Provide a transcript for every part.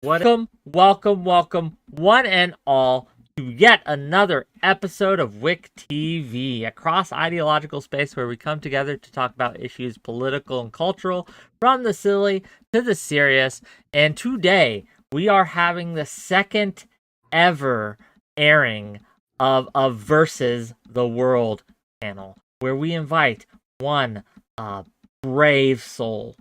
Welcome, one and all, to yet another episode of WhickTV, a cross-ideological space where we come together to talk about issues political and cultural, from the silly to the serious. And today, we are having the second ever airing of Versus the World panel, where we invite one brave soul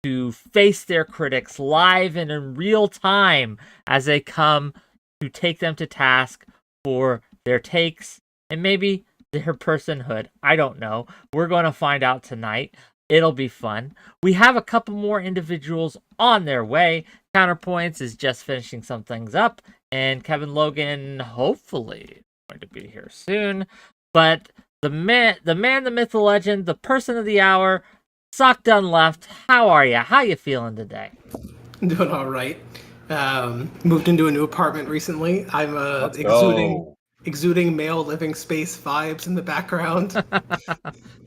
to face their critics live and in real time as they come to take them to task for their takes and maybe their personhood. I don't know. We're going to find out tonight. It'll be fun. We have a couple more individuals on their way. Counterpoints is just finishing some things up, and Kevin Logan hopefully going to be here soon. But the man, the myth, the legend, the person of the hour, SocDoneLeft, how are you? How you feeling today? I'm doing all right. Moved into a new apartment recently. I'm exuding male living space vibes in the background.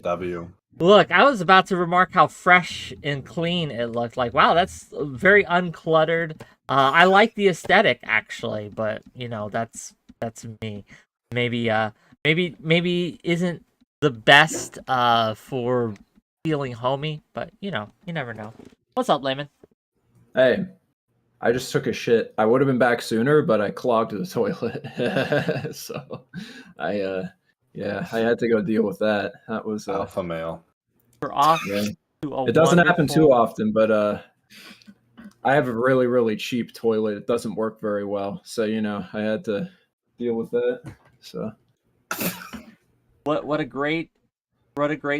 W. Look, I was about to remark how fresh and clean it looked. Like, wow, that's very uncluttered. I like the aesthetic actually, but you know, that's me. Maybe isn't the best for feeling homey, but you know, you never know. What's up, Layman? Hey, I just took a shit. I would have been back sooner, but I clogged the toilet. So I had to go deal with that. That was alpha male. We're off. Yeah. It doesn't happen too often, but I have a really, really cheap toilet. It doesn't work very well. So, you know, I had to deal with that. So what a great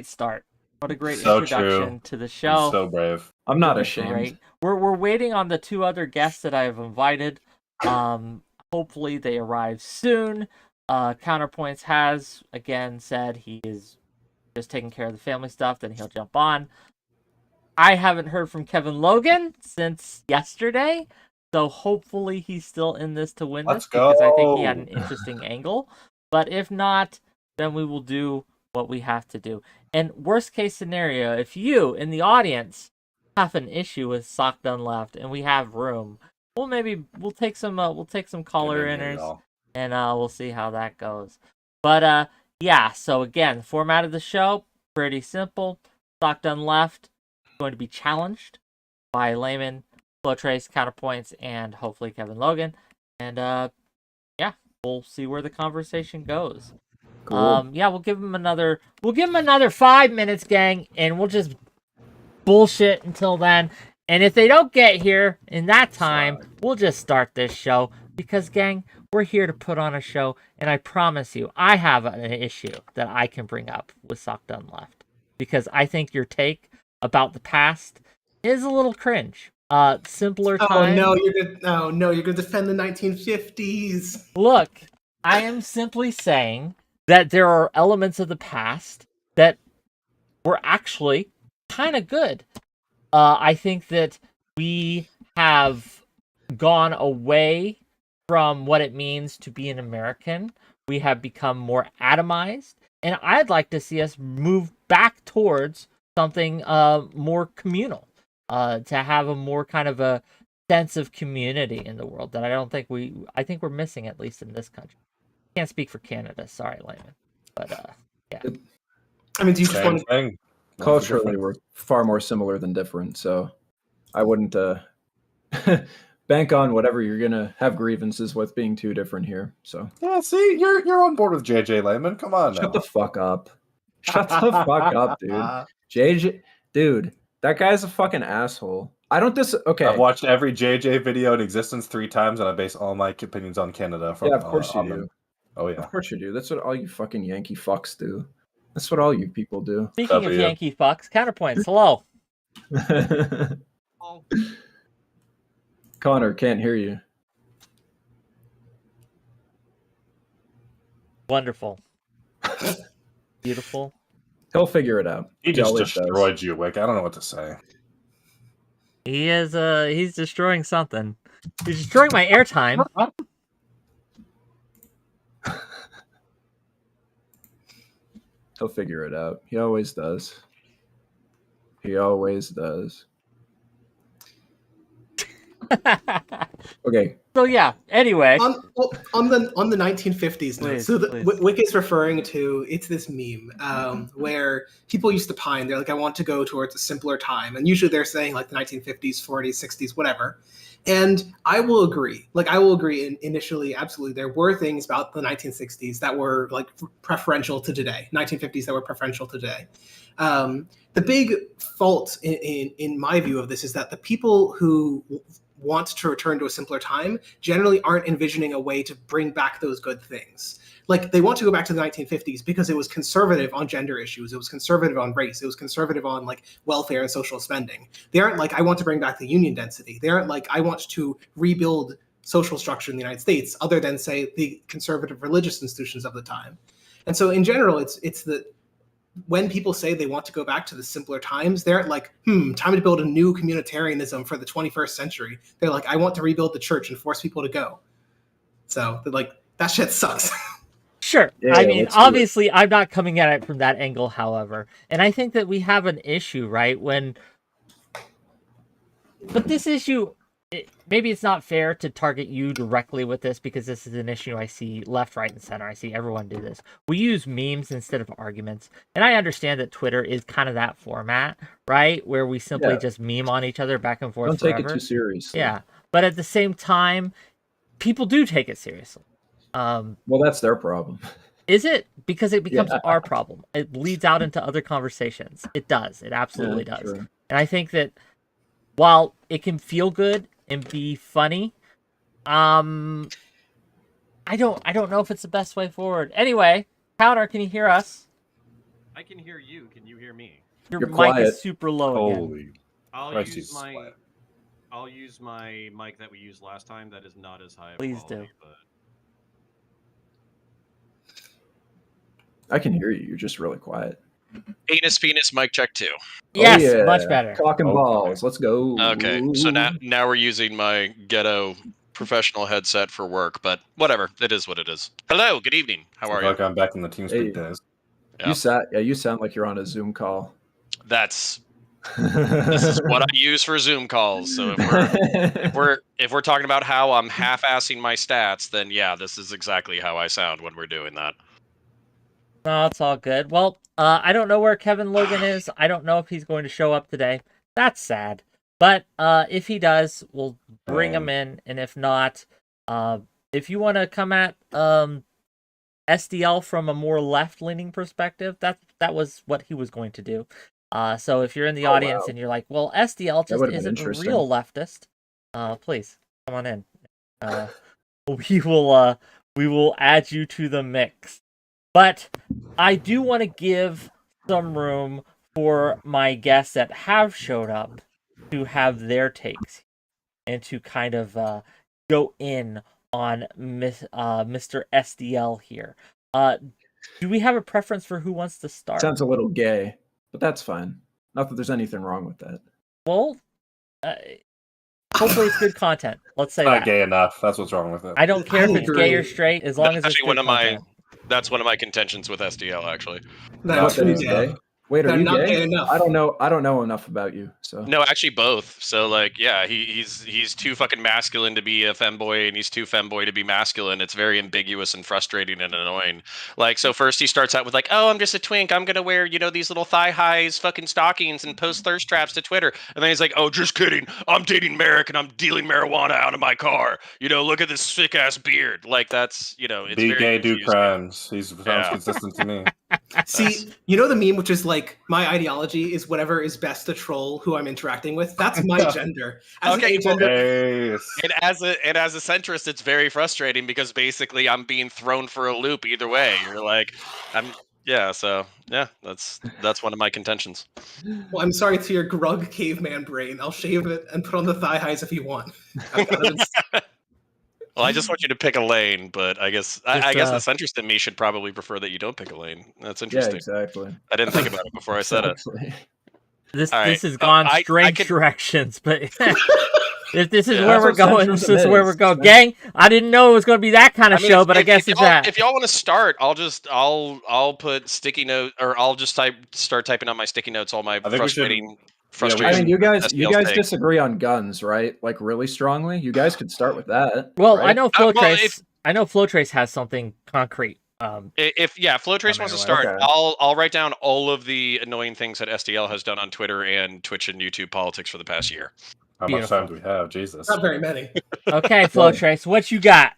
start. What a great introduction to the show. You're so brave. I'm not ashamed. Great. We're waiting on the two other guests that I have invited. Hopefully they arrive soon. Counterpoints has again said he is just taking care of the family stuff, then he'll jump on. I haven't heard from Kevin Logan since yesterday, so hopefully he's still in this to win this because I think he had an interesting angle. But if not, then we will do what we have to do. And worst case scenario, if you in the audience have an issue with SocDoneLeft and we have room, we'll take some caller inners and we'll see how that goes. But yeah, so again, the format of the show pretty simple. SocDoneLeft is going to be challenged by Layman, Flowtrace, Counterpoints, and hopefully Kevin Logan. And yeah, we'll see where the conversation goes. Cool. Yeah, we'll give him another 5 minutes, gang, and we'll just bullshit until then. And if they don't get here in that time, we'll just start this show because, gang, we're here to put on a show, and I promise you, I have an issue that I can bring up with SocDoneLeft because I think your take about the past is a little cringe. Simpler time. You're gonna defend the 1950s. Look, I am simply saying that there are elements of the past that were actually kind of good. I think that we have gone away from what it means to be an American. We have become more atomized, and I'd like to see us move back towards something more communal, to have a more kind of a sense of community in the world that I think we're missing, at least in this country. Can't speak for Canada, sorry, Layman. But yeah. I mean, do you just want to... Culturally, we're far more similar than different, so I wouldn't bank on whatever you're gonna have grievances with being too different here. So yeah, see, you're on board with JJ Layman. Come on, shut the fuck up. Shut the fuck up, dude. JJ, dude, that guy's a fucking asshole. Okay. I've watched every JJ video in existence 3 times, and I base all my opinions on Canada. Yeah, of course you do. Oh yeah, of course you do. That's what all you fucking Yankee fucks do. That's what all you people do. Speaking of Yankee fucks, Counterpoints, hello. Connor, can't hear you. Wonderful. Beautiful. He'll figure it out. He just destroyed you, Wick. I don't know what to say. He is he's destroying something. He's destroying my airtime. He'll figure it out. He always does. He always does. Okay. So yeah. Anyway, on the 1950s note, Please, so please. Wick is referring to, it's this meme where people used to pine. They're like, I want to go towards a simpler time, and usually they're saying like the 1950s, 40s, 60s, whatever. And I will agree. Like, I will agree. Initially, absolutely, there were things about the 1960s that were like preferential to today. 1950s that were preferential to today. The big fault in my view of this is that the people who want to return to a simpler time generally aren't envisioning a way to bring back those good things. Like, they want to go back to the 1950s because it was conservative on gender issues, it was conservative on race, it was conservative on like welfare and social spending. They aren't like, I want to bring back the union density. They aren't like, I want to rebuild social structure in the United States, other than say the conservative religious institutions of the time. And so in general, it's the, when people say they want to go back to the simpler times, they're like, time to build a new communitarianism for the 21st century. They're like, I want to rebuild the church and force people to go. So they're like, that shit sucks. Sure. Yeah, I mean, let's do obviously, I'm not coming at it from that angle, however. And I think that we have an issue, right? But this issue, maybe it's not fair to target you directly with this, because this is an issue I see left, right, and center. I see everyone do this. We use memes instead of arguments. And I understand that Twitter is kind of that format, right? Where we simply just meme on each other back and forth Don't forever. take it too seriously. Yeah. But at the same time, people do take it seriously. Well, that's their problem. Is it? Because it becomes our problem. It bleeds out into other conversations. It does. It absolutely does. True. And I think that while it can feel good and be funny, I don't know if it's the best way forward. Anyway, Counter, can you hear us? I can hear you. Can you hear me? Your You're mic quiet. is super low again. Holy I'll Christ, use he's my quiet. I'll use my mic that we used last time. That is not as high. Please quality, do. But I can hear you. You're just really quiet. Penis, mic check 2. Yes, Oh, yeah. much better. Cock and Okay. balls. Let's go. Okay, so now we're using my ghetto professional headset for work, but whatever. It is what it is. Hello, good evening. How I are feel you? like I'm back in the TeamSpeak Hey. days. Yeah. You sound like you're on a Zoom call. This is what I use for Zoom calls. So if we're talking about how I'm half-assing my stats, then yeah, this is exactly how I sound when we're doing that. No, it's all good. Well, I don't know where Kevin Logan is. I don't know if he's going to show up today. That's sad. But if he does, we'll bring him in. And if not, if you want to come at SDL from a more left-leaning perspective, that was what he was going to do. So if you're in the audience and you're like, well, SDL just isn't a real leftist, please come on in. We will add you to the mix. But I do want to give some room for my guests that have showed up to have their takes and to kind of go in on Mr. SDL here. Do we have a preference for who wants to start? Sounds a little gay, but that's fine. Not that there's anything wrong with that. Well, hopefully it's good content. Let's say It's not that. gay enough. That's what's wrong with it. I don't care if it's gay or straight, as long as it's good content. That's one of my contentions with SDL, actually. That's That he's gay. Wait, are They're you not gay? gay enough. I don't know enough about you. So No, actually both. So like, yeah, he's too fucking masculine to be a femboy, and he's too femboy to be masculine. It's very ambiguous and frustrating and annoying. Like, so first he starts out with like, oh, I'm just a twink. I'm gonna wear, these little thigh highs, fucking stockings, and post thirst traps to Twitter. And then he's like, oh, just kidding. I'm dating Merrick and I'm dealing marijuana out of my car. Look at this sick ass beard. Like, that's it's Be very gay, do confusing. crimes. He sounds consistent to me. See, the meme, which is like, my ideology is whatever is best to troll who I'm interacting with. That's my gender. As Okay, an agender, Yes. And as a centrist, it's very frustrating because basically I'm being thrown for a loop either way. You're like, that's one of my contentions. well, I'm sorry to your grug caveman brain. I'll shave it and put on the thigh highs if you want. Well, I just want you to pick a lane, but I guess the centrist in me should probably prefer that you don't pick a lane. That's interesting. Yeah, exactly. I didn't think about it before I said it. This All right. has gone I strange could- directions, but if this is Yeah, where we're going, this is where we're going. Gang, I didn't know it was going to be that kind of show, but I guess it's that. If y'all want to start, I'll put sticky note, or I'll just start typing on my sticky notes all my I think frustrating. frustration. I mean, you guys SDL's take. disagree on guns, right? Like really strongly. You guys could start with that. Well, right? I know Flowtrace. I know Flowtrace has something concrete. If Flowtrace wants to start, Okay. I'll write down all of the annoying things that SDL has done on Twitter and Twitch and YouTube politics for the past year. How much time do we have? Jesus. Not very many. Okay, Flowtrace, what you got?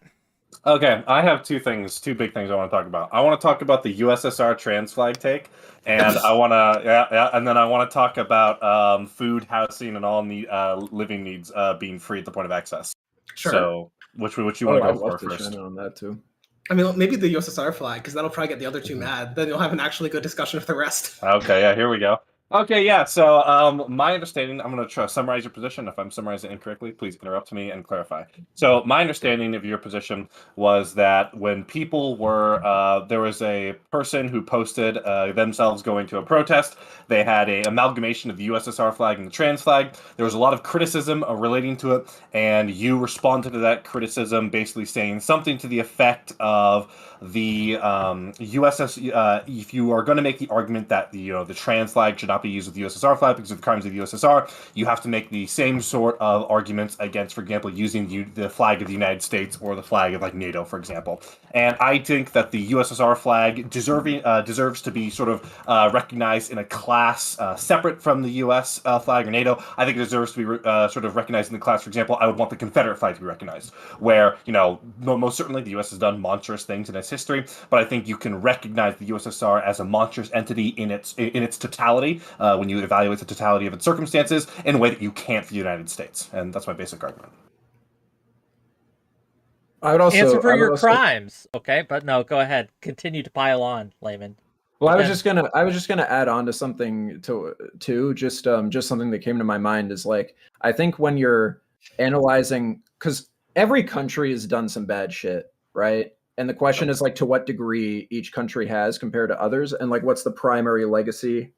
Okay, I have two big things I want to talk about. I want to talk about the USSR trans flag take, and I want to, and then I want to talk about food, housing, and all living needs being free at the point of access. Sure. So, which you want to go for first? On that too. I mean, maybe the USSR flag, because that'll probably get the other two mad. Then you'll have an actually good discussion of the rest. Okay, yeah, here we go. Okay, yeah, so my understanding, I'm going to try to summarize your position. If I'm summarizing it incorrectly, please interrupt me and clarify. So my understanding of your position was that when people were, there was a person who posted themselves going to a protest. They had an amalgamation of the USSR flag and the trans flag. There was a lot of criticism relating to it, and you responded to that criticism basically saying something to the effect of the if you are going to make the argument that the trans flag should not be used with the USSR flag because of the crimes of the USSR, you have to make the same sort of arguments against, for example, using the flag of the United States or the flag of like NATO, for example. And I think that the USSR flag deserves to be sort of recognized in a class separate from the US flag or NATO. I think it deserves to be sort of recognized in the class. For example, I would want the Confederate flag to be recognized, where most certainly the US has done monstrous things in its history, but I think you can recognize the USSR as a monstrous entity in its totality when you evaluate the totality of its circumstances in a way that you can't for the United States, and that's my basic argument. I would also answer for your crimes, okay? But no, go ahead. Continue to pile on, Layman. Well, I was just gonna add on to something just something that came to my mind is like I think when you're analyzing, because every country has done some bad shit, right? And the question is like to what degree each country has compared to others, and like what's the primary legacy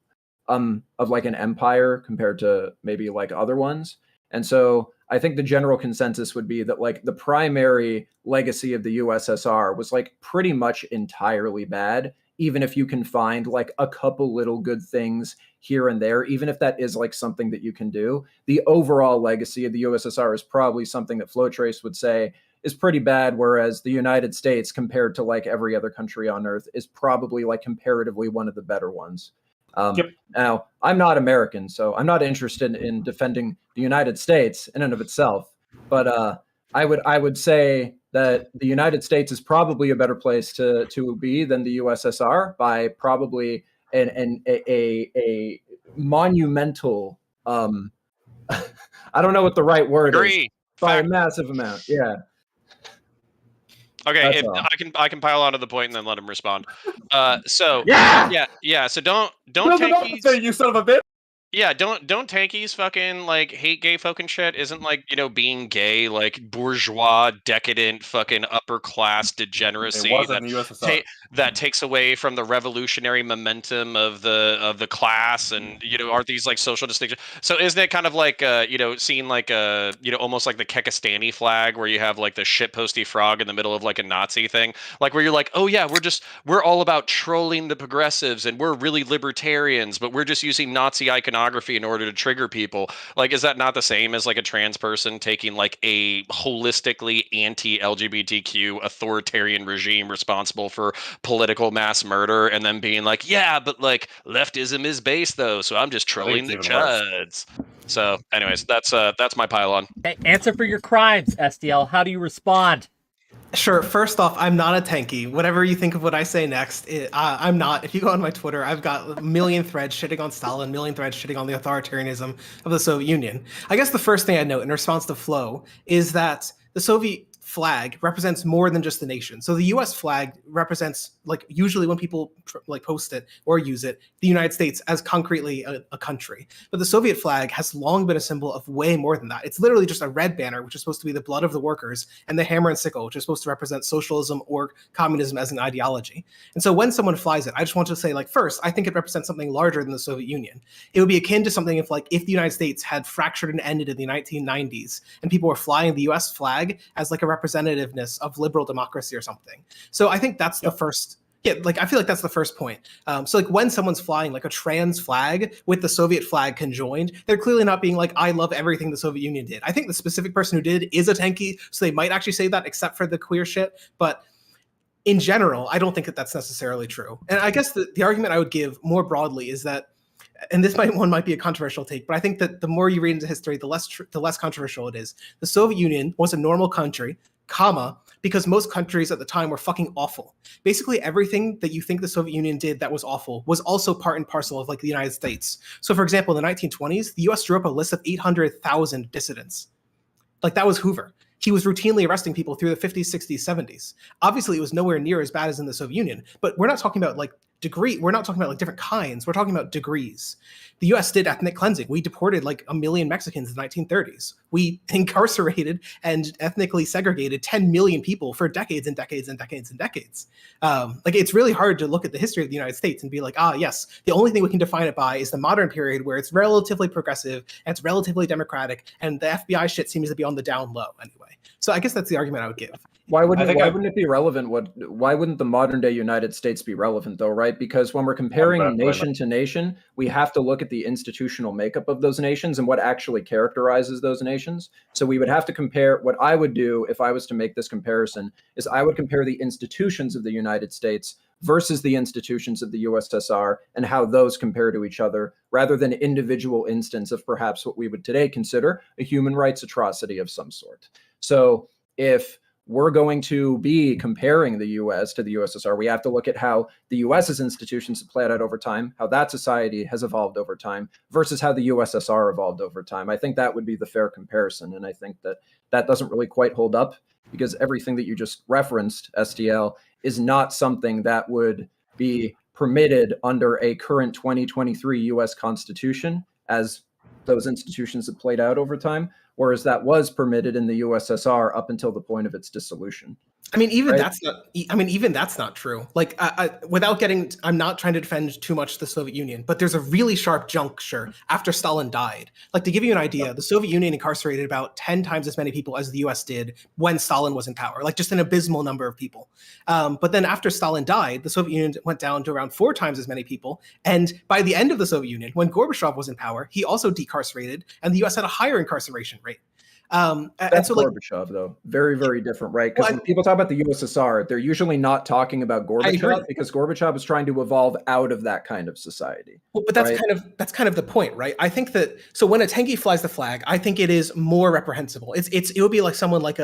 of like an empire compared to maybe like other ones. And so I think the general consensus would be that like the primary legacy of the USSR was like pretty much entirely bad, even if you can find like a couple little good things here and there, even if that is like something that you can do. The overall legacy of the USSR is probably something that Flowtrace would say is pretty bad, whereas the United States, compared to like every other country on earth, is probably like comparatively one of the better ones. Now, I'm not American, so I'm not interested in defending the United States in and of itself. But I would say that the United States is probably a better place to be than the USSR by probably a monumental. I don't know what the right word is. By a massive amount, yeah. Okay, I can pile on to the point and then let him respond. So yeah. So don't tankies. You son of a bitch. Yeah, don't tankies fucking like hate gay folk and shit. Isn't like being gay like bourgeois, decadent, fucking upper class degeneracy that takes away from the revolutionary momentum of the class, and aren't these like social distinctions? So isn't it kind of like seeing like almost like the Kekistani flag where you have like the shitposty frog in the middle of like a Nazi thing, like where you're like, oh yeah, we're all about trolling the progressives and we're really libertarians, but we're just using Nazi iconography in order to trigger people. Like, is that not the same as like a trans person taking like a holistically anti-LGBTQ authoritarian regime responsible for political mass murder and then being like, yeah, but like leftism is base though, so I'm just trolling the chuds. So anyways, that's my pile on. Hey, answer for your crimes, SDL. How do you respond? Sure. First off, I'm not a tanky. Whatever you think of what I say next, I'm not. If you go on my Twitter, I've got a million threads shitting on Stalin, a million threads shitting on the authoritarianism of the Soviet Union. I guess the first thing I note in response to Flo is that the Soviet flag represents more than just the nation. So the US flag represents, like, usually when people like post it or use it, the United States as concretely a country. But the Soviet flag has long been a symbol of way more than that. It's literally just a red banner, which is supposed to be the blood of the workers, and the hammer and sickle, which is supposed to represent socialism or communism as an ideology. And so when someone flies it, I just want to say, like, first, I think it represents something larger than the Soviet Union. It would be akin to something if the United States had fractured and ended in the 1990s and people were flying the US flag as like a representativeness of liberal democracy or something. So I think that's the first Yeah, like I feel like that's the first point. So like when someone's flying like a trans flag with the Soviet flag conjoined, they're clearly not being like, I love everything the Soviet Union did. I think the specific person who did is a tanky, so they might actually say that, except for the queer shit. But in general, I don't think that that's necessarily true. And I guess the argument I would give more broadly is that, and this might be a controversial take, but I think that the more you read into history, the less controversial it is. The Soviet Union was a normal country, comma, because most countries at the time were fucking awful. Basically, everything that you think the Soviet Union did that was awful was also part and parcel of like the United States. So, for example, in the 1920s, the U.S. drew up a list of 800,000 dissidents. Like that was Hoover. He was routinely arresting people through the 50s, 60s, 70s. Obviously, it was nowhere near as bad as in the Soviet Union, but we're not talking about like we're not talking about like different kinds. We're talking about degrees. The US did ethnic cleansing. We deported like 1 million Mexicans in the 1930s. We incarcerated and ethnically segregated 10 million people for decades and decades and decades and decades. Like it's really hard to look at the history of the United States and be like, yes, the only thing we can define it by is the modern period where it's relatively progressive and it's relatively democratic and the FBI shit seems to be on the down low anyway. So I guess that's the argument I would give. Why wouldn't it be relevant? Why wouldn't the modern day United States be relevant though, right? Because when we're comparing nation to nation, we have to look at the institutional makeup of those nations and what actually characterizes those nations. So we would have to compare. What I would do if I was to make this comparison is I would compare the institutions of the United States versus the institutions of the USSR and how those compare to each other, rather than individual instance of perhaps what we would today consider a human rights atrocity of some sort. So if we're going to be comparing the US to the USSR, we have to look at how the US's institutions have played out over time, how that society has evolved over time, versus how the USSR evolved over time. I think that would be the fair comparison. And I think that that doesn't really quite hold up, because everything that you just referenced, STL, is not something that would be permitted under a current 2023 US Constitution, as those institutions have played out over time, whereas that was permitted in the USSR up until the point of its dissolution. I mean, even that's not. I mean, even that's not true. Like, without getting, I'm not trying to defend too much the Soviet Union, but there's a really sharp juncture after Stalin died. Like, to give you an idea, the Soviet Union incarcerated about 10 times as many people as the U.S. did when Stalin was in power. Like, just an abysmal number of people. But then after Stalin died, the Soviet Union went down to around 4 times as many people. And by the end of the Soviet Union, when Gorbachev was in power, he also decarcerated, and the U.S. had a higher incarceration rate. That's so, Gorbachev, though. Very, very different, right? Because when people talk about the USSR, they're usually not talking about Gorbachev, because Gorbachev is trying to evolve out of that kind of society. Well, but that's kind of the point, right? I think that, so when a tanky flies the flag, I think it is more reprehensible. It would be like someone like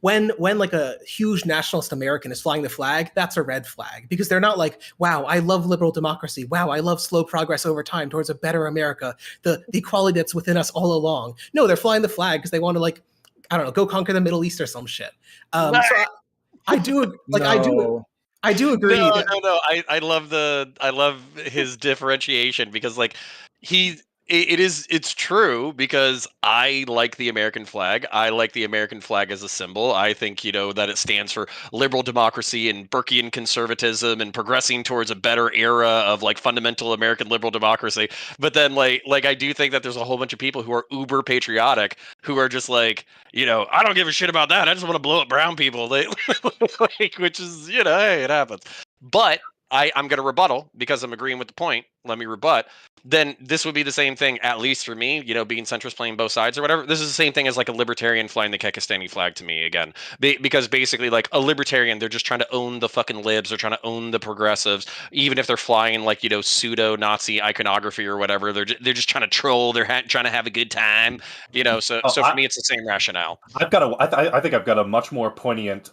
when like a huge nationalist American is flying the flag, that's a red flag, because they're not like, wow, I love liberal democracy. Wow, I love slow progress over time towards a better America, the equality that's within us all along. No, they're flying the flag because they want to, like, I don't know, go conquer the Middle East or some shit. So I do like, no. I do agree. No. I love his differentiation, because like it's true, because I like the American flag. I like the American flag as a symbol. I think, that it stands for liberal democracy and Burkean conservatism and progressing towards a better era of like fundamental American liberal democracy. But then like I do think that there's a whole bunch of people who are uber patriotic who are just like, I don't give a shit about that. I just want to blow up brown people. Which is, hey, it happens. But I'm going to rebuttal, because I'm agreeing with the point. Let me rebut. Then this would be the same thing, at least for me, being centrist, playing both sides or whatever. This is the same thing as like a libertarian flying the Kekistani flag to me, again. Because basically, like, a libertarian, they're just trying to own the fucking libs. They're trying to own the progressives. Even if they're flying like, pseudo-Nazi iconography or whatever, they're just trying to troll. They're trying to have a good time. So for me, it's the same rationale. I think I've got a much more poignant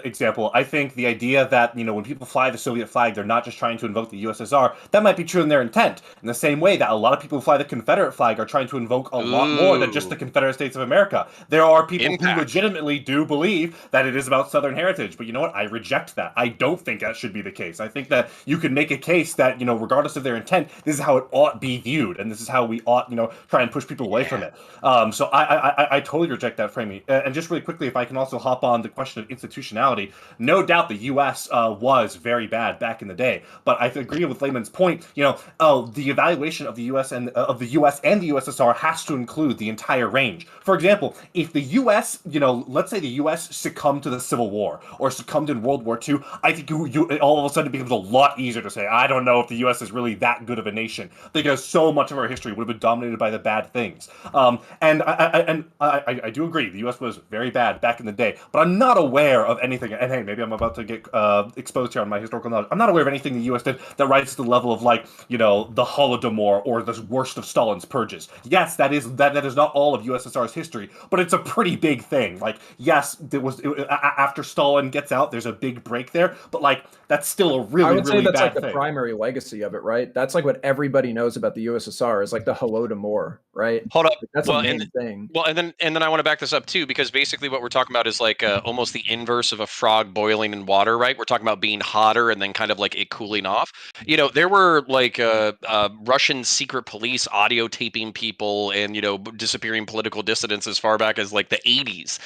example. I think the idea that, when people fly the Soviet flag, they're not just trying to invoke the USSR. That might be true in their intent. In the same way that a lot of people who fly the Confederate flag are trying to invoke a lot more than just the Confederate States of America. There are people who legitimately do believe that it is about Southern heritage. But you know what? I reject that. I don't think that should be the case. I think that you can make a case that, regardless of their intent, this is how it ought be viewed. And this is how we ought, try and push people away from it. So I totally reject that framing. And just really quickly, if I can also hop on the question of institutionality, no doubt the U.S. Was very bad back in the day. But I agree with Layman's point, the evaluation of the U.S. and of the U.S. and the USSR has to include the entire range. For example, if the U.S., let's say the U.S. succumbed to the Civil War or succumbed in World War II, I think you all of a sudden it becomes a lot easier to say, I don't know if the U.S. is really that good of a nation, because so much of our history would have been dominated by the bad things. And I do agree, the U.S. was very bad back in the day, but I'm not aware of anything, and hey, maybe I'm about to get exposed here on my historical knowledge. I'm not aware of anything the U.S. did that rises to the level of the 𝕾𝖎𝖙 or the worst of Stalin's purges. Yes, that is not all of USSR's history, but it's a pretty big thing. Yes, after Stalin gets out, there's a big break there, but that's still a really, I would say really that's bad the thing. primary legacy of it, right? That's what everybody knows about the USSR is the Holodomor, right? Hold up. That's a main thing. Well, and then I want to back this up too, because basically what we're talking about is almost the inverse of a frog boiling in water, right? We're talking about being hotter and then kind of it cooling off. There were Russian secret police audio taping people and disappearing political dissidents as far back as the 80s,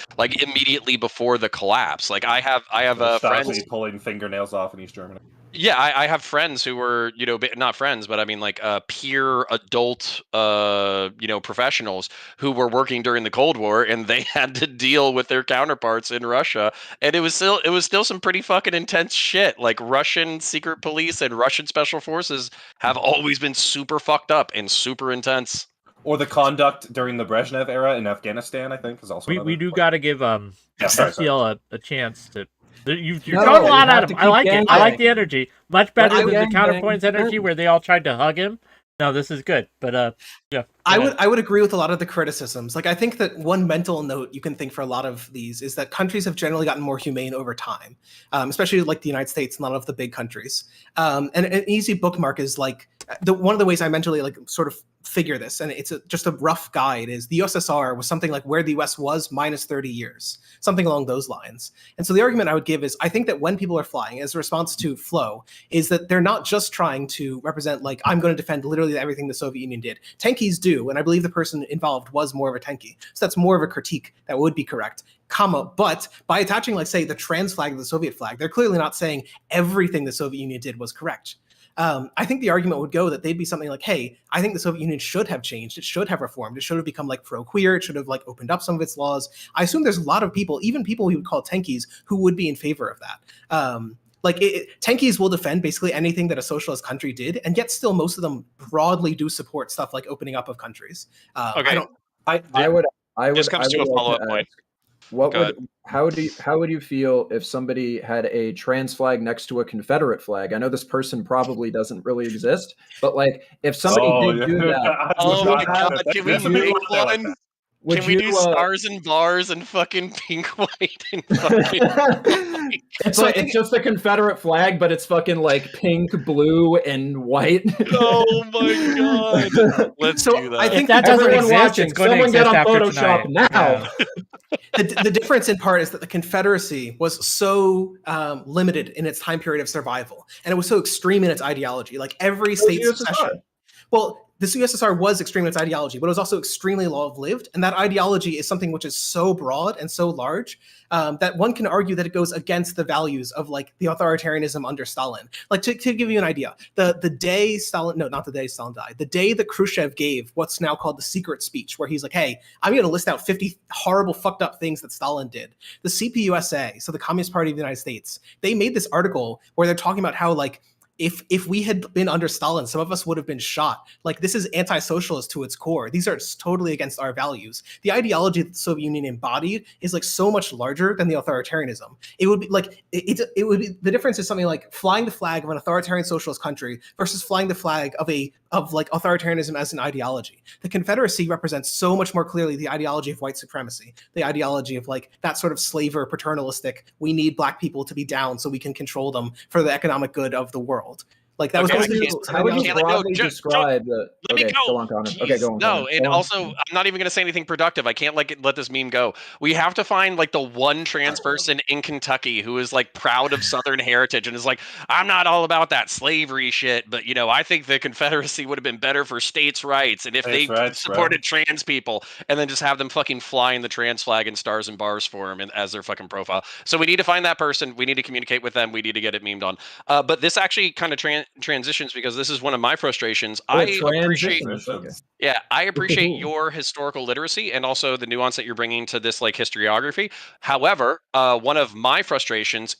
immediately before the collapse. I have friends pulling fingernails off in East Germany. Yeah, I have friends who were, not friends, but I mean, peer adult, professionals who were working during the Cold War, and they had to deal with their counterparts in Russia, and it was still some pretty fucking intense shit. Russian secret police and Russian special forces have always been super fucked up and super intense. Or the conduct during the Brezhnev era in Afghanistan, I think, is also. We do got to give SCL a chance to. You're No, throwing a lot you at have him. to I like keep it. gang I like bang. the energy. Much better than the gang Counterpoints bang. energy where they all tried to hug him. No, this is good. But yeah. I would agree with a lot of the criticisms. I think that one mental note you can think for a lot of these is that countries have generally gotten more humane over time, especially the United States and a lot of the big countries. And an easy bookmark is one of the ways I mentally sort of figure this, and it's just a rough guide, is the USSR was something like where the US was minus 30 years, something along those lines. And so the argument I would give is I think that when people are flying, as a response to Flow, is that they're not just trying to represent I'm going to defend literally everything the Soviet Union did. Tankies do, and I believe the person involved was more of a tankie. So that's more of a critique that would be correct. But by attaching, say, the trans flag to the Soviet flag, they're clearly not saying everything the Soviet Union did was correct. I think the argument would go that they'd be something like, hey, I think the Soviet Union should have changed. It should have reformed. It should have become pro-queer. It should have opened up some of its laws. I assume there's a lot of people, even people we would call tankies, who would be in favor of that. Tankies will defend basically anything that a socialist country did, and yet still most of them broadly do support stuff like opening up of countries. Okay. I would This comes to a follow-up point. How would you feel if somebody had a trans flag next to a Confederate flag? I know this person probably doesn't really exist, but if somebody did do that, oh my god, can we make one? Can we do stars and bars and fucking pink, white, and fucking it's just a Confederate flag, but it's fucking pink, blue, and white. Oh my god! Let's do that. I think if that doesn't exist, watching, it's going to someone exist get on after Photoshop tonight. now. Yeah. The difference in part is that the Confederacy was so limited in its time period of survival, and it was so extreme in its ideology. Every state secession. Well, the USSR was extreme in its ideology, but it was also extremely long-lived, and that ideology is something which is so broad and so large that one can argue that it goes against the values of the authoritarianism under Stalin. To give you an idea, the day Stalin, no, not the day Stalin died, the day that Khrushchev gave what's now called the secret speech, where he's hey, I'm going to list out 50 horrible, fucked up things that Stalin did. The CPUSA, so the Communist Party of the United States, they made this article where they're talking about how if we had been under Stalin, some of us would have been shot. This is anti-socialist to its core. These are totally against our values. The ideology that the Soviet Union embodied is so much larger than the authoritarianism. It would be it would be, the difference is something like flying the flag of an authoritarian socialist country versus flying the flag of authoritarianism as an ideology. The Confederacy represents so much more clearly the ideology of white supremacy, the ideology of that sort of slaver paternalistic, we need black people to be down so we can control them for the economic good of the world. How would you broadly describe the? Let me go. Go on, Connor. Okay, go on. No, and also, I'm not even going to say anything productive. I can't let this meme go. We have to find the one trans person in Kentucky who is proud of Southern heritage and is I'm not all about that slavery shit, but I think the Confederacy would have been better for states' rights, and if they supported trans people, and then just have them fucking flying the trans flag in stars and bars for them as their fucking profile. So we need to find that person. We need to communicate with them. We need to get it memed on. But this actually kind of transitions because this is one of my frustrations. Or I appreciate transitions, okay. Yeah, I appreciate your historical literacy and also the nuance that you're bringing to this like historiography. However, one of my frustrations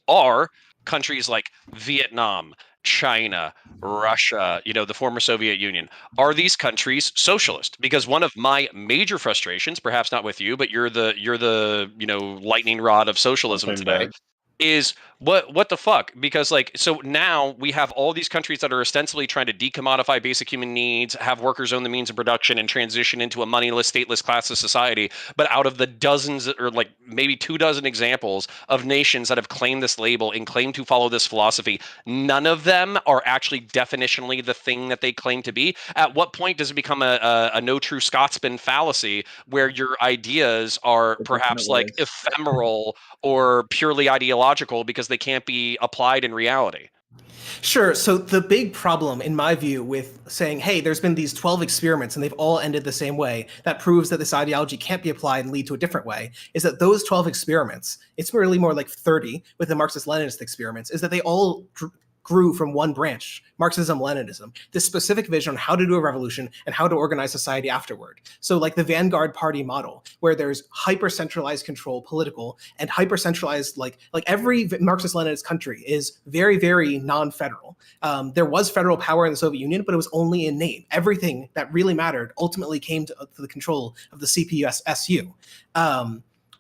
are countries like Vietnam, China, Russia, the former Soviet Union. Are these countries socialist? Because one of my major frustrations, perhaps not with you, but you're the lightning rod of socialism today, is what the fuck? Because so now we have all these countries that are ostensibly trying to decommodify basic human needs, have workers own the means of production, and transition into a moneyless, stateless class of society. But out of the dozens or maybe 24 examples of nations that have claimed this label and claim to follow this philosophy, none of them are actually definitionally the thing that they claim to be. At what point does it become a no true Scotsman fallacy where your ideas are perhaps ephemeral or purely ideological because they can't be applied in reality? Sure. So the big problem, in my view, with saying, hey, there's been these 12 experiments and they've all ended the same way, that proves that this ideology can't be applied and lead to a different way, is that those 12 experiments, it's really more like 30 with the Marxist-Leninist experiments, is that they all grew from one branch, Marxism-Leninism, this specific vision on how to do a revolution and how to organize society afterward. So like the Vanguard Party model, where there's hyper-centralized control, political, and hyper-centralized, like every Marxist-Leninist country is very, very non-federal. There was federal power in the Soviet Union, but it was only in name. Everything that really mattered ultimately came to the control of the CPSU.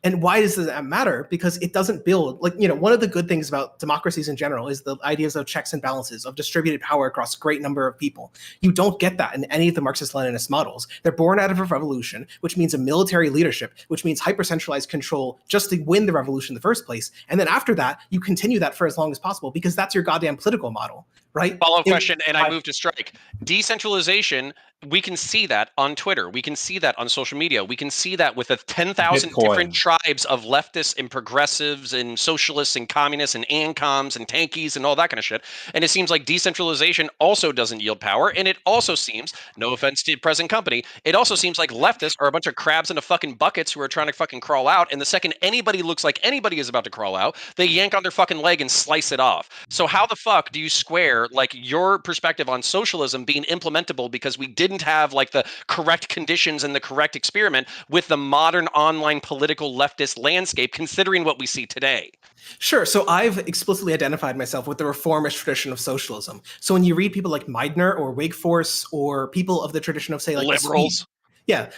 And why does that matter? Because it doesn't build, one of the good things about democracies in general is the ideas of checks and balances, of distributed power across a great number of people. You don't get that in any of the Marxist-Leninist models. They're born out of a revolution, which means a military leadership, which means hyper-centralized control just to win the revolution in the first place. And then after that, you continue that for as long as possible because that's your goddamn political model, right? Follow-up question, and I move to strike. Decentralization, we can see that on Twitter. We can see that on social media. We can see that with 10,000 different tribes of leftists and progressives and socialists and communists and ANCOMs and tankies and all that kind of shit. And it seems like decentralization also doesn't yield power. And it also seems, no offense to present company, it also seems like leftists are a bunch of crabs in a fucking buckets who are trying to fucking crawl out. And the second anybody looks like anybody is about to crawl out, they yank on their fucking leg and slice it off. So how the fuck do you square your perspective on socialism being implementable because we didn't have the correct conditions and the correct experiment with the modern online political leftist landscape, considering what we see today? Sure. So I've explicitly identified myself with the reformist tradition of socialism. So when you read people like Meidner or Wigforce or people of the tradition of, say, liberals.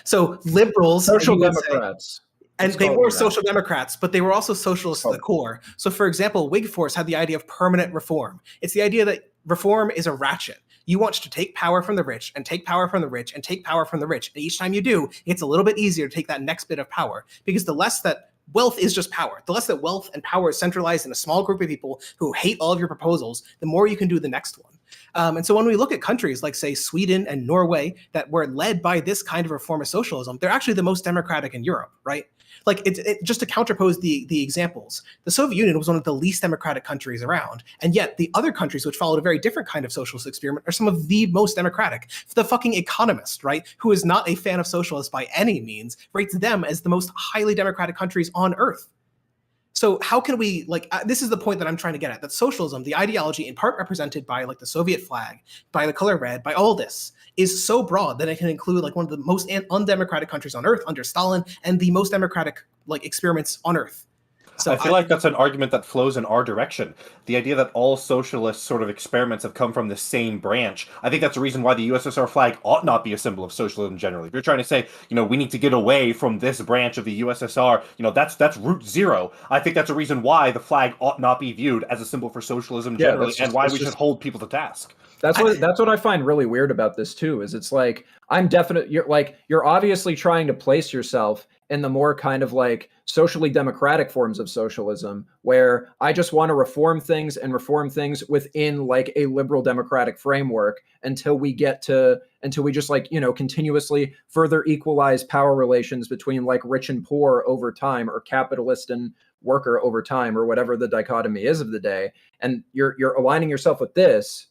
So liberals, social democrats. And they were social democrats, but they were also socialists at the core. So, for example, Wigforce had the idea of permanent reform. It's the idea that reform is a ratchet. You want to take power from the rich and take power from the rich and take power from the rich. And each time you do, it's a little bit easier to take that next bit of power, because the less that wealth is just power, the less that wealth and power is centralized in a small group of people who hate all of your proposals, the more you can do the next one. And so when we look at countries like, say, Sweden and Norway that were led by this kind of reformist socialism, they're actually the most democratic in Europe, right? Just to counterpose the examples, the Soviet Union was one of the least democratic countries around. And yet the other countries which followed a very different kind of socialist experiment are some of the most democratic. The fucking Economist, right, who is not a fan of socialists by any means, rates them as the most highly democratic countries on earth. So how can we, this is the point that I'm trying to get at, that socialism, the ideology in part represented by the Soviet flag, by the color red, by all this, is so broad that it can include one of the most undemocratic countries on earth under Stalin and the most democratic experiments on earth. So I feel like that's an argument that flows in our direction. The idea that all socialist sort of experiments have come from the same branch. I think that's the reason why the USSR flag ought not be a symbol of socialism generally. If you're trying to say, we need to get away from this branch of the USSR, that's root zero. I think that's a reason why the flag ought not be viewed as a symbol for socialism generally, and why we should hold people to task. That's what I find really weird about this too, is it's you're obviously trying to place yourself in the more kind of socially democratic forms of socialism, where I just want to reform things within a liberal democratic framework until we just continuously further equalize power relations between rich and poor over time, or capitalist and worker over time, or whatever the dichotomy is of the day. And you're aligning yourself with this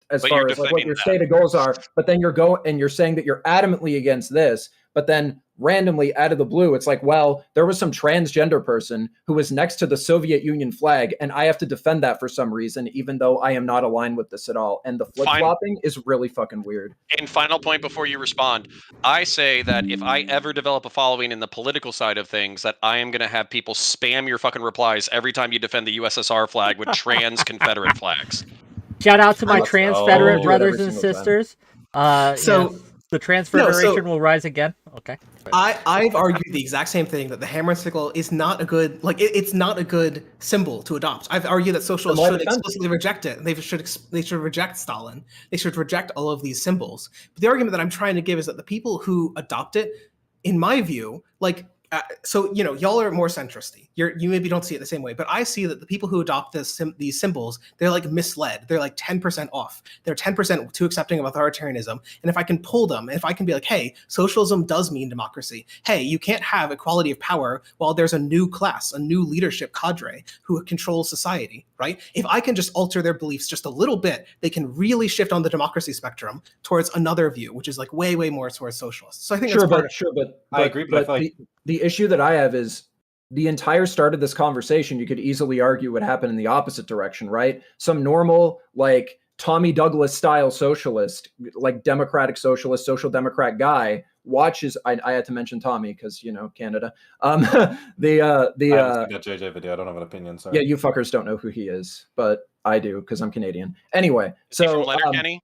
as far as what your stated goals are, but then you're saying that you're adamantly against this, but then randomly out of the blue, it's like, well, there was some transgender person who was next to the Soviet Union flag, and I have to defend that for some reason, even though I am not aligned with this at all. And the flip-flopping is really fucking weird. And final point before you respond, I say that if I ever develop a following in the political side of things, that I am going to have people spam your fucking replies every time you defend the USSR flag with trans Confederate flags. Shout out to my trans Federate Oh. brothers and sisters. So- the Trans Federation will rise again. Okay. I've argued the exact same thing, that the hammer and sickle is not a good, like, it's not a good symbol to adopt. I've argued that socialists should explicitly reject it. They should reject Stalin. They should reject all of these symbols. But the argument that I'm trying to give is that the people who adopt it, in my view, like, so, you know, y'all are more centristy. You maybe don't see it the same way, but I see that the people who adopt these symbols, they're like misled. They're like 10% off. They're 10% too accepting of authoritarianism. And if I can pull them, if I can be like, hey, socialism does mean democracy. Hey, you can't have equality of power while there's a new class, a new leadership cadre who controls society, right? If I can just alter their beliefs just a little bit, they can really shift on the democracy spectrum towards another view, which is like way, way more towards socialists. So I think but I agree, but I feel like the issue that I have is the entire start of this conversation, you could easily argue would happen in the opposite direction, right? Some normal, like, Tommy Douglas style socialist, like democratic socialist, social democrat guy watches. I had to mention Tommy because, you know, Canada. I haven't seen that JJ video. I don't have an opinion. Sorry. Yeah, you fuckers don't know who he is, but I do because I'm Canadian. Anyway, so Letterkenny?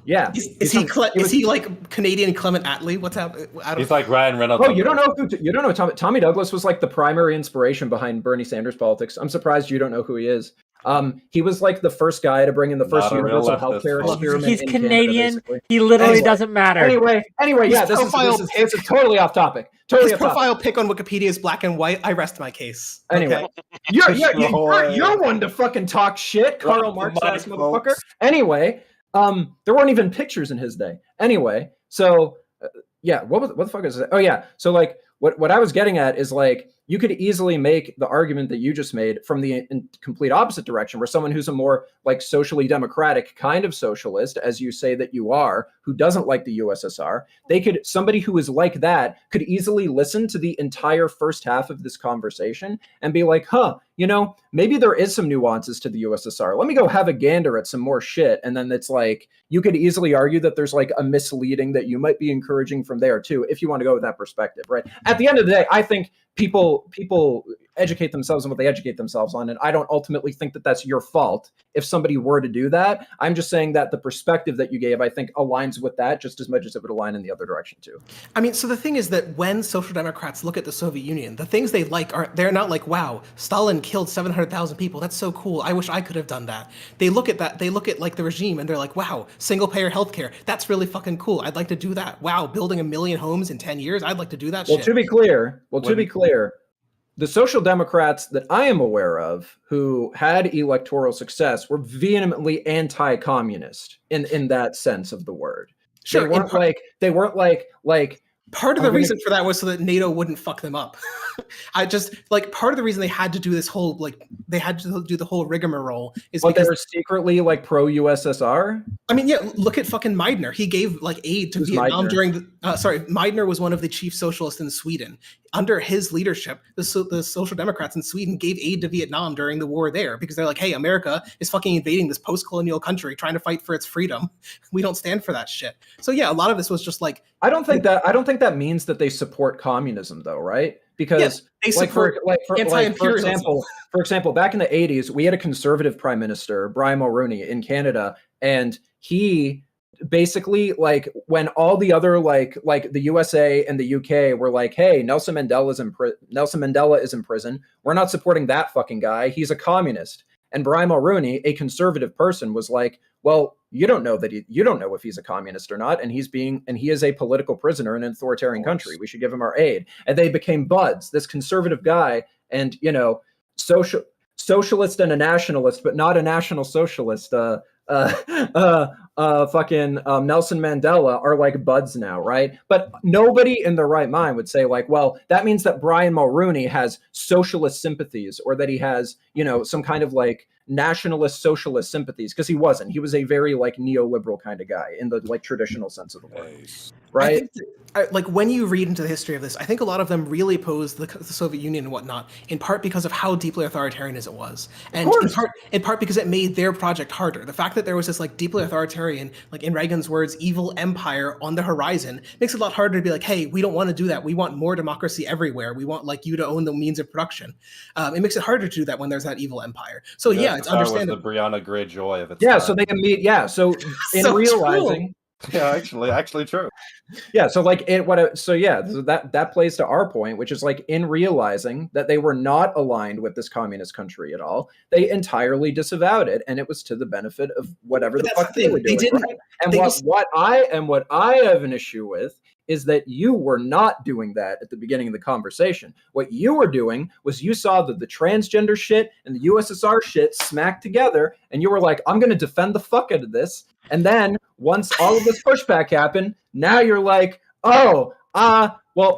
Yeah, is he like Canadian Clement Attlee? What's happening? He's like Ryan Reynolds. Oh, you don't know Tommy Douglas was like the primary inspiration behind Bernie Sanders politics. I'm surprised you don't know who he is. He was like the first guy to bring in the first universal healthcare experiment. He's in Canadian. Canada, he literally doesn't matter. Anyway, yeah, this is totally off topic. Totally His profile pic on Wikipedia is black and white. I rest my case. Anyway, Okay. you're one to fucking talk shit, Karl Marx ass motherfucker. Anyway. There weren't even pictures in his day. Anyway, so yeah, what the fuck is it? Oh yeah, so like what I was getting at is like you could easily make the argument that you just made from the complete opposite direction, where someone who's a more like socially democratic kind of socialist, as you say that you are, who doesn't like the USSR, somebody who is like that could easily listen to the entire first half of this conversation and be like, you know, maybe there is some nuances to the USSR. Let me go have a gander at some more shit. And then it's like, you could easily argue that there's like a misleading that you might be encouraging from there too, if you want to go with that perspective, right? At the end of the day, I think people educate themselves on what they educate themselves on. And I don't ultimately think that that's your fault if somebody were to do that. I'm just saying that the perspective that you gave, I think, aligns with that just as much as it would align in the other direction too. I mean, so the thing is that when social democrats look at the Soviet Union, the things they like they're not like, wow, Stalin killed 700,000 people. That's so cool. I wish I could have done that. They look at that. They look at like the regime and they're like, wow, single payer healthcare. That's really fucking cool. I'd like to do that. Wow, building 1 million homes in 10 years. I'd like to do that shit. To be clear, the social democrats that I am aware of who had electoral success were vehemently anti-communist in that sense of the word. Sure, They weren't like part of the reason for that was so that NATO wouldn't fuck them up. Part of the reason they had to do this whole, they had to do the whole rigmarole is because they were secretly like pro-USSR. I mean, yeah, look at fucking Meidner. He gave like aid to Vietnam during Meidner was one of the chief socialists in Sweden. Under his leadership, the Social Democrats in Sweden gave aid to Vietnam during the war there because they're like, hey, America is fucking invading this post-colonial country trying to fight for its freedom. We don't stand for that shit. So yeah, a lot of this was just like, I don't think that means that they support communism though, right? Because they support anti-imperialism. For example, back in the 80s, we had a conservative prime minister, Brian Mulroney, in Canada, and he basically, like, when all the other like the USA and the UK were like, hey, Nelson Mandela is in prison, we're not supporting that fucking guy, he's a communist. And Brian Mulroney, a conservative person, was like, well, you don't know if he's a communist or not, and he is a political prisoner in an authoritarian country. We should give him our aid. And they became buds. This conservative guy and, you know, socialist and a nationalist, but not a national socialist. Fucking Nelson Mandela are like buds now, right? But nobody in their right mind would say like, well, that means that Brian Mulroney has socialist sympathies or that he has, you know, some kind of like nationalist socialist sympathies, because he wasn't. He was a very like neoliberal kind of guy in the like traditional sense of the word. Right? I think that, like when you read into the history of this, I think a lot of them really oppose the Soviet Union and whatnot, in part because of how deeply authoritarian it was, and in part because it made their project harder. The fact that there was this like deeply authoritarian, like in Reagan's words, evil empire on the horizon makes it a lot harder to be like, hey, we don't want to do that. We want more democracy everywhere. We want like you to own the means of production. It makes it harder to do that when there's that evil empire. So yeah, it's understandable. The 𝕵𝖎𝖙 of its yeah, time. so they immediately so in So realizing. Yeah, actually true. Yeah, so like that plays to our point, which is like in realizing that they were not aligned with this communist country at all, they entirely disavowed it, and it was to the benefit of whatever the fuck they were doing. Right? And what I have an issue with is that you were not doing that at the beginning of the conversation. What you were doing was you saw that the transgender shit and the USSR shit smacked together, and you were like, I'm going to defend the fuck out of this. And then once all of this pushback happened, now you're like, well,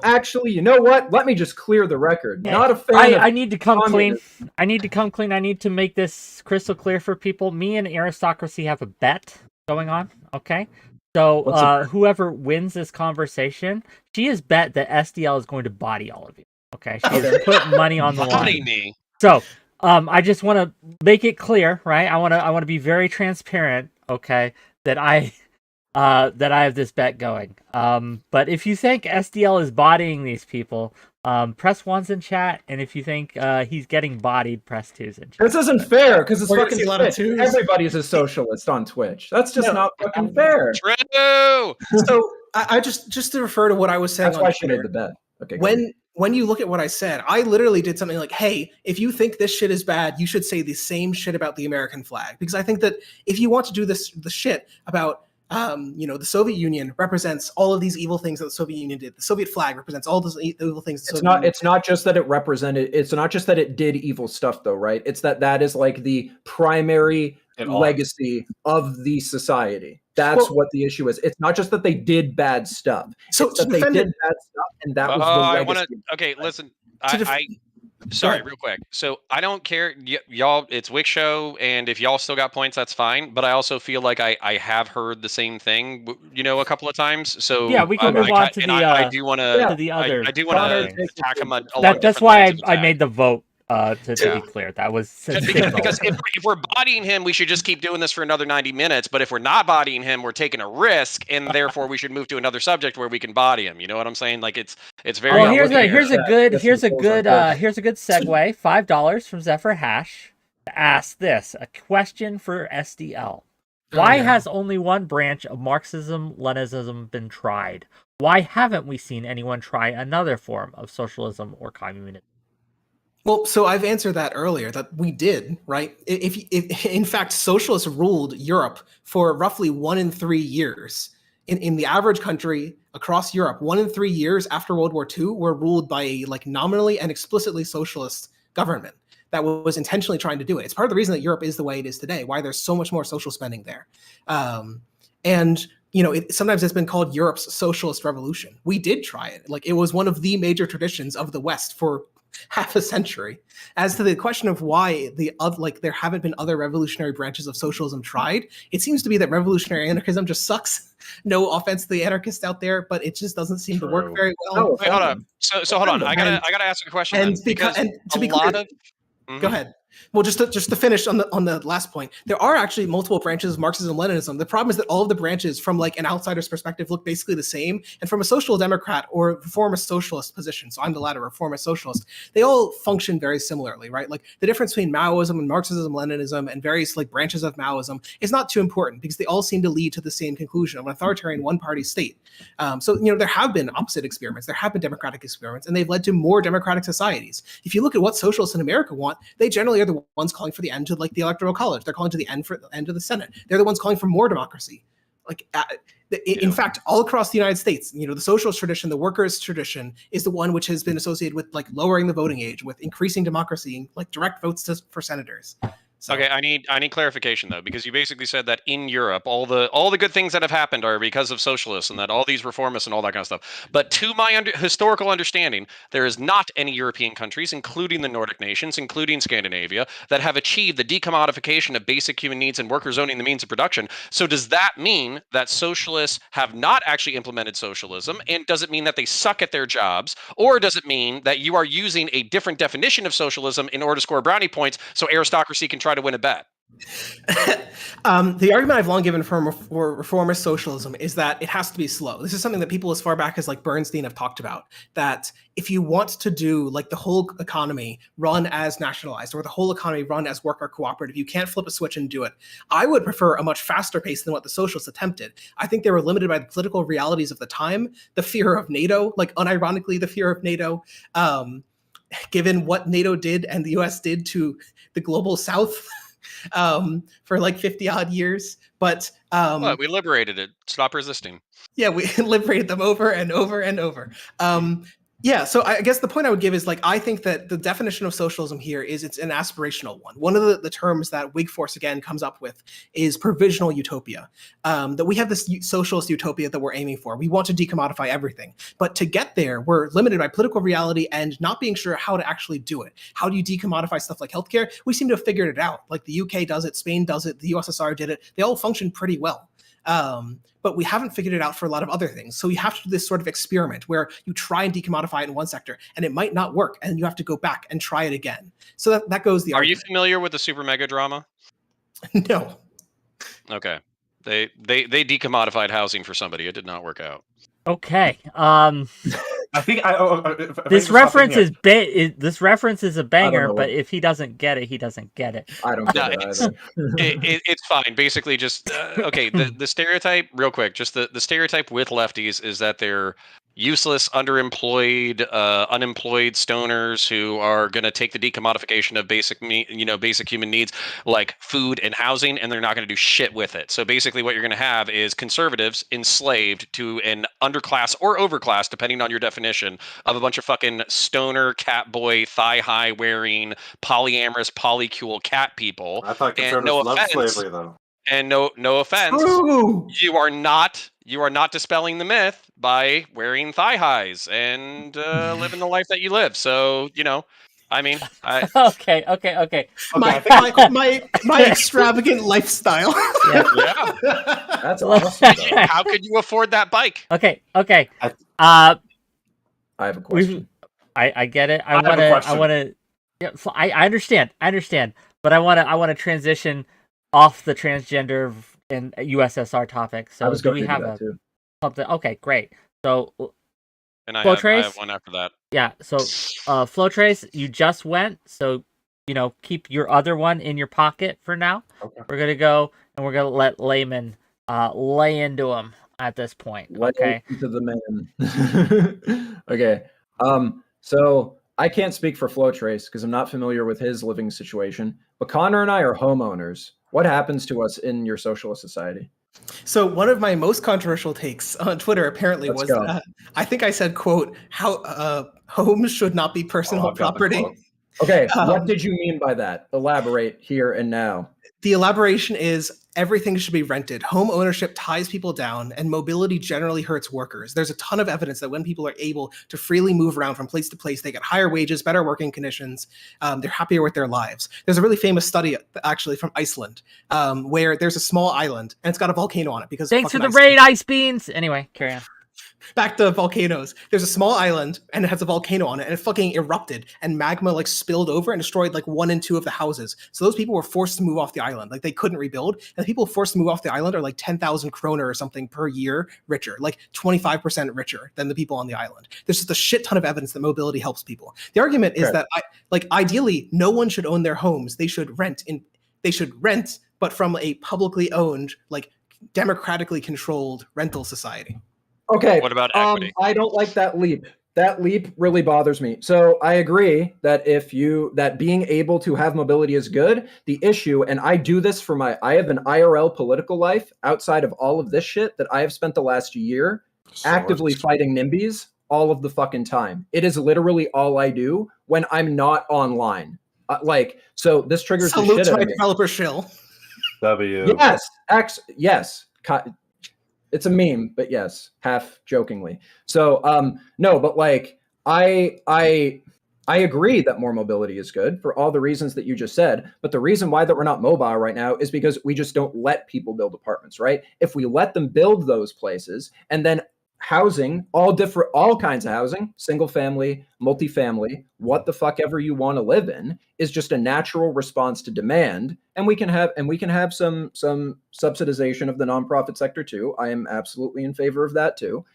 actually, you know what? Let me just clear the record. Yeah. Not a fan I need to come clean. I need to come clean. I need to make this crystal clear for people. Me and Aristocracy have a bet going on, okay? So whoever wins this conversation, she has bet that SDL is going to body all of you, okay? She has put money on the line. Me. So I just want to make it clear, right? I want to be very transparent, okay, that I have this bet going. But if you think SDL is bodying these people, press 1s in chat, and if you think he's getting bodied, press 2s in chat. This isn't fair because it's We're gonna fucking see a lot of Twitch. 2s. Everybody's a socialist on Twitch. That's just not fucking fair. True. So I just to refer to what I was saying. That's why she made the bet. Okay. When you look at what I said, I literally did something like, hey, if you think this shit is bad, you should say the same shit about the American flag. Because I think that if you want to do the shit about, the Soviet Union represents all of these evil things that the Soviet Union did. The Soviet flag represents all those evil things. It's not just that it represented. It's not just that it did evil stuff, though, right? It's that is like the primary legacy of the society. That's what the issue is. It's not just that they did bad stuff. So it's that they did bad stuff, and that was the legacy. Okay, listen. Sorry, real quick. So I don't care, y'all. It's Wick show, and if y'all still got points, that's fine. But I also feel like I have heard the same thing, a couple of times. So yeah, we can move on to the. I do want to. The other. I do want to attack him. That's why I made the vote. To be clear, that was because if we're bodying him, we should just keep doing this for another 90 minutes. But if we're not bodying him, we're taking a risk, and therefore we should move to another subject where we can body him. You know what I'm saying? Like it's very. Well, here's a good segue. $5 from 𝕍𝖏 to ask this: a question for SDL. Why has only one branch of Marxism-Leninism been tried? Why haven't we seen anyone try another form of socialism or communism? Well, so I've answered that earlier, that we did, right? If in fact, socialists ruled Europe for roughly 1 in 3 years. In the average country across Europe, 1 in 3 years after World War II were ruled by a nominally and explicitly socialist government that was intentionally trying to do it. It's part of the reason that Europe is the way it is today, why there's so much more social spending there. Sometimes it's been called Europe's socialist revolution. We did try it. It was one of the major traditions of the West for half a century. As to the question of why there haven't been other revolutionary branches of socialism tried, it seems to be that revolutionary anarchism just sucks. No offense to the anarchists out there, but it just doesn't seem to work very well. Wait, hold on. So hold on. I gotta ask you a question. And to be clear, go ahead. Well, just to finish on the last point, there are actually multiple branches of Marxism-Leninism. The problem is that all of the branches, from an outsider's perspective, look basically the same. And from a social democrat or reformist socialist position, so I'm the latter, reformist socialist, they all function very similarly, right? The difference between Maoism and Marxism-Leninism and various branches of Maoism is not too important because they all seem to lead to the same conclusion of an authoritarian one-party state. There have been opposite experiments, there have been democratic experiments, and they've led to more democratic societies. If you look at what socialists in America want, they generally are the ones calling for the end of the Electoral College. They're calling to the end of the Senate. They're the ones calling for more democracy. In fact, all across the United States, the socialist tradition, the workers' tradition, is the one which has been associated with lowering the voting age, with increasing democracy, direct votes for senators. So. Okay, I need clarification though, because you basically said that in Europe, all the good things that have happened are because of socialists, and that all these reformists and all that kind of stuff. But to my historical understanding, there is not any European countries, including the Nordic nations, including Scandinavia, that have achieved the decommodification of basic human needs and workers owning the means of production. So does that mean that socialists have not actually implemented socialism? And does it mean that they suck at their jobs? Or does it mean that you are using a different definition of socialism in order to score brownie points so aristocracy can try to win a bet? The argument I've long given for reformist socialism is that it has to be slow. This is something that people as far back as like Bernstein have talked about, that if you want to do like the whole economy run as nationalized or the whole economy run as worker cooperative, you can't flip a switch and do it. I would prefer a much faster pace than what the socialists attempted. I think they were limited by the political realities of the time, the fear of NATO, like unironically the fear of NATO, given what NATO did and the US did to the global South. For like 50 odd years, but we liberated it. Stop resisting. Yeah, we liberated them over and over and over. Yeah, so I guess the point I would give is like, I think that the definition of socialism here is it's an aspirational one. One of the terms that Whig Force again comes up with is provisional utopia. That we have this socialist utopia that we're aiming for. We want to decommodify everything. But to get there, we're limited by political reality and not being sure how to actually do it. How do you decommodify stuff like healthcare? We seem to have figured it out. Like the UK does it, Spain does it, the USSR did it. They all function pretty well. But we haven't figured it out for a lot of other things. So you have to do this sort of experiment where you try and decommodify it in one sector and it might not work and you have to go back and try it again. So that goes the argument. Are you familiar with the super mega drama? No. Okay. They decommodified housing for somebody. It did not work out. Okay. I think this reference is this reference is a banger, know. but if he doesn't get it, he doesn't get it. I don't get it either. It's fine. Basically, just okay. The stereotype, real quick, just the stereotype with lefties is that they're useless, underemployed, unemployed stoners who are going to take the decommodification of basic human needs like food and housing, and they're not going to do shit with it. So basically, what you're going to have is conservatives enslaved to an underclass or overclass, depending on your definition, of a bunch of fucking stoner, cat boy, thigh high wearing, polyamorous, polycule cat people. I thought And conservatives loved slavery, though. And no offense, True. you are not dispelling the myth by wearing thigh highs and living the life that you live. So I mean, Okay. My extravagant lifestyle. yeah. That's awesome. though. How could you afford that bike? Okay. I have a question. I get it. I have a question. want to. Yeah, so I understand, but I want to transition off the transgender and USSR topic. So I was do going we to have do that too. something? Okay, great. So And I Flowtrace? have one after that. yeah, so Flowtrace, you just went, so keep your other one in your pocket for now. Okay. We're gonna go and we're gonna let Layman lay into him at this point. Okay. To the man. Okay. So I can't speak for Flowtrace because I'm not familiar with his living situation. But Connor and I are homeowners. What happens to us in your socialist society? So one of my most controversial takes on Twitter apparently Let's was go. that I think I said, quote, how homes should not be personal I've got the property. quote. Okay, what did you mean by that? Elaborate here and now. The elaboration is everything should be rented. Home ownership ties people down, and mobility generally hurts workers. There's a ton of evidence that when people are able to freely move around from place to place, they get higher wages, better working conditions, they're happier with their lives. There's a really famous study, actually, from Iceland, where there's a small island, and it's got a volcano on it. Because Thanks for the fucking raid, Ice Beans. Anyway, carry on. Back to volcanoes. There's a small island and it has a volcano on it and it fucking erupted and magma like spilled over and destroyed like 1 and 2 of the houses. So those people were forced to move off the island. Like they couldn't rebuild. And the people forced to move off the island are like 10,000 kroner or something per year richer, like 25% richer than the people on the island. There's just a shit ton of evidence that mobility helps people. The argument is that ideally no one should own their homes. They should rent, but from a publicly owned, like democratically controlled rental society. Okay. What about equity? I don't like that leap. That leap really bothers me. So I agree that that being able to have mobility is good. The issue, and I do this for I have an IRL political life outside of all of this shit that I have spent the last year actively fighting NIMBYs all of the fucking time. It is literally all I do when I'm not online. So this triggers the Salute shit to out my of me. developer shill. W. Yes. It's a meme, but yes, half jokingly. So no, but like I agree that more mobility is good for all the reasons that you just said. But the reason why that we're not mobile right now is because we just don't let people build apartments, right? If we let them build those places and then housing, all kinds of housing, single family, multifamily, what the fuck ever you want to live in, is just a natural response to demand. And we can have some subsidization of the nonprofit sector too. I am absolutely in favor of that too.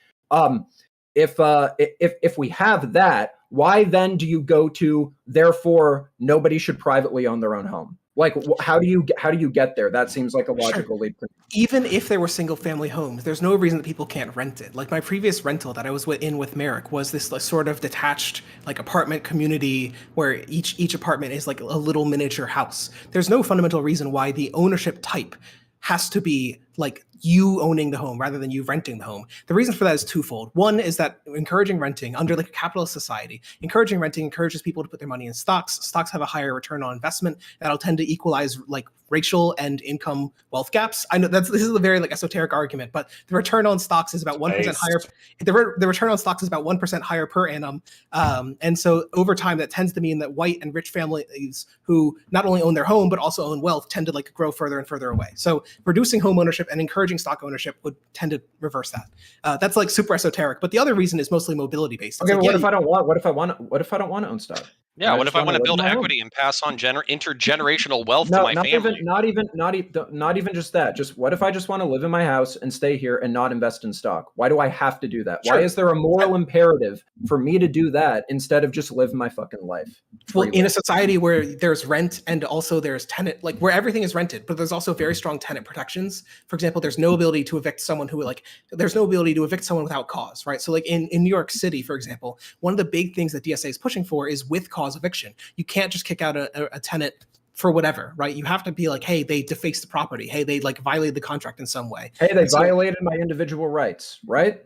If we have that, why then do you go to therefore nobody should privately own their own home? Like, how do you get there? That seems like a logical leap. Even if there were single family homes, there's no reason that people can't rent it. Like my previous rental that I was in with Merrick was this sort of detached like apartment community where each apartment is like a little miniature house. There's no fundamental reason why the ownership type has to be like you owning the home rather than you renting the home. The reason for that is twofold. One is that encouraging renting under like a capitalist society, encouraging renting encourages people to put their money in stocks. Stocks have a higher return on investment that'll tend to equalize like racial and income wealth gaps. I know this is a very like esoteric argument, but the return on stocks is about 1% higher. The return on stocks is about 1% higher per annum. And so over time, that tends to mean that white and rich families who not only own their home, but also own wealth tend to like grow further and further away. So reducing home ownership and encouraging stock ownership would tend to reverse that. That's like super esoteric, but the other reason is mostly mobility based. Okay, what if I don't want to own stock? Yeah, what if I want to build equity and pass on intergenerational wealth to my family? Not even just that. Just what if I just want to live in my house and stay here and not invest in stock? Why do I have to do that? Sure. Why is there a moral imperative for me to do that instead of just live my fucking life? Well, in a society where there's rent and also there's tenant, like where everything is rented, but there's also very strong tenant protections. For example, there's no ability to evict someone without cause, right? So like in New York City, for example, one of the big things that DSA is pushing for is with cause eviction. You can't just kick out a tenant for whatever, right? You have to be like, hey, they defaced the property. Hey, they like violated the contract in some way. Hey, they violated my individual rights, right?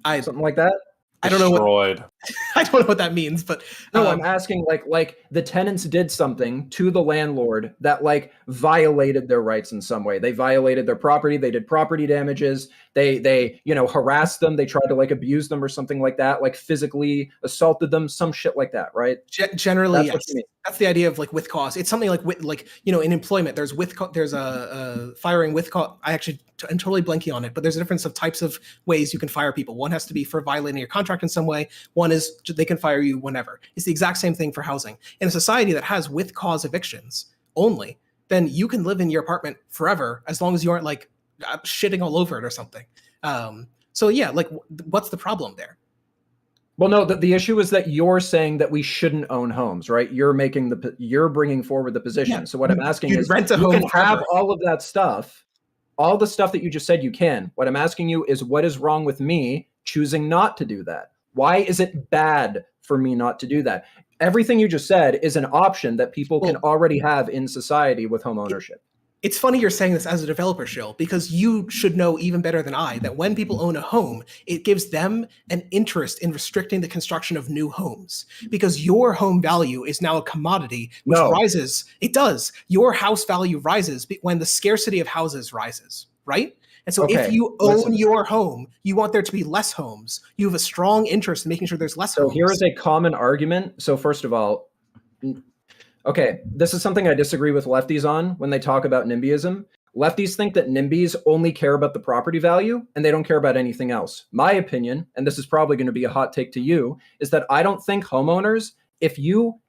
Something like that. I don't know what that means, but no, I'm asking like the tenants did something to the landlord that like violated their rights in some way. They violated their property. They did property damages. They harassed them. They tried to like abuse them or something like that, like physically assaulted them, some shit like that, right? Generally, yes. That's the idea of like with cause. It's something like in employment, there's a firing with cause. I'm totally blanking on it, but there's a difference of types of ways you can fire people. One has to be for violating your contract in some way. One is they can fire you whenever. It's the exact same thing for housing. In a society that has with cause evictions only, then you can live in your apartment forever as long as you aren't like shitting all over it or something. So yeah, like what's the problem there? Well, no, the issue is that you're saying that we shouldn't own homes, right? You're bringing forward the position. Yeah. So what I'm asking is, you can have all of that stuff, all the stuff that you just said you can. What I'm asking you is, what is wrong with me choosing not to do that? Why is it bad for me not to do that? Everything you just said is an option that people can already have in society with home ownership. It's funny you're saying this as a developer, Shill, because you should know even better than I that when people own a home, it gives them an interest in restricting the construction of new homes, because your home value is now a commodity which rises. It does. Your house value rises when the scarcity of houses rises, right? And so if you own your home, you want there to be less homes. You have a strong interest in making sure there's less homes. So here is a common argument. So first of all, okay, this is something I disagree with lefties on when they talk about NIMBYism. Lefties think that NIMBYs only care about the property value and they don't care about anything else. My opinion, and this is probably going to be a hot take to you, is that I don't think homeowners, if you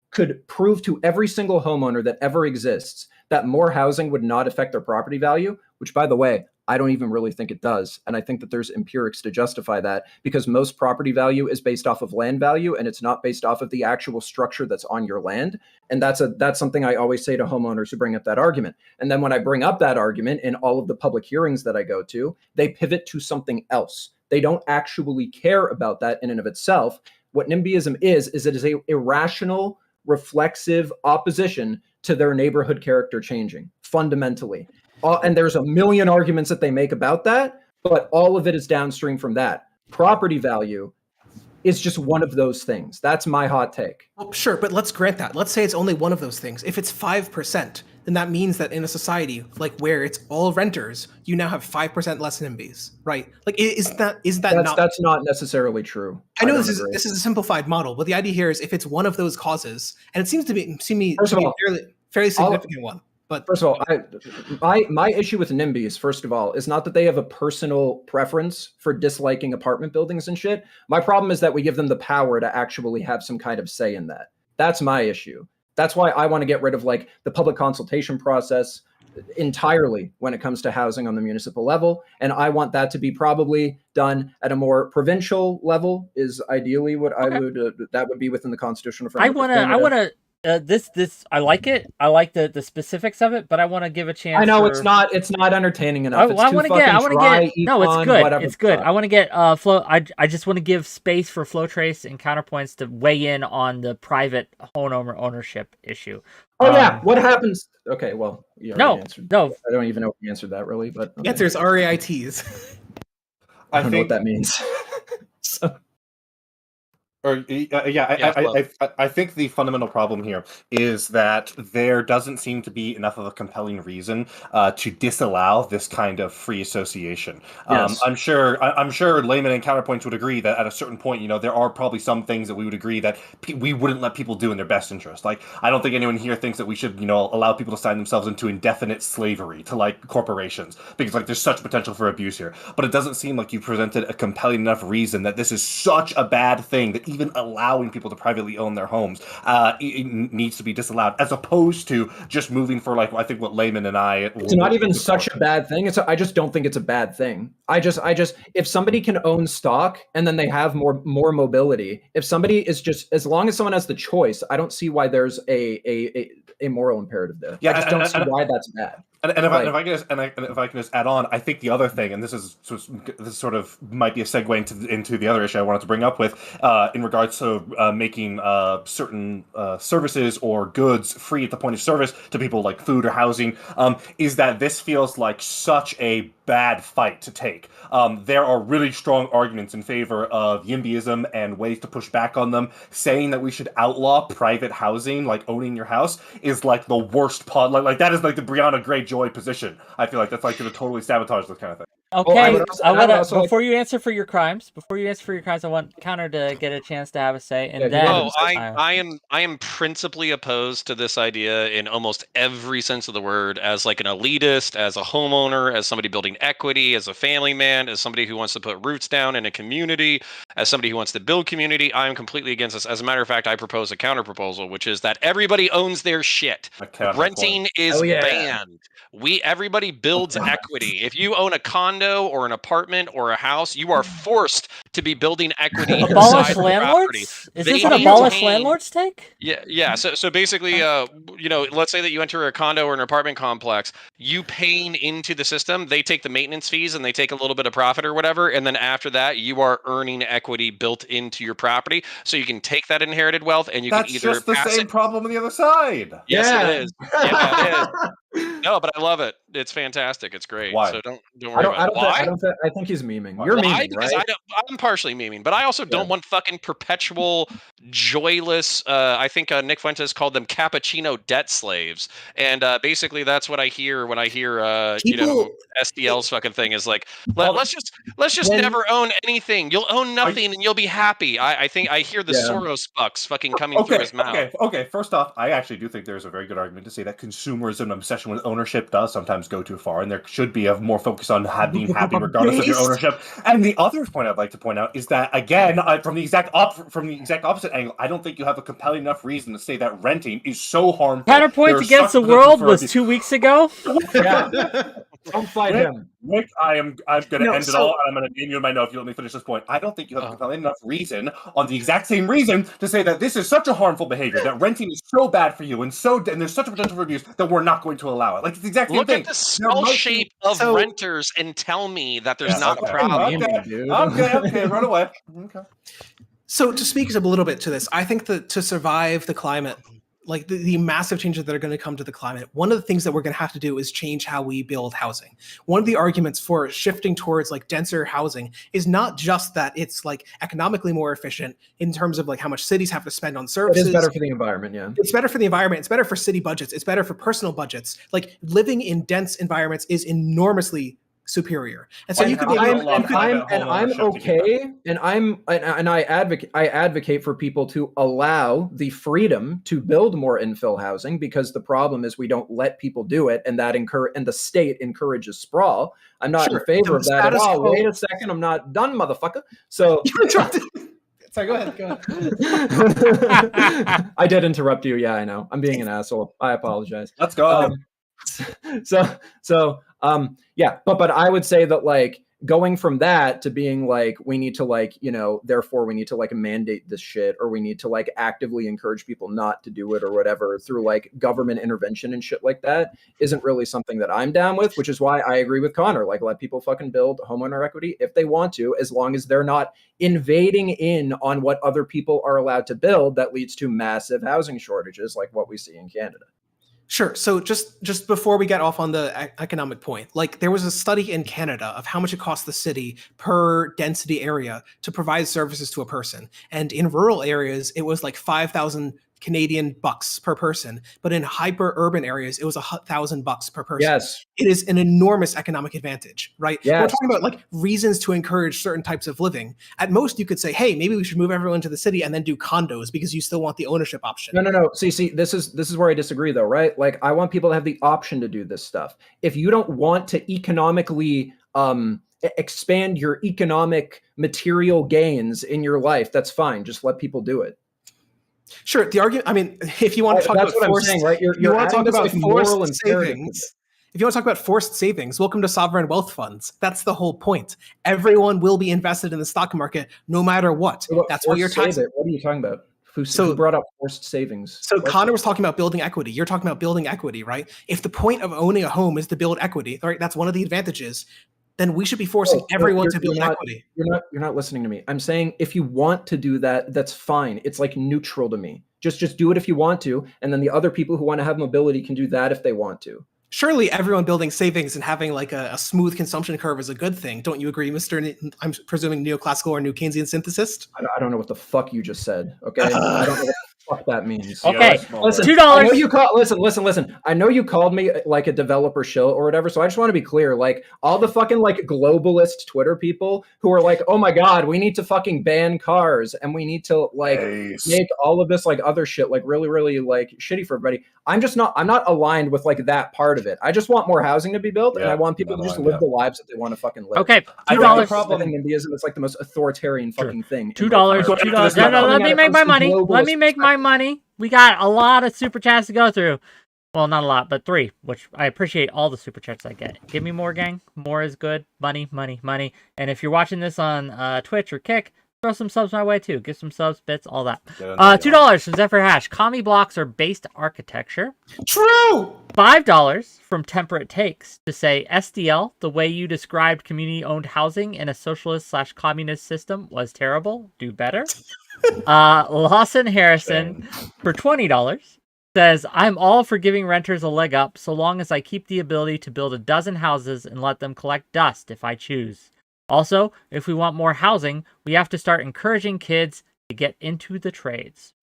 could prove to every single homeowner that ever exists that more housing would not affect their property value, which by the way, I don't even really think it does. And I think that there's empirics to justify that, because most property value is based off of land value and it's not based off of the actual structure that's on your land. And that's something I always say to homeowners who bring up that argument. And then when I bring up that argument in all of the public hearings that I go to, they pivot to something else. They don't actually care about that in and of itself. What NIMBYism is it is a irrational, reflexive opposition to their neighborhood character changing, fundamentally. And there's a million arguments that they make about that, but all of it is downstream from that. Property value is just one of those things. That's my hot take. Well, sure, but let's grant that. Let's say it's only one of those things. If it's 5%, then that means that in a society like where it's all renters, you now have 5% less NIMBYs, right? Like, is that not? That's not necessarily true. I know don't this agree. is a simplified model, but the idea here is if it's one of those causes, and it seems to be First of a all, fairly significant one. But first of all, my issue with NIMBYs, first of all, is not that they have a personal preference for disliking apartment buildings and shit. My problem is that we give them the power to actually have some kind of say in that. That's my issue. That's why I want to get rid of like the public consultation process entirely when it comes to housing on the municipal level. And I want that to be probably done at a more provincial level is ideally what I would, that would be within the constitutional framework. I want to, I like it. I like the specifics of it, but I want to give a chance. I know it's not entertaining enough. I want to get, no, it's good. It's good. I want to get Flow. I just want to give space for Flowtrace and Counterpoints to weigh in on the private home ownership issue. Oh yeah, what happens? Okay, well, you answered. No, I don't even know if you answered that really, but okay. the answer is RAITs. I don't know what that means. So. I think the fundamental problem here is that there doesn't seem to be enough of a compelling reason to disallow this kind of free association. Yes. I'm sure Layman and Counterpoints would agree that at a certain point, there are probably some things that we would agree that we wouldn't let people do in their best interest. Like, I don't think anyone here thinks that we should, allow people to sign themselves into indefinite slavery to like corporations because like there's such potential for abuse here. But it doesn't seem like you presented a compelling enough reason that this is such a bad thing that even allowing people to privately own their homes it needs to be disallowed, as opposed to just moving for like I think what Layman and I. It's not even such a bad thing. I just don't think it's a bad thing. I just if somebody can own stock and then they have more mobility, if somebody is just as long as someone has the choice, I don't see why there's a moral imperative there. Yeah, I just don't see why that's bad. And if I can just add on, I think the other thing, and this sort of might be a segue into the other issue I wanted to bring up with, in regards to making certain services or goods free at the point of service to people like food or housing, is that this feels like such a bad fight to take. There are really strong arguments in favor of NIMBYism and ways to push back on them. Saying that we should outlaw private housing, like owning your house, is like the worst part. Like that is like the Brianna Greyjoy position. I feel like that's like going to totally sabotage this kind of thing. Okay, before you answer for your crimes, I want Counter to get a chance to have a say, and then. I am principally opposed to this idea in almost every sense of the word, as like an elitist, as a homeowner, as somebody building equity, as a family man, as somebody who wants to put roots down in a community, as somebody who wants to build community. I am completely against this. As a matter of fact, I propose a counter proposal, which is that everybody owns their shit. Renting is banned. Everybody builds equity. If you own a condo or an apartment or a house, you are forced to be building equity. Abolish landlords? Is this an abolish landlords take? Yeah. So basically, let's say that you enter a condo or an apartment complex, you paying into the system, they take the maintenance fees and they take a little bit of profit or whatever, and then after that, you are earning equity built into your property, so you can take that inherited wealth and you can either just the same problem on the other side. Yes, it is. Yeah, it is. No, but I love it. It's fantastic. It's great. Why? So don't worry about it. Why? I think he's memeing. You're memeing, because right? I'm partially memeing, but I also don't want fucking perpetual, joyless. I think Nick Fuentes called them cappuccino debt slaves, and basically that's what I hear when I hear SDL's fucking thing is like let's just never own anything. You'll own nothing and you'll be happy. I think I hear the Soros bucks fucking coming through his mouth. Okay. First off, I actually do think there's a very good argument to say that consumerism and obsession with ownership does sometimes go too far, and there should be a more focus on being happy regardless of your ownership. And the other point I'd like to point out is that again, from the exact opposite angle, I don't think you have a compelling enough reason to say that renting is so harmful. Counterpoints against the world was 2 weeks ago. Yeah. Don't fight him. Rick, I'm going to end it all, and I'm going to name you in my note if you let me finish this point. I don't think you have compelling enough reason, on the exact same reason, to say that this is such a harmful behavior, that renting is so bad for you, and there's such a potential for abuse, that we're not going to allow it. Like, it's the exact same thing. Look at the skull shape of renters and tell me that there's not a problem. Okay, run away. Okay. So to speak a little bit to this, I think that to survive the climate like the massive changes that are going to come to the climate, one of the things that we're going to have to do is change how we build housing. One of the arguments for shifting towards like denser housing is not just that it's like economically more efficient in terms of like how much cities have to spend on services. It is better for the environment, yeah. It's better for the environment. It's better for city budgets. It's better for personal budgets. Like living in dense environments is enormously superior. And so I advocate for people to allow the freedom to build more infill housing, because the problem is we don't let people do it, and that and the state encourages sprawl. I'm not in favor of that at all. Wait a second, I'm not done, motherfucker. So sorry, go ahead. I did interrupt you. Yeah, I know. I'm being an asshole. I apologize. Let's go. Yeah, but I would say that like going from that to being like, we need to like, you know, therefore we need to like mandate this shit, or we need to like actively encourage people not to do it or whatever through like government intervention and shit like that isn't really something that I'm down with, which is why I agree with Connor. Like, let people fucking build homeowner equity if they want to, as long as they're not invading in on what other people are allowed to build that leads to massive housing shortages like what we see in Canada. Sure. So just before we get off on the economic point, like there was a study in Canada of how much it costs the city per density area to provide services to a person. And in rural areas, it was like 5,000 Canadian bucks per person. But in hyper urban areas, it was $1,000 per person. Yes. It is an enormous economic advantage, right? Yes. We're talking about like reasons to encourage certain types of living. At most, you could say, hey, maybe we should move everyone to the city and then do condos because you still want the ownership option. No. See, this is where I disagree though, right? Like, I want people to have the option to do this stuff. If you don't want to economically expand your economic material gains in your life, that's fine. Just let people do it. Sure. The argument, I mean, if you want to talk about forced, I'm saying, right? You want to talk about forced savings. If you want to talk about forced savings, welcome to sovereign wealth funds. That's the whole point. Everyone will be invested in the stock market no matter what. That's what you're taxing. What are you talking about? Who brought up forced savings? So Connor was talking about building equity. You're talking about building equity, right? If the point of owning a home is to build equity, right? That's one of the advantages. Then we should be forcing everyone to build equity. You're not listening to me. I'm saying if you want to do that, that's fine. It's like neutral to me. Just do it if you want to, and then the other people who want to have mobility can do that if they want to. Surely everyone building savings and having like a smooth consumption curve is a good thing. Don't you agree, Mr. I'm presuming neoclassical or new Keynesian synthesist? I don't know what the fuck you just said. Okay, I don't know what the fuck that means. Okay, listen, $2. Listen. I know you called me like a developer shill or whatever, so I just want to be clear. Like, all the fucking like globalist Twitter people who are like, oh my god, we need to fucking ban cars and we need to like make all of this like other shit like really, really like shitty for everybody. I'm not aligned with like that part of it. I just want more housing to be built, and I want people to just live the lives that they want to fucking live. Okay, $2. Problem NIMBYism is like the most authoritarian fucking thing. $2. $2. No, let me make my money. Let me make my money. We got a lot of super chats to go through. Well, not a lot, but 3, which I appreciate all the super chats I get. Give me more, gang. More is good. Money. And if you're watching this on Twitch or Kick, throw some subs my way too. Give some subs, bits, all that. $2 from 𝕍𝖓. Commie blocks are based architecture. True. $5 from Temperate Takes to say SDL, the way you described community-owned housing in a socialist/communist system was terrible. Do better. Lawson Harrison for $20 says, I'm all for giving renters a leg up so long as I keep the ability to build a dozen houses and let them collect dust if I choose. Also, if we want more housing, we have to start encouraging kids to get into the trades.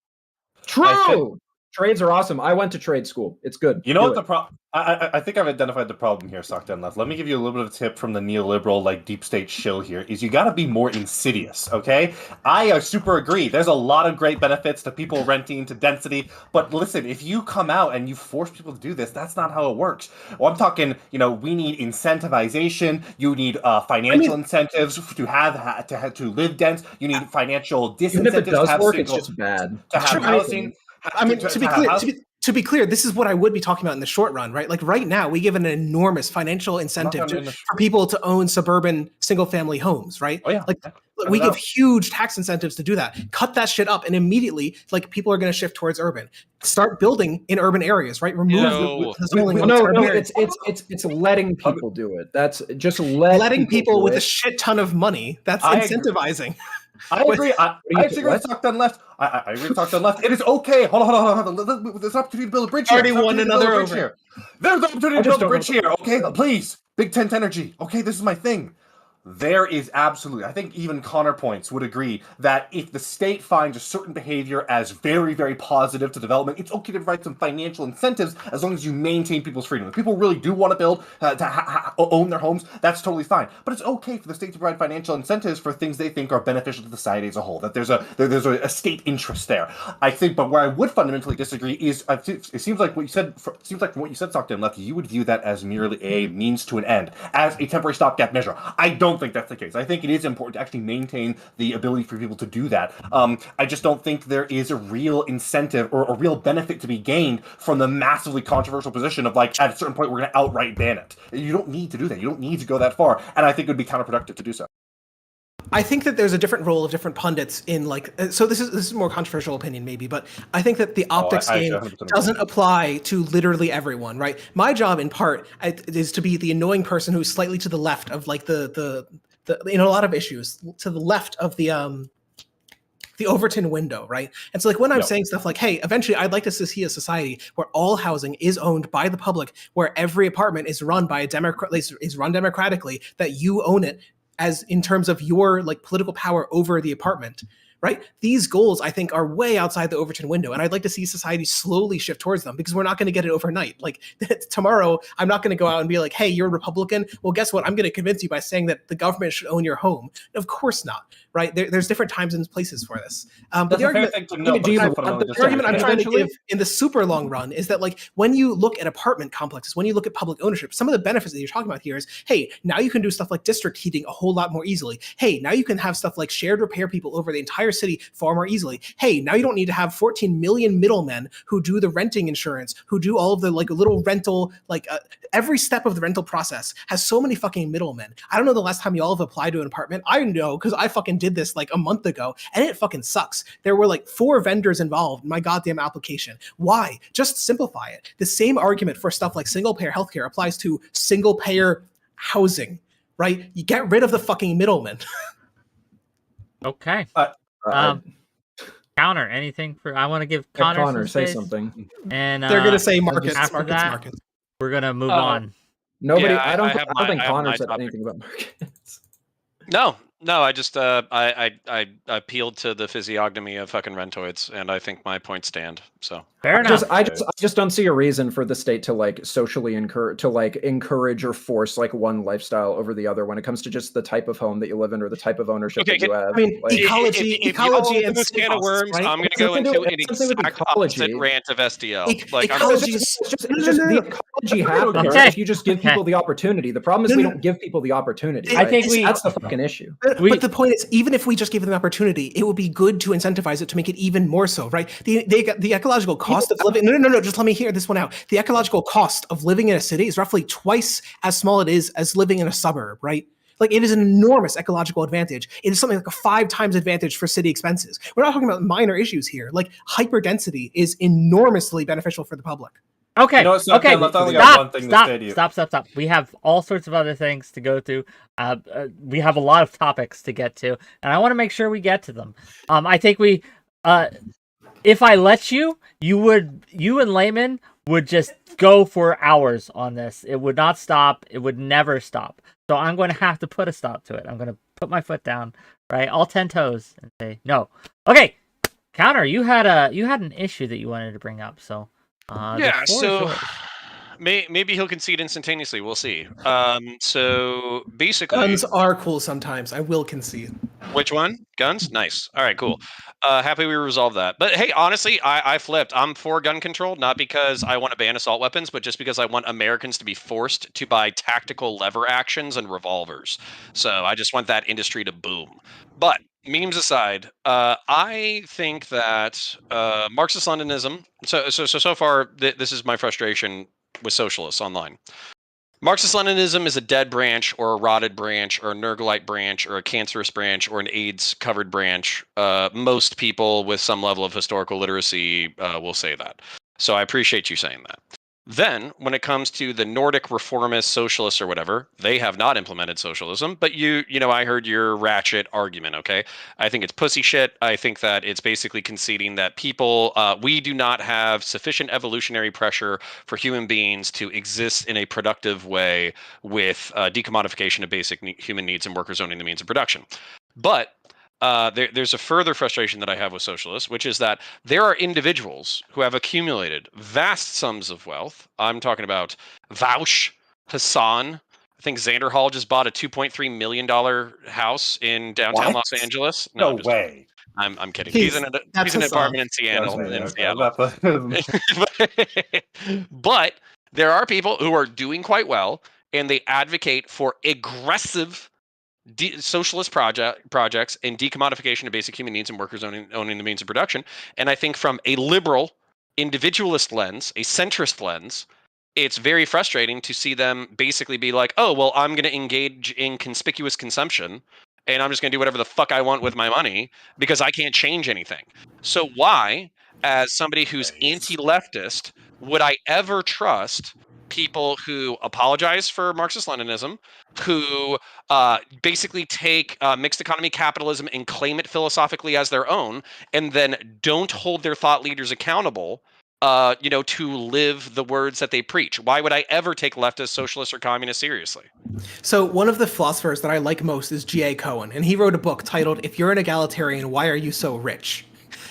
True! Trades are awesome. I went to trade school. It's good. You know what the problem? I think I've identified the problem here, SocDoneLeft. Let me give you a little bit of a tip from the neoliberal, like, deep state shill here, is you got to be more insidious, okay? I super agree. There's a lot of great benefits to people renting, to density, but listen, if you come out and you force people to do this, that's not how it works. Well, I'm talking, we need incentivization. You need financial incentives to have to live dense. You need financial disincentives. Even if it does work, it's just bad. To have housing. To be clear, this is what I would be talking about in the short run, right? Like right now, we give an enormous financial incentive for people to own suburban single-family homes, right? Oh yeah. Like we give huge tax incentives to do that. Cut that shit up, and immediately, like people are going to shift towards urban. Start building in urban areas, right? Remove the zoning. It's letting people do it. That's just letting people with a shit ton of money. That's incentivizing. I agree. I agree with SocDoneLeft. I agree with SocDoneLeft. It is okay. Hold on. There's an opportunity to build a bridge here. Already won another over. There's an opportunity to build a bridge here. Okay, please. Big Tent energy. Okay, this is my thing. There is absolutely, I think even Counterpoints would agree that if the state finds a certain behavior as very, very positive to development, it's okay to provide some financial incentives as long as you maintain people's freedom. If people really do want to build, own their homes, that's totally fine. But it's okay for the state to provide financial incentives for things they think are beneficial to society as a whole, that there's a state interest there. I think, but where I would fundamentally disagree is, it seems like what you said, from what you said, SocDoneLeft, you would view that as merely a means to an end, as a temporary stopgap measure. I don't think that's the case. I think it is important to actually maintain the ability for people to do that. I just don't think there is a real incentive or a real benefit to be gained from the massively controversial position of, like, at a certain point we're going to outright ban it. You don't need to do that. You don't need to go that far, and I think it would be counterproductive to do so. I think that there's a different role of different pundits in, like, so this is a more controversial opinion maybe, but I think that the optics game doesn't apply to literally everyone, right? My job in part is to be the annoying person who's slightly to the left of, like, the in a lot of issues, to the left of the Overton window, right? And so, like, when I'm saying stuff like, hey, eventually I'd like to see a society where all housing is owned by the public, where every apartment is run by is run democratically, that you own it as in terms of your, like, political power over the apartment, right? These goals, I think, are way outside the Overton window, and I'd like to see society slowly shift towards them, because we're not going to get it overnight. Like, tomorrow, I'm not going to go out and be like, hey, you're a Republican? Well, guess what? I'm going to convince you by saying that the government should own your home. Of course not, right? There's different times and places for this. But the argument I'm trying to give in the super long run is that, like, when you look at apartment complexes, when you look at public ownership, some of the benefits that you're talking about here is, hey, now you can do stuff like district heating a whole lot more easily. Hey, now you can have stuff like shared repair people over the entire city far more easily. Hey, now you don't need to have 14 million middlemen who do the renting insurance, who do all of the, like, little rental, like, every step of the rental process has so many fucking middlemen. I don't know the last time y'all have applied to an apartment. I know, because I fucking did this like a month ago, and it fucking sucks. There were like 4 vendors involved in my goddamn application. Why? Just simplify it. The same argument for stuff like single payer healthcare applies to single payer housing, right? You get rid of the fucking middleman. Okay. Counter, anything for? I want to give Connor say something. And they're gonna say markets. We're gonna move on. Nobody. Yeah, I don't think Connor said anything about markets. No, I just I appealed to the physiognomy of fucking rentoids, and I think my points stand. So fair enough. I just don't see a reason for the state to, like, socially encourage or force, like, one lifestyle over the other when it comes to just the type of home that you live in or the type of ownership that you have. I mean, like, ecology and this can of worms. Right? I'm going to go into an exact opposite rant of SDL. Like, ecology it's just the ecology happens if you just give people the opportunity. The problem is we don't give people the opportunity. I think that's the fucking issue. But the point is, even if we just gave them the opportunity, it would be good to incentivize it to make it even more so, right? The ecological cost of living. No. Just let me hear this one out. The ecological cost of living in a city is roughly twice as small it is as living in a suburb, right? Like, it is an enormous ecological advantage. It is something like a 5 times advantage for city expenses. We're not talking about minor issues here. Like, hyperdensity is enormously beneficial for the public. Okay. You know, Okay. Stop. We have all sorts of other things to go through. We have a lot of topics to get to, and I want to make sure we get to them. I think we, if I let you and Layman would just go for hours on this. It would not stop. It would never stop. So I'm going to have to put a stop to it. I'm going to put my foot down, right, all 10 toes, and say no. Okay, Counter, you had an issue that you wanted to bring up, so. Yeah, so maybe he'll concede instantaneously. We'll see. So basically, guns are cool sometimes. I will concede. Which one? Guns? Nice. All right, cool. Happy we resolved that. But hey, honestly, I flipped. I'm for gun control, not because I want to ban assault weapons, but just because I want Americans to be forced to buy tactical lever actions and revolvers. So I just want that industry to boom. But memes aside, I think that Marxist-Leninism. So far, this is my frustration with socialists online. Marxist-Leninism is a dead branch, or a rotted branch, or a Nergalite branch, or a cancerous branch, or an AIDS-covered branch. Most people with some level of historical literacy will say that. So I appreciate you saying that. Then, when it comes to the Nordic reformist socialists or whatever, they have not implemented socialism. But I heard your ratchet argument. Okay, I think it's pussy shit. I think that it's basically conceding that we do not have sufficient evolutionary pressure for human beings to exist in a productive way with decommodification of basic human needs and workers owning the means of production. But there's a further frustration that I have with socialists, which is that there are individuals who have accumulated vast sums of wealth. I'm talking about 𝕵𝖎𝖙, I think Xander Hall just bought a $2.3 million house in downtown What? Los Angeles. No I'm just way. kidding. I'm kidding. He's in an apartment in Seattle. But there are people who are doing quite well, and they advocate for aggressive socialist projects and decommodification of basic human needs and workers owning the means of production. And I think from a liberal, individualist lens, a centrist lens, it's very frustrating to see them basically be like, oh, well, I'm going to engage in conspicuous consumption and I'm just going to do whatever the fuck I want with my money because I can't change anything. So why, as somebody who's anti-leftist, would I ever trust people who apologize for Marxist-Leninism, who basically take mixed economy capitalism and claim it philosophically as their own, and then don't hold their thought leaders accountable, to live the words that they preach? Why would I ever take leftist, socialist, or communist seriously? So one of the philosophers that I like most is G.A. Cohen, and he wrote a book titled "If You're an Egalitarian, Why Are You So Rich?"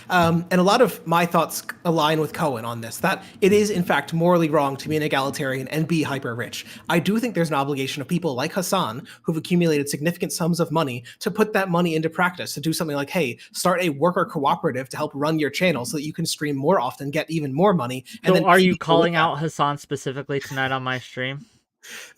And a lot of my thoughts align with Cohen on this, that it is, in fact, morally wrong to be an egalitarian and be hyper-rich. I do think there's an obligation of people like Hassan, who've accumulated significant sums of money, to put that money into practice, to do something like, hey, start a worker cooperative to help run your channel so that you can stream more often, get even more money. And So then are you calling out Hassan specifically tonight on my stream?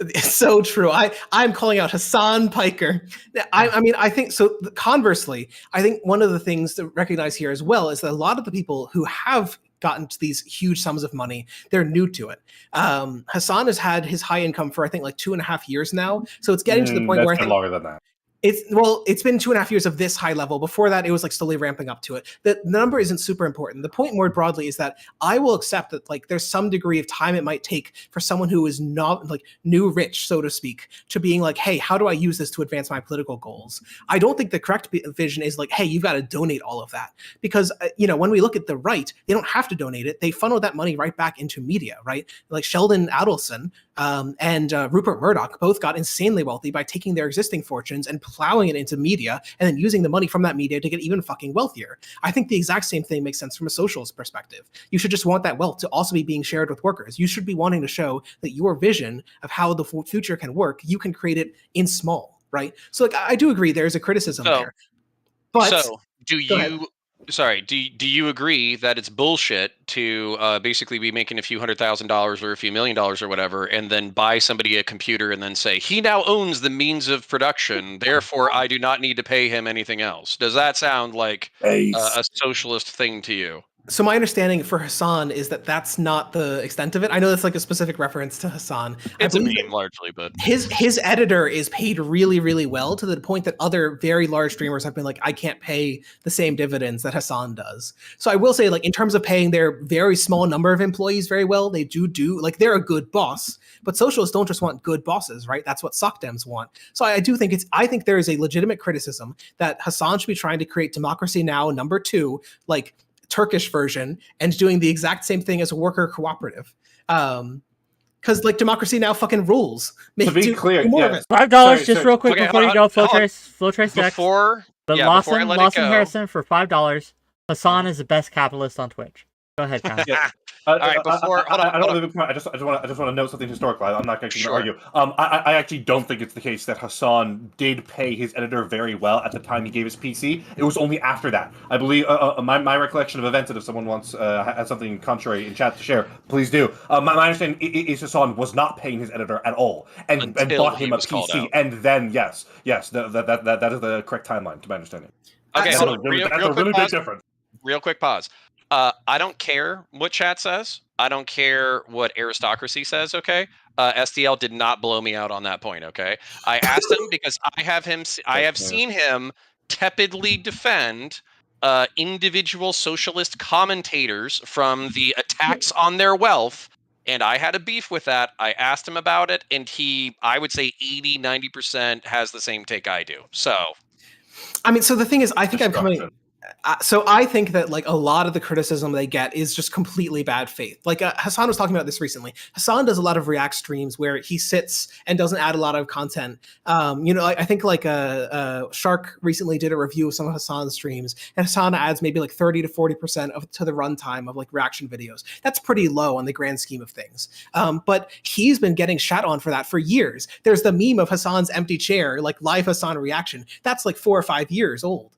It's so true. I'm calling out Hassan Piker. I mean, I think so. Conversely, I think one of the things to recognize here as well is that a lot of the people who have gotten to these huge sums of money, they're new to it. Hassan has had his high income for I think like 2.5 years now, so it's getting to the point where I think longer than that. It's been 2.5 years of this high level. Before that, it was like slowly ramping up to it. The number isn't super important. The point more broadly is that I will accept that like there's some degree of time it might take for someone who is not like new rich, so to speak, to being like, hey, how do I use this to advance my political goals? I don't think the correct vision is like, hey, you've got to donate all of that. Because, when we look at the right, they don't have to donate it. They funnel that money right back into media, right? Like Sheldon Adelson and Rupert Murdoch both got insanely wealthy by taking their existing fortunes and plowing it into media and then using the money from that media to get even fucking wealthier. I think the exact same thing makes sense from a socialist perspective. You should just want that wealth to also be being shared with workers. You should be wanting to show that your vision of how the future can work, you can create it in small, right? So like, I do agree there's a criticism there. But do you agree that it's bullshit to basically be making a few $100,000 or a few $1 million or whatever, and then buy somebody a computer and then say, he now owns the means of production, therefore I do not need to pay him anything else? Does that sound like a socialist thing to you? So my understanding for Hassan is that that's not the extent of it. I know that's like a specific reference to Hassan. It's a meme largely, but his editor is paid really, really well to the point that other very large streamers have been like, I can't pay the same dividends that Hassan does. So I will say, like, in terms of paying their very small number of employees very well, they do like they're a good boss. But socialists don't just want good bosses, right? That's what SocDems want. So I do think I think there is a legitimate criticism that Hassan should be trying to create Democracy Now! #2, like Turkish version, and doing the exact same thing as a worker cooperative. Because like Democracy Now! Fucking rules. To be clear, yes. $5 just real quick before you go, Flowtrace next. Before Lawson I let it go. Harrison for $5. Hassan is the best capitalist on Twitch. Go ahead, Connor. All right, I just want to note something historical. I'm not actually going to argue. I actually don't think it's the case that Hassan did pay his editor very well at the time he gave his PC. It was only after that. I believe my recollection of events, and if someone wants has something contrary in chat to share, please do. My understanding is Hassan was not paying his editor at all, and bought him a PC, and then yes, that is the correct timeline to my understanding. Okay, so real quick pause. I don't care what chat says. I don't care what aristocracy says, okay? SDL did not blow me out on that point, okay? I asked him because I have seen him tepidly defend individual socialist commentators from the attacks on their wealth And I had a beef with that. I asked him about it, and I would say 80-90% has the same take I do. So, I mean, so the thing is, I think I'm coming. Destruction. So I think that like a lot of the criticism they get is just completely bad faith. Like Hassan was talking about this recently. Hassan does a lot of React streams where he sits and doesn't add a lot of content. I think like Shark recently did a review of some of Hassan's streams, and Hassan adds maybe like 30 to 40% to the runtime of like reaction videos. That's pretty low on the grand scheme of things. But he's been getting shat on for that for years. There's the meme of Hassan's empty chair, like live Hassan reaction. That's like 4 or 5 years old.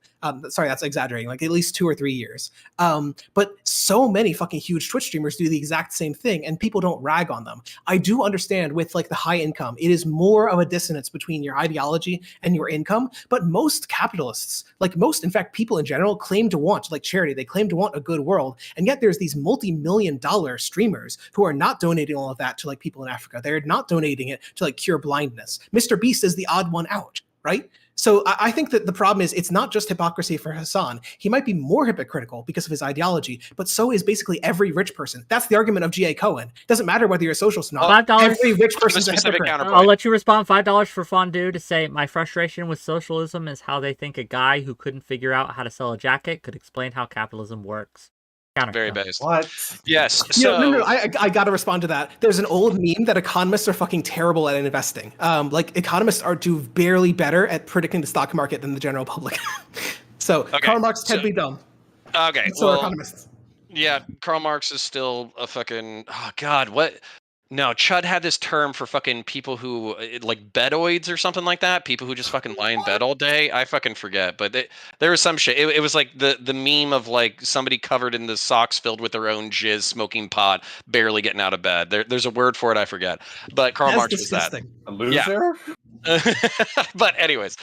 Sorry, that's exaggerating, like at least 2 or 3 years. But so many fucking huge Twitch streamers do the exact same thing, and people don't rag on them. I do understand with like the high income, it is more of a dissonance between your ideology and your income, but most capitalists, in fact, people in general, claim to want like charity. They claim to want a good world, and yet there's these multi-million-dollar streamers who are not donating all of that to like people in Africa. They're not donating it to like cure blindness. Mr. Beast is the odd one out, right? So I think that the problem is it's not just hypocrisy for Hassan. He might be more hypocritical because of his ideology, but so is basically every rich person. That's the argument of G.A. Cohen. It doesn't matter whether you're a socialist or not. $5 Every rich person is a hypocrite. I'll let you respond. $5 for Fondue to say, my frustration with socialism is how they think a guy who couldn't figure out how to sell a jacket could explain how capitalism works. Very based. What? Yes. No, I got to respond to that. There's an old meme that economists are fucking terrible at investing. Like economists do barely better at predicting the stock market than the general public. So Karl Marx tend to be dumb. Okay. So are economists. Yeah, Karl Marx is still a fucking. Oh God, what? No, Chud had this term for fucking people who like bedoids or something like that. People who just fucking lie in bed all day. I fucking forget, but there was some shit. It was like the meme of like somebody covered in the socks filled with their own jizz, smoking pot, barely getting out of bed. There's a word for it. I forget. But Karl Marx was that. A loser? But anyways,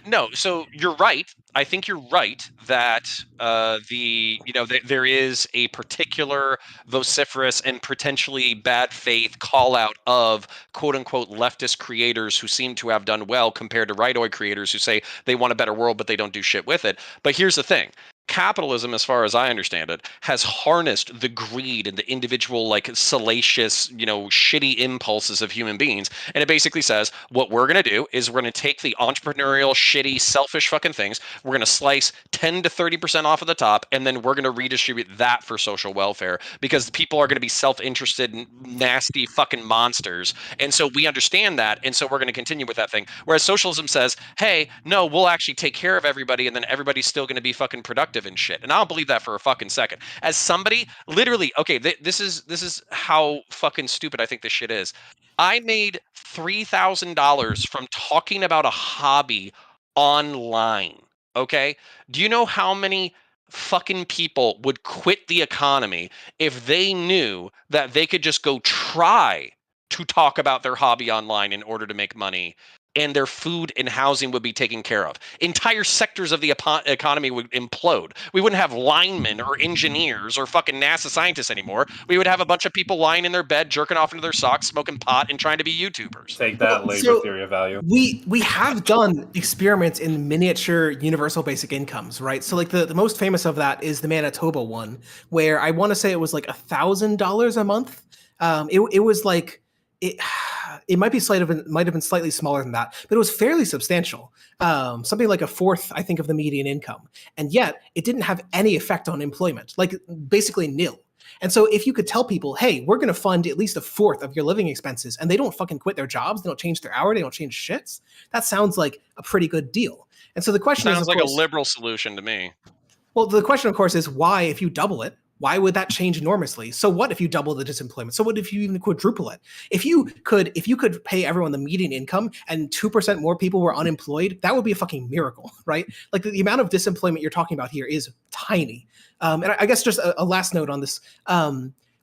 no. So you're right. I think you're right that there is a particular vociferous and potentially bad faith call out of quote unquote leftist creators who seem to have done well compared to rightoid creators who say they want a better world but they don't do shit with it. But here's the thing. Capitalism, as far as I understand it, has harnessed the greed and the individual, like, salacious, shitty impulses of human beings. And it basically says, what we're going to do is we're going to take the entrepreneurial, shitty, selfish fucking things. We're going to slice 10 to 30% off of the top, and then we're going to redistribute that for social welfare because people are going to be self-interested, nasty fucking monsters. And so we understand that. And so we're going to continue with that thing. Whereas socialism says, hey, no, we'll actually take care of everybody, and then everybody's still going to be fucking productive and shit. And I don't believe that for a fucking second. As somebody, literally, okay, this is how fucking stupid I think this shit is. I made $3,000 from talking about a hobby online. Okay? Do you know how many fucking people would quit the economy if they knew that they could just go try to talk about their hobby online in order to make money? And their food and housing would be taken care of. Entire sectors of the economy would implode. We wouldn't have linemen or engineers or fucking NASA scientists anymore. We would have a bunch of people lying in their bed, jerking off into their socks, smoking pot, and trying to be YouTubers. Take that, labor theory of value. We have done experiments in miniature universal basic incomes, right? So like the most famous of that is the Manitoba one, where I want to say it was like $1,000 a month. It was like it might have been slightly smaller than that, but it was fairly substantial. Something like a fourth, I think, of the median income. And yet it didn't have any effect on employment, like basically nil. And so if you could tell people, hey, we're going to fund at least a fourth of your living expenses, and they don't fucking quit their jobs, they don't change their hour, they don't change shits, that sounds like a pretty good deal. And so the question sounds like a liberal solution to me. Well, the question, of course, is why, if you double it, why would that change enormously? So what if you double the disemployment? So what if you even quadruple it? If you could pay everyone the median income and 2% more people were unemployed, that would be a fucking miracle, right? Like the amount of disemployment you're talking about here is tiny. And I guess just a last note on this.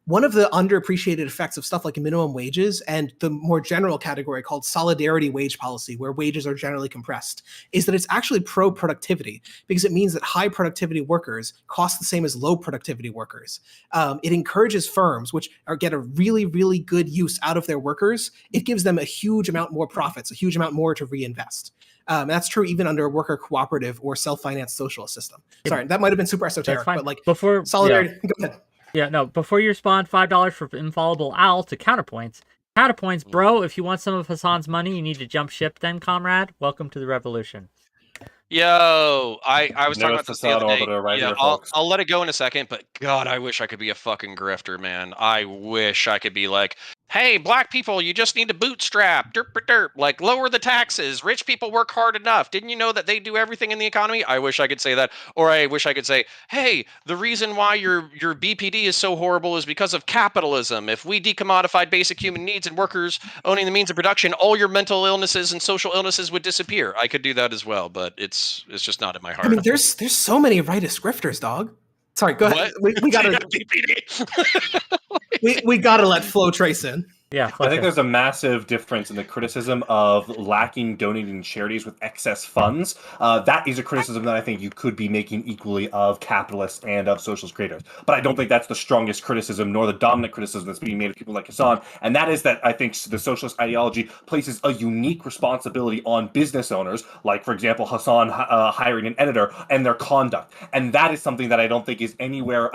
One of the underappreciated effects of stuff like minimum wages and the more general category called solidarity wage policy, where wages are generally compressed, is that it's actually pro-productivity because it means that high productivity workers cost the same as low productivity workers. It encourages firms, which get a really, really good use out of their workers. It gives them a huge amount more profits, a huge amount more to reinvest. That's true even under a worker cooperative or self-financed socialist system. Sorry, that might have been super esoteric, but like before solidarity. Go ahead. Yeah, no, before you respond, $5 for Infallible Owl to Counterpoints. Counterpoints, bro, if you want some of Hassan's money, you need to jump ship then, comrade. Welcome to the revolution. Yo, I was talking about Newest this the other day. Orbiter right Yeah, here, I'll folks. let it go in a second, but God, I wish I could be a fucking grifter, man. I wish I could be like, hey, black people, you just need to bootstrap, derp, derp, like lower the taxes. Rich people work hard enough. Didn't you know that they do everything in the economy? I wish I could say that, or I wish I could say, hey, the reason why your BPD is so horrible is because of capitalism. If we decommodified basic human needs and workers owning the means of production, all your mental illnesses and social illnesses would disappear. I could do that as well, but it's just not in my heart. I mean, there's so many rightist grifters, dog. Sorry, go ahead. We gotta we gotta let Flowtrace in. Yeah, I think there's a massive difference in the criticism of lacking donating charities with excess funds. That is a criticism that I think you could be making equally of capitalists and of socialist creators. But I don't think that's the strongest criticism, nor the dominant criticism that's being made of people like Hassan. And that is that I think the socialist ideology places a unique responsibility on business owners, like, for example, Hassan hiring an editor, and their conduct. And that is something that I don't think is anywhere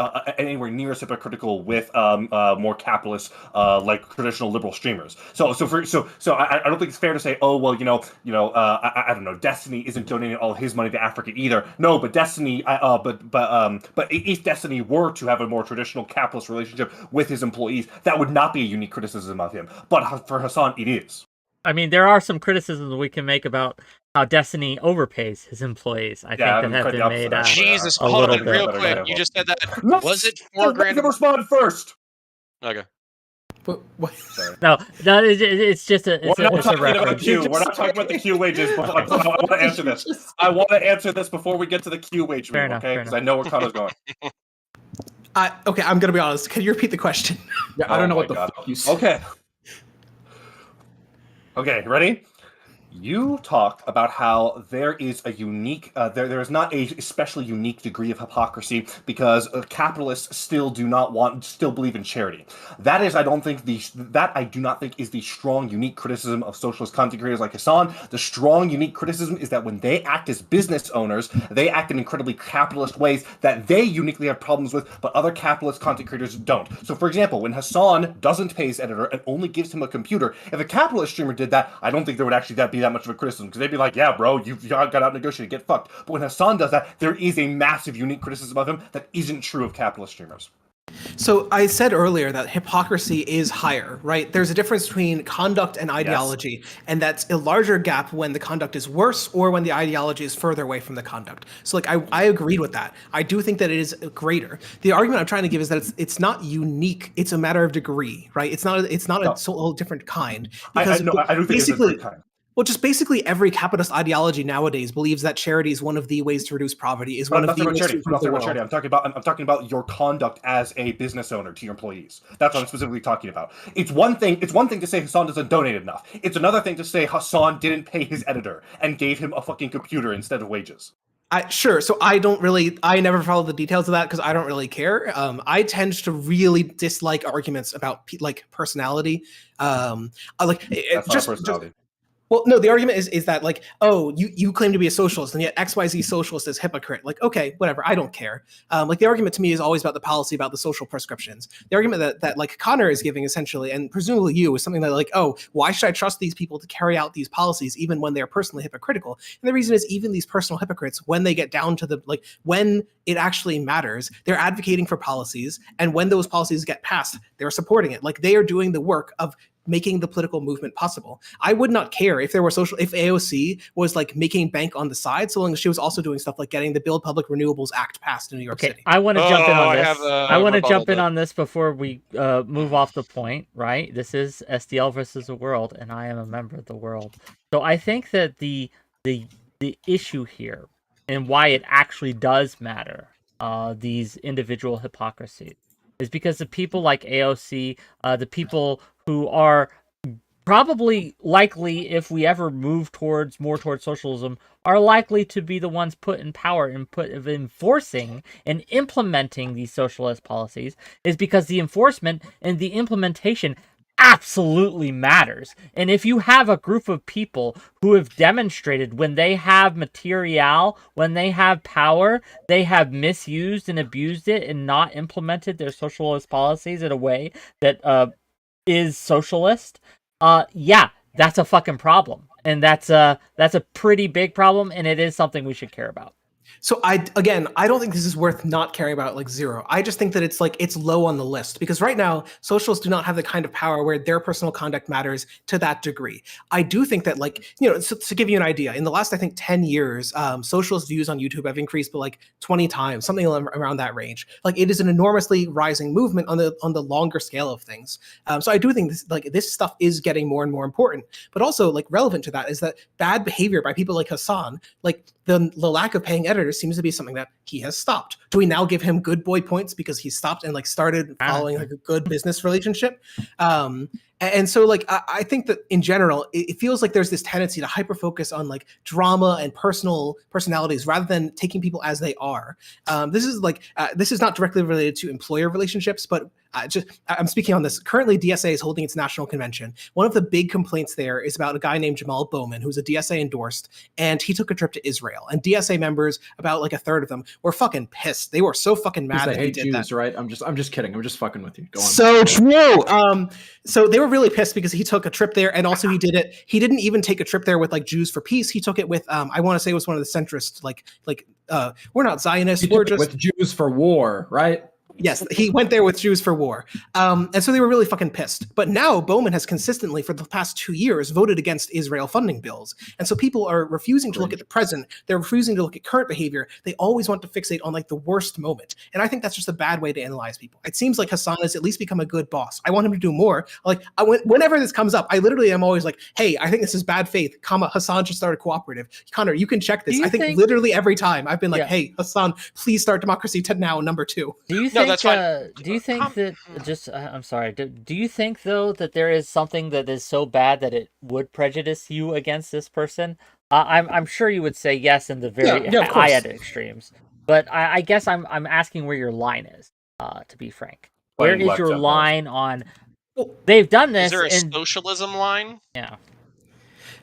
near as hypocritical with more capitalist, like traditional liberal streamers. So I don't think it's fair to say, oh well, I don't know, Destiny isn't donating all his money to Africa either. No, but Destiny, but if Destiny were to have a more traditional capitalist relationship with his employees, that would not be a unique criticism of him. But for Hassan, it is. I mean, there are some criticisms we can make about how Destiny overpays his employees. I think that have been made. Jesus, a hold little on, bit. real quick. You just said that. No, Was it $4,000? Respond first. Okay. What? Sorry. No, it's just a. We're not talking about the reference. Q. We're not talking about the Q wages. I want to answer this. I want to answer this before we get to the Q wage meme, okay? Because I know where Connor's going. Okay, I'm gonna be honest. Can you repeat the question? Yeah, I don't know what the fuck you said. Okay. Okay, ready? You talked about how there is a unique, there is not a especially unique degree of hypocrisy because capitalists still believe in charity. That is, I do not think is the strong, unique criticism of socialist content creators like Hassan. The strong, unique criticism is that when they act as business owners, they act in incredibly capitalist ways that they uniquely have problems with, but other capitalist content creators don't. So, for example, when Hassan doesn't pay his editor and only gives him a computer, if a capitalist streamer did that, I don't think there would actually be that much of a criticism, because they'd be like, yeah, bro, you got out negotiated, get fucked. But when Hassan does that, there is a massive, unique criticism of him that isn't true of capitalist streamers. So I said earlier that hypocrisy is higher, right? There's a difference between conduct and ideology, and that's a larger gap when the conduct is worse or when the ideology is further away from the conduct. So like I agreed with that. I do think that it is greater. The argument I'm trying to give is that it's not unique. It's a matter of degree, right? It's not a whole different kind. Because I don't think it's a different kind. Well, just basically every capitalist ideology nowadays believes that charity is one of the ways to reduce poverty, is one of the ways to improve the world. I'm talking about your conduct as a business owner to your employees. That's what I'm specifically talking about. It's one thing to say Hassan doesn't donate enough. It's another thing to say Hassan didn't pay his editor and gave him a fucking computer instead of wages. Sure. So I never follow the details of that because I don't really care. I tend to really dislike arguments about personality. That's not personality. Well, no, the argument is that like, oh, you claim to be a socialist and yet XYZ socialist is hypocrite. Like, okay, whatever, I don't care. Like the argument to me is always about the policy, about the social prescriptions. The argument that like Connor is giving essentially, and presumably you, is something that like, oh, why should I trust these people to carry out these policies even when they're personally hypocritical? And the reason is even these personal hypocrites, when they get down to when it actually matters, they're advocating for policies, and when those policies get passed, they're supporting it. Like they are doing the work of making the political movement possible. I would not care if if AOC was like making bank on the side, so long as she was also doing stuff like getting the Build Public Renewables Act passed in New York City. I want to jump in on this. I want to jump in on this before we move off the point, right? This is SDL versus the world, and I am a member of the world. So I think that the issue here and why it actually does matter, these individual hypocrisies, is because the people like AOC, the people who are probably likely, if we ever move more towards socialism, are likely to be the ones put in power and enforcing and implementing these socialist policies, is because the enforcement and the implementation absolutely matters. And if you have a group of people who have demonstrated when they have material, when they have power, they have misused and abused it and not implemented their socialist policies in a way that is socialist, yeah, that's a fucking problem. And that's a pretty big problem, and it is something we should care about. So I don't think this is worth not caring about like zero. I just think that it's like it's low on the list because right now socialists do not have the kind of power where their personal conduct matters to that degree. I do think that like, you know, so, to give you an idea, in the last I think 10 years, socialist views on YouTube have increased by like 20 times, something around that range. Like it is an enormously rising movement on the longer scale of things. So I do think this stuff is getting more and more important. But also like relevant to that is that bad behavior by people like Hassan, like the lack of paying editors seems to be something that he has stopped. Do we now give him good boy points because he stopped and like started following like a good business relationship? And so like I think that in general it feels like there's this tendency to hyper focus on like drama and personalities rather than taking people as they are. This is not directly related to employer relationships, but I'm speaking on this. Currently, DSA is holding its national convention. One of the big complaints there is about a guy named 𝕵𝖎𝖙, who's a DSA endorsed, and he took a trip to Israel. And DSA members, about like a third of them, were fucking pissed. They were so fucking mad that he did Jews, that. right? I'm just kidding. I'm just fucking with you. Go on. So true. So they were really pissed because he took a trip there, and also he didn't even take a trip there with like Jews for peace. He took it with I want to say it was one of the centrist we're not Zionists. We're just with Jews for war, right? Yes, he went there with Jews for war. And so they were really fucking pissed. But now 𝕵𝖎𝖙 has consistently, for the past 2 years, voted against Israel funding bills. And so people are refusing to look at the present. They're refusing to look at current behavior. They always want to fixate on like the worst moment. And I think that's just a bad way to analyze people. It seems like Hassan has at least become a good boss. I want him to do more. Like whenever this comes up, I literally am always like, hey, I think this is bad faith, Hassan should start a cooperative. Connor, you can check this. I think literally every time I've been like, hey, Hassan, please start Democracy now, number 2. Do you think? That's fine. Do you think that just? I'm sorry. Do you think though that there is something that is so bad that it would prejudice you against this person? I'm sure you would say yes in the very high end extremes, but I guess I'm asking where your line is. To be frank, where is your line on? They've done this. Is there a socialism line? Yeah.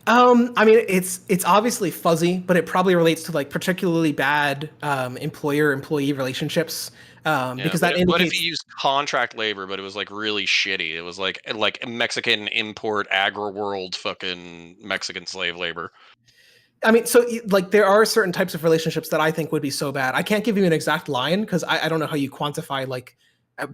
I mean, it's obviously fuzzy, but it probably relates to like particularly bad employer-employee relationships. Because that indicates... What if he used contract labor, but it was like really shitty? It was like Mexican import agri-world fucking Mexican slave labor. I mean, so like there are certain types of relationships that I think would be so bad. I can't give you an exact line because I don't know how you quantify like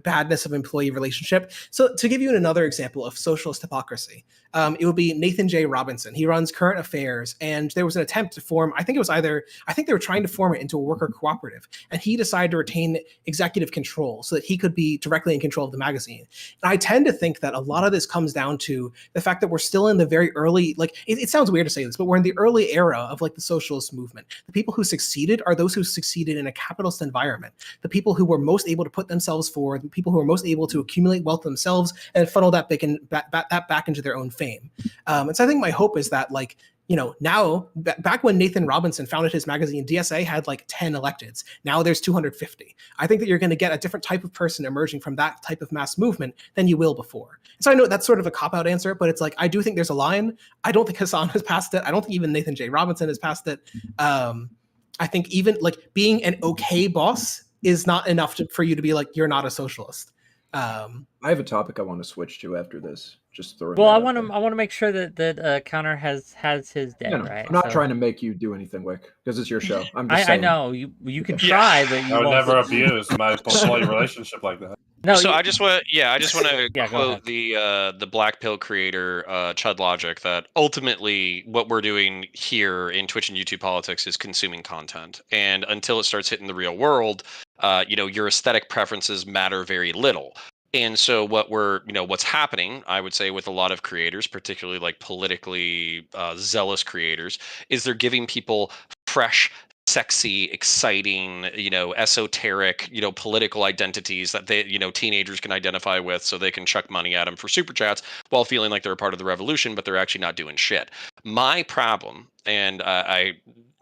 badness of employee relationship. So to give you another example of socialist hypocrisy, it would be Nathan J. Robinson. He runs Current Affairs, and there was an attempt to form, I think they were trying to form it into a worker cooperative, and he decided to retain executive control so that he could be directly in control of the magazine. And I tend to think that a lot of this comes down to the fact that we're still in the very early, like, it sounds weird to say this, but we're in the early era of like the socialist movement. The people who succeeded are those who succeeded in a capitalist environment. The people who were most able to put themselves forward, the people who are most able to accumulate wealth themselves and funnel that back into their own fame. And so I think my hope is that, like, you know, now back when Nathan Robinson founded his magazine, DSA had like 10 electeds. Now there's 250. I think that you're going to get a different type of person emerging from that type of mass movement than you will before. So I know that's sort of a cop-out answer, but it's like, I do think there's a line. I don't think Hassan has passed it. I don't think even Nathan J. Robinson has passed it. I think even like being an okay boss is not enough for you to be like, you're not a socialist. I have a topic I want to switch to after this. Just throwing. Well, I want to make sure that Counter has his day, right? I'm not trying to make you do anything, Wick, because it's your show. I'm just saying. I know you can try, but you I would won't. never abuse my employee relationship like that. No, so I just want to quote the Black Pill creator 𝕾𝖍𝖙𝖘𝖍𝖔𝖜 that ultimately what we're doing here in Twitch and YouTube politics is consuming content, and until it starts hitting the real world, your aesthetic preferences matter very little. And so what's happening, I would say, with a lot of creators, particularly like politically zealous creators, is they're giving people fresh, sexy, exciting, esoteric, political identities that they, teenagers can identify with, so they can chuck money at them for super chats while feeling like they're a part of the revolution, but they're actually not doing shit. My problem, and I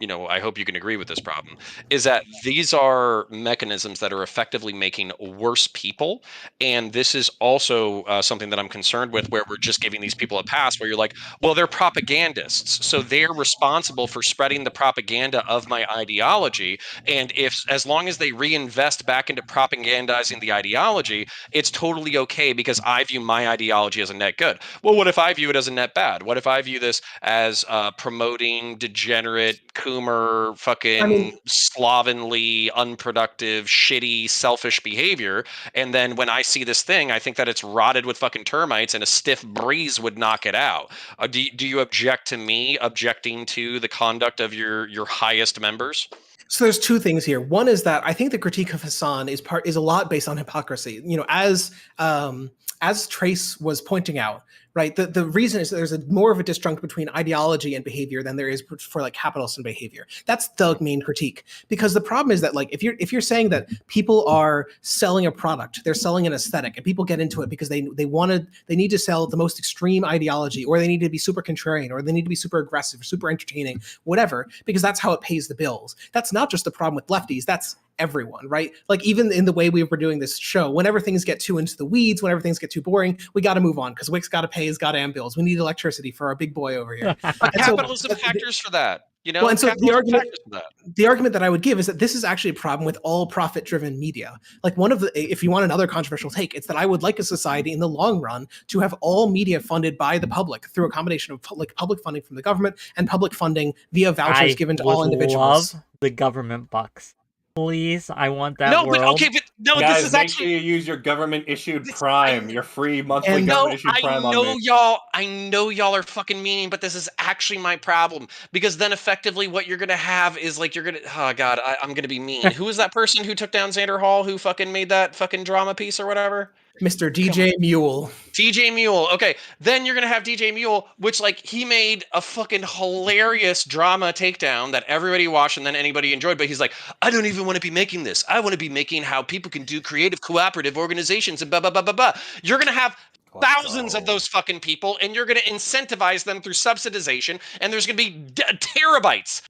I hope you can agree with this problem, is that these are mechanisms that are effectively making worse people. And this is also something that I'm concerned with, where we're just giving these people a pass, where you're like, well, they're propagandists, so they're responsible for spreading the propaganda of my ideology. And as long as they reinvest back into propagandizing the ideology, it's totally okay because I view my ideology as a net good. Well, what if I view it as a net bad? What if I view this as promoting degenerate, coomer, fucking slovenly, unproductive, shitty, selfish behavior? And then when I see this thing, I think that it's rotted with fucking termites and a stiff breeze would knock it out. Do you object to me objecting to the conduct of your highest members? So there's two things here. One is that I think the critique of Hassan is a lot based on hypocrisy. As Trace was pointing out, right? The reason is that there's more of a disjunct between ideology and behavior than there is for like capitalist and behavior. That's the main critique. Because the problem is that like if you're saying that people are selling a product, they're selling an aesthetic, and people get into it because they need to sell the most extreme ideology, or they need to be super contrarian, or they need to be super aggressive, or super entertaining, whatever, because that's how it pays the bills. That's not just the problem with lefties. That's everyone, right? Like even in the way we were doing this show, whenever things get too into the weeds, whenever things get too boring, we got to move on because Wick's got to pay his goddamn bills. We need electricity for our big boy over here. Capitalism factors for that. Well, and so the argument that I would give is that this is actually a problem with all profit-driven media. Like if you want another controversial take, it's that I would like a society in the long run to have all media funded by the public through a combination of public funding from the government and public funding via vouchers given to all individuals. Love the government bucks. Please, I want that world. Guys, this is make actually sure you use your government-issued Prime, your free monthly government-issued Prime on me. I know y'all are fucking mean, but this is actually my problem, because then effectively what you're gonna have is like oh god, I'm gonna be mean. Who is that person who took down Xander Hall, who fucking made that fucking drama piece or whatever? Mr. DJ Mule. DJ Mule. Okay, then you're gonna have DJ Mule, which like he made a fucking hilarious drama takedown that everybody watched and then anybody enjoyed. But he's like, I don't even want to be making this. I want to be making how people can do creative cooperative organizations and blah blah blah blah blah. You're gonna have thousands of those fucking people, and you're gonna incentivize them through subsidization, and there's gonna be terabytes.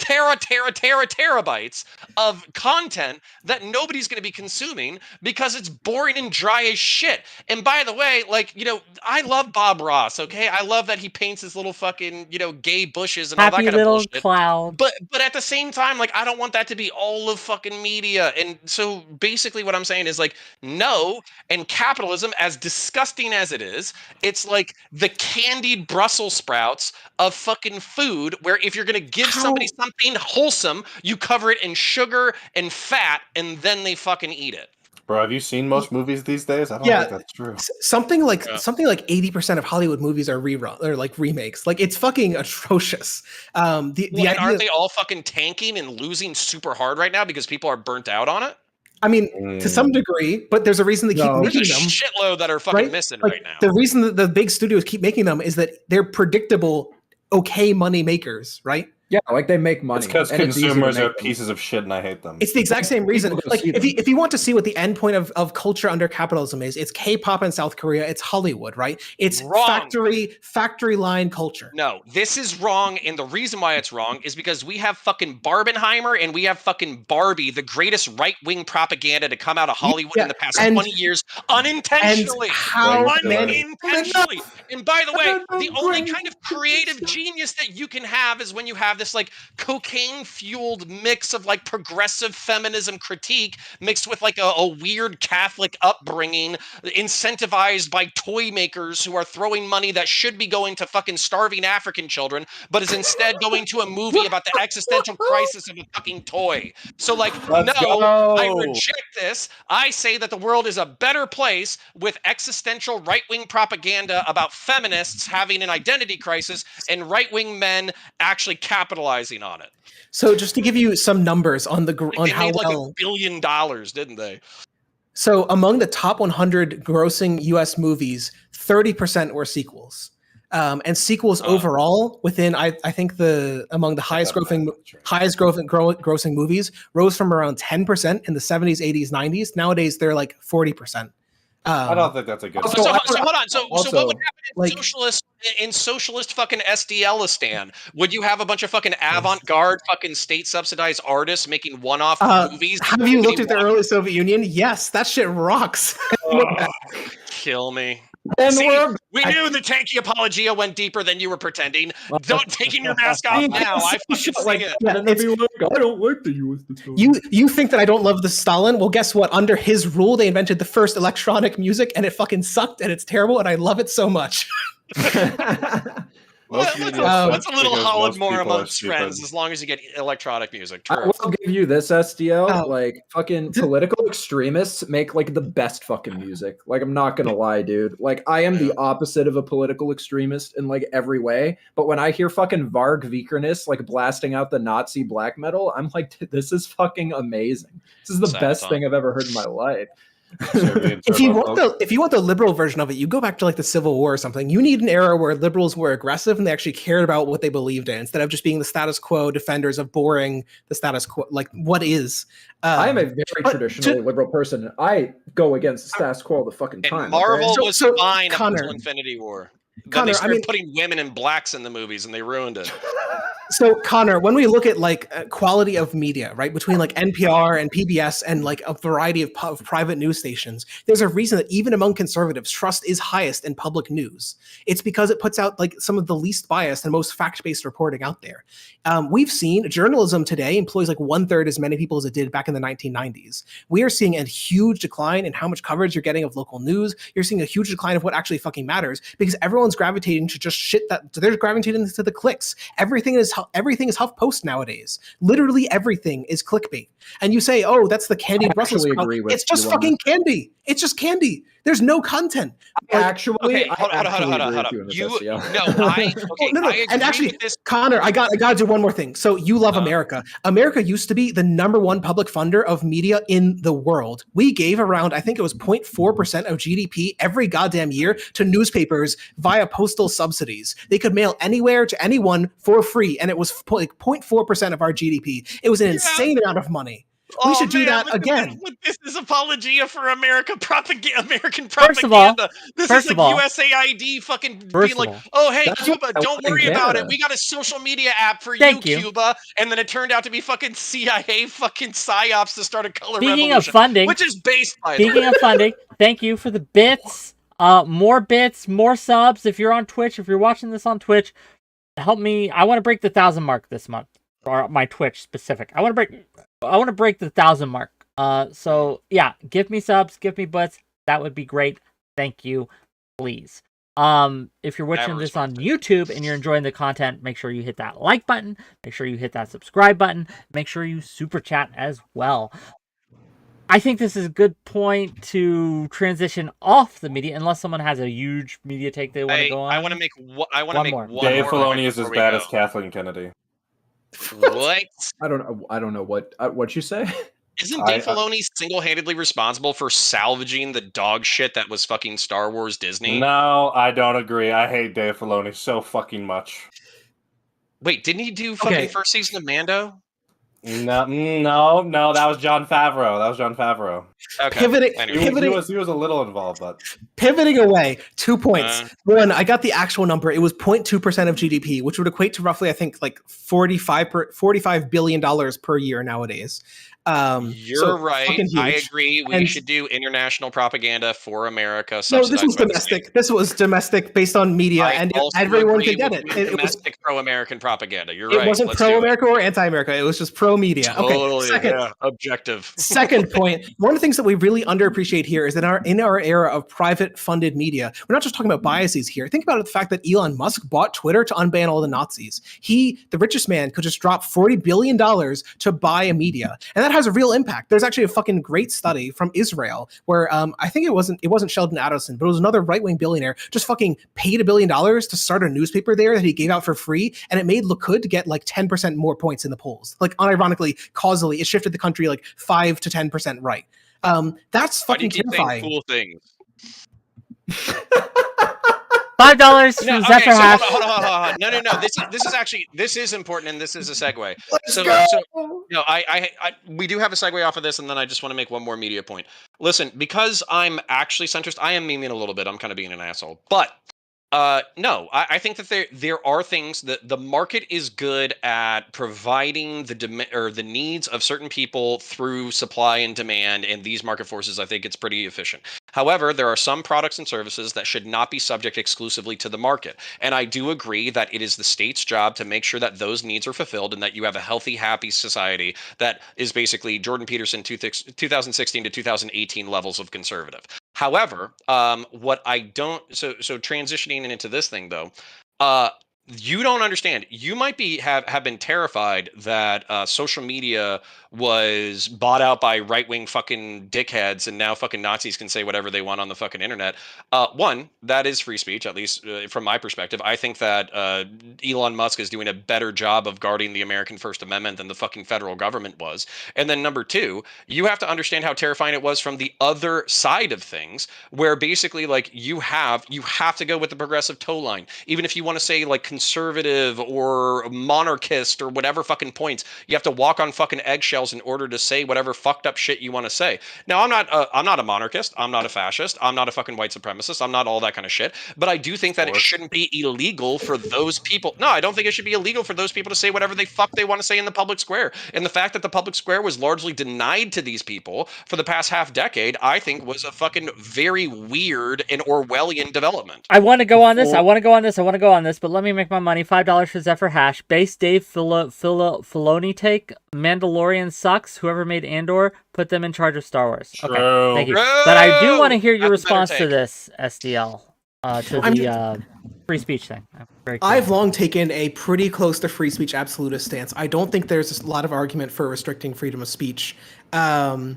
Terabytes of content that nobody's going to be consuming because it's boring and dry as shit. And by the way, like, I love Bob Ross, okay? I love that he paints his little fucking, gay bushes and all that kind of bullshit. Happy little cloud. But at the same time, like, I don't want that to be all of fucking media. And so basically what I'm saying is like, no, and capitalism, as disgusting as it is, it's like the candied Brussels sprouts of fucking food, where if you're going to give somebody something wholesome, you cover it in sugar and fat, and then they fucking eat it. Bro, have you seen most movies these days? I don't think that's true. Something like 80% of Hollywood movies are rerun or like remakes. Like it's fucking atrocious. Aren't they all fucking tanking and losing super hard right now because people are burnt out on it? I mean, to some degree, but there's a reason they keep making them. There's a shitload that are fucking missing right now. The reason that the big studios keep making them is that they're predictable, okay money makers, right? Yeah, like they make money. It's because consumers are pieces of shit and I hate them. It's the exact same reason. Like if you want to see what the end point of culture under capitalism is, it's K-pop in South Korea, it's Hollywood, right? It's wrong. factory line culture. No, this is wrong, and the reason why it's wrong is because we have fucking Barbenheimer and we have fucking Barbie, the greatest right-wing propaganda to come out of Hollywood in the past 20 years, unintentionally. Unintentionally. And by the way, the only kind of creative genius that you can have is when you have this like cocaine-fueled mix of like progressive feminism critique mixed with like a weird Catholic upbringing, incentivized by toy makers who are throwing money that should be going to fucking starving African children, but is instead going to a movie about the existential crisis of a fucking toy. So like, I reject this. I say that the world is a better place with existential right-wing propaganda about feminists having an identity crisis and right-wing men actually capitalizing on it. So just to give you some numbers on how made like well $1 billion, didn't they? So among the top 100 grossing U.S. movies, 30% were sequels. And sequels overall within, I think among the highest grossing movies rose from around 10% in the 70s, 80s, 90s. Nowadays, they're like 40%. I don't think that's a good. So hold on. So what would happen in socialist in socialist fucking 𝕵𝖎𝖙𝖘𝖍𝖔𝖜? Would you have a bunch of fucking avant-garde fucking state-subsidized artists making one-off movies? Have you looked at the early Soviet Union? Yes, that shit rocks. Kill me. And See, we're we knew the 𝕾𝖍𝖎𝖙𝖘𝖍𝖔𝖜 went deeper than you were pretending. Don't taking your mask off now. I fucking see it. Yeah, and then be like, I don't like the USSR. You think that I don't love the Stalin? Well, guess what? Under his rule, they invented the first electronic music, and it fucking sucked, and it's terrible, and I love it so much. What's a little Holodomor amongst friends as long as you get electronic music? True. I will give you this, SDL. Oh. Like, fucking political extremists make like the best fucking music. Like, I'm not gonna lie, dude. Like, I am the opposite of a political extremist in like every way. But when I hear fucking 𝕵𝖎𝖎𝖙𝖘𝖍𝖔𝖜 like blasting out the Nazi black metal, I'm like, this is fucking amazing. This is the best thing I've ever heard in my life. If you want the liberal version of it, you go back to like the Civil War or something. You need an era where liberals were aggressive and they actually cared about what they believed in, instead of just being the status quo defenders of boring the status quo, like what is. I am a very traditionally liberal person. I go against the status quo all the fucking time. And Marvel okay? was fine up until Infinity War. Then they started putting women and blacks in the movies, and they ruined it. So, Connor, when we look at like quality of media, right, between like NPR and PBS and like a variety of private news stations, there's a reason that even among conservatives, trust is highest in public news. It's because it puts out like some of the least biased and most fact-based reporting out there. We've seen journalism today employs like 1/3 as many people as it did back in the 1990s. We are seeing a huge decline in how much coverage you're getting of local news. You're seeing a huge decline of what actually fucking matters because everyone's gravitating to just shit that they're gravitating to the clicks. Everything is HuffPost nowadays. Literally everything is clickbait. And you say, "Oh, that's the candied Brussels sprout." It's just fucking candy. It's just candy. There's no content. Actually, hold on. And actually, Connor, I got to do one more thing. So you love America. America used to be the #1 public funder of media in the world. We gave around, I think it was 0.4% of GDP every goddamn year to newspapers via postal subsidies. They could mail anywhere to anyone for free, and it was like 0.4% of our GDP. It was an insane amount of money. We should do that again. This is apologia for American propaganda. First of all, this is like USAID fucking being like, "Oh, hey, Cuba, don't worry about it. We got a social media app for you, Cuba." And then it turned out to be fucking CIA fucking psyops to start a color revolution. Speaking of funding, which is based by the way. Speaking of funding, thank you for the bits. More bits, more subs. If you're on Twitch, if you're watching this on Twitch, help me. I want to break the 1,000 mark this month, or my Twitch specific. I want to break the 1,000 mark. So yeah, give me subs, give me butts. That would be great. Thank you, please. If you're watching this on YouTube and you're enjoying the content, make sure you hit that like button. Make sure you hit that subscribe button. Make sure you super chat as well. I think this is a good point to transition off the media, unless someone has a huge media take they want to go on. I want to make one more. Dave Filoni is as bad as Kathleen Kennedy. What? I don't know what you say. Isn't Dave Filoni single-handedly responsible for salvaging the dog shit that was fucking Star Wars Disney? No, I don't agree. I hate Dave Filoni so fucking much. Wait, didn't he do fucking first season of Mando? No, that was Jon Favreau. Okay. Pivoting. He was a little involved, but pivoting away. 2 points. One, I got the actual number. It was 0.2% of GDP, which would equate to roughly, I think, like $45 billion per year nowadays. You're right. I agree. We should do international propaganda for America. No, this was domestic. This was domestic based on media, and everyone could get it. It was pro-American propaganda. You're right. It wasn't pro-America or anti-America. It was just pro-media. Totally, okay. Objective. Second point. One of the things that we really underappreciate here is that in our era of private funded media, we're not just talking about biases here. Think about the fact that Elon Musk bought Twitter to unban all the Nazis. He, the richest man, could just drop $40 billion to buy a media, and that has a real impact. There's actually a fucking great study from Israel where I think it wasn't Sheldon Adelson, but it was another right-wing billionaire just fucking paid $1 billion to start a newspaper there that he gave out for free, and it made Likud to get like 10% more points in the polls. Like unironically, causally, it shifted the country like 5 to 10% right. That's fucking terrifying. Cool things. $5 from Zephyr Hash. Hold on. No. This is important, and this is a segue. We do have a segue off of this, and then I just want to make one more media point. Listen, because I'm actually centrist, I am memeing a little bit. I'm kind of being an asshole, but No, I think that there are things that the market is good at providing the needs of certain people through supply and demand, and these market forces. I think it's pretty efficient. However, there are some products and services that should not be subject exclusively to the market, and I do agree that it is the state's job to make sure that those needs are fulfilled and that you have a healthy, happy society that is basically Jordan Peterson 2016 to 2018 levels of conservative. However, what I don't so transitioning into this thing though, you don't understand. You might have been terrified that social media was bought out by right wing fucking dickheads, and now fucking Nazis can say whatever they want on the fucking internet. One, that is free speech, at least from my perspective. I think that Elon Musk is doing a better job of guarding the American First Amendment than the fucking federal government was. And then number two, you have to understand how terrifying it was from the other side of things, where basically like you have to go with the progressive toe line, even if you want to say like conservative or monarchist or whatever fucking points. You have to walk on fucking eggshells in order to say whatever fucked up shit you want to say. Now, I'm not a monarchist. I'm not a fascist. I'm not a fucking white supremacist. I'm not all that kind of shit. But I do think that it shouldn't be illegal for those people. No, I don't think it should be illegal for those people to say whatever they want to say in the public square. And the fact that the public square was largely denied to these people for the past half decade, I think was a fucking very weird and Orwellian development. I want to go on this. I want to go on this, but let me make my money. $5 for Zephyr Hash. Base Dave Filoni take. Mandalorian sucks. Whoever made Andor, put them in charge of Star Wars. True. Okay, thank you. But I do want to hear your response to this, SDL, to the free speech thing. I've long taken a pretty close to free speech absolutist stance. I don't think there's a lot of argument for restricting freedom of speech. But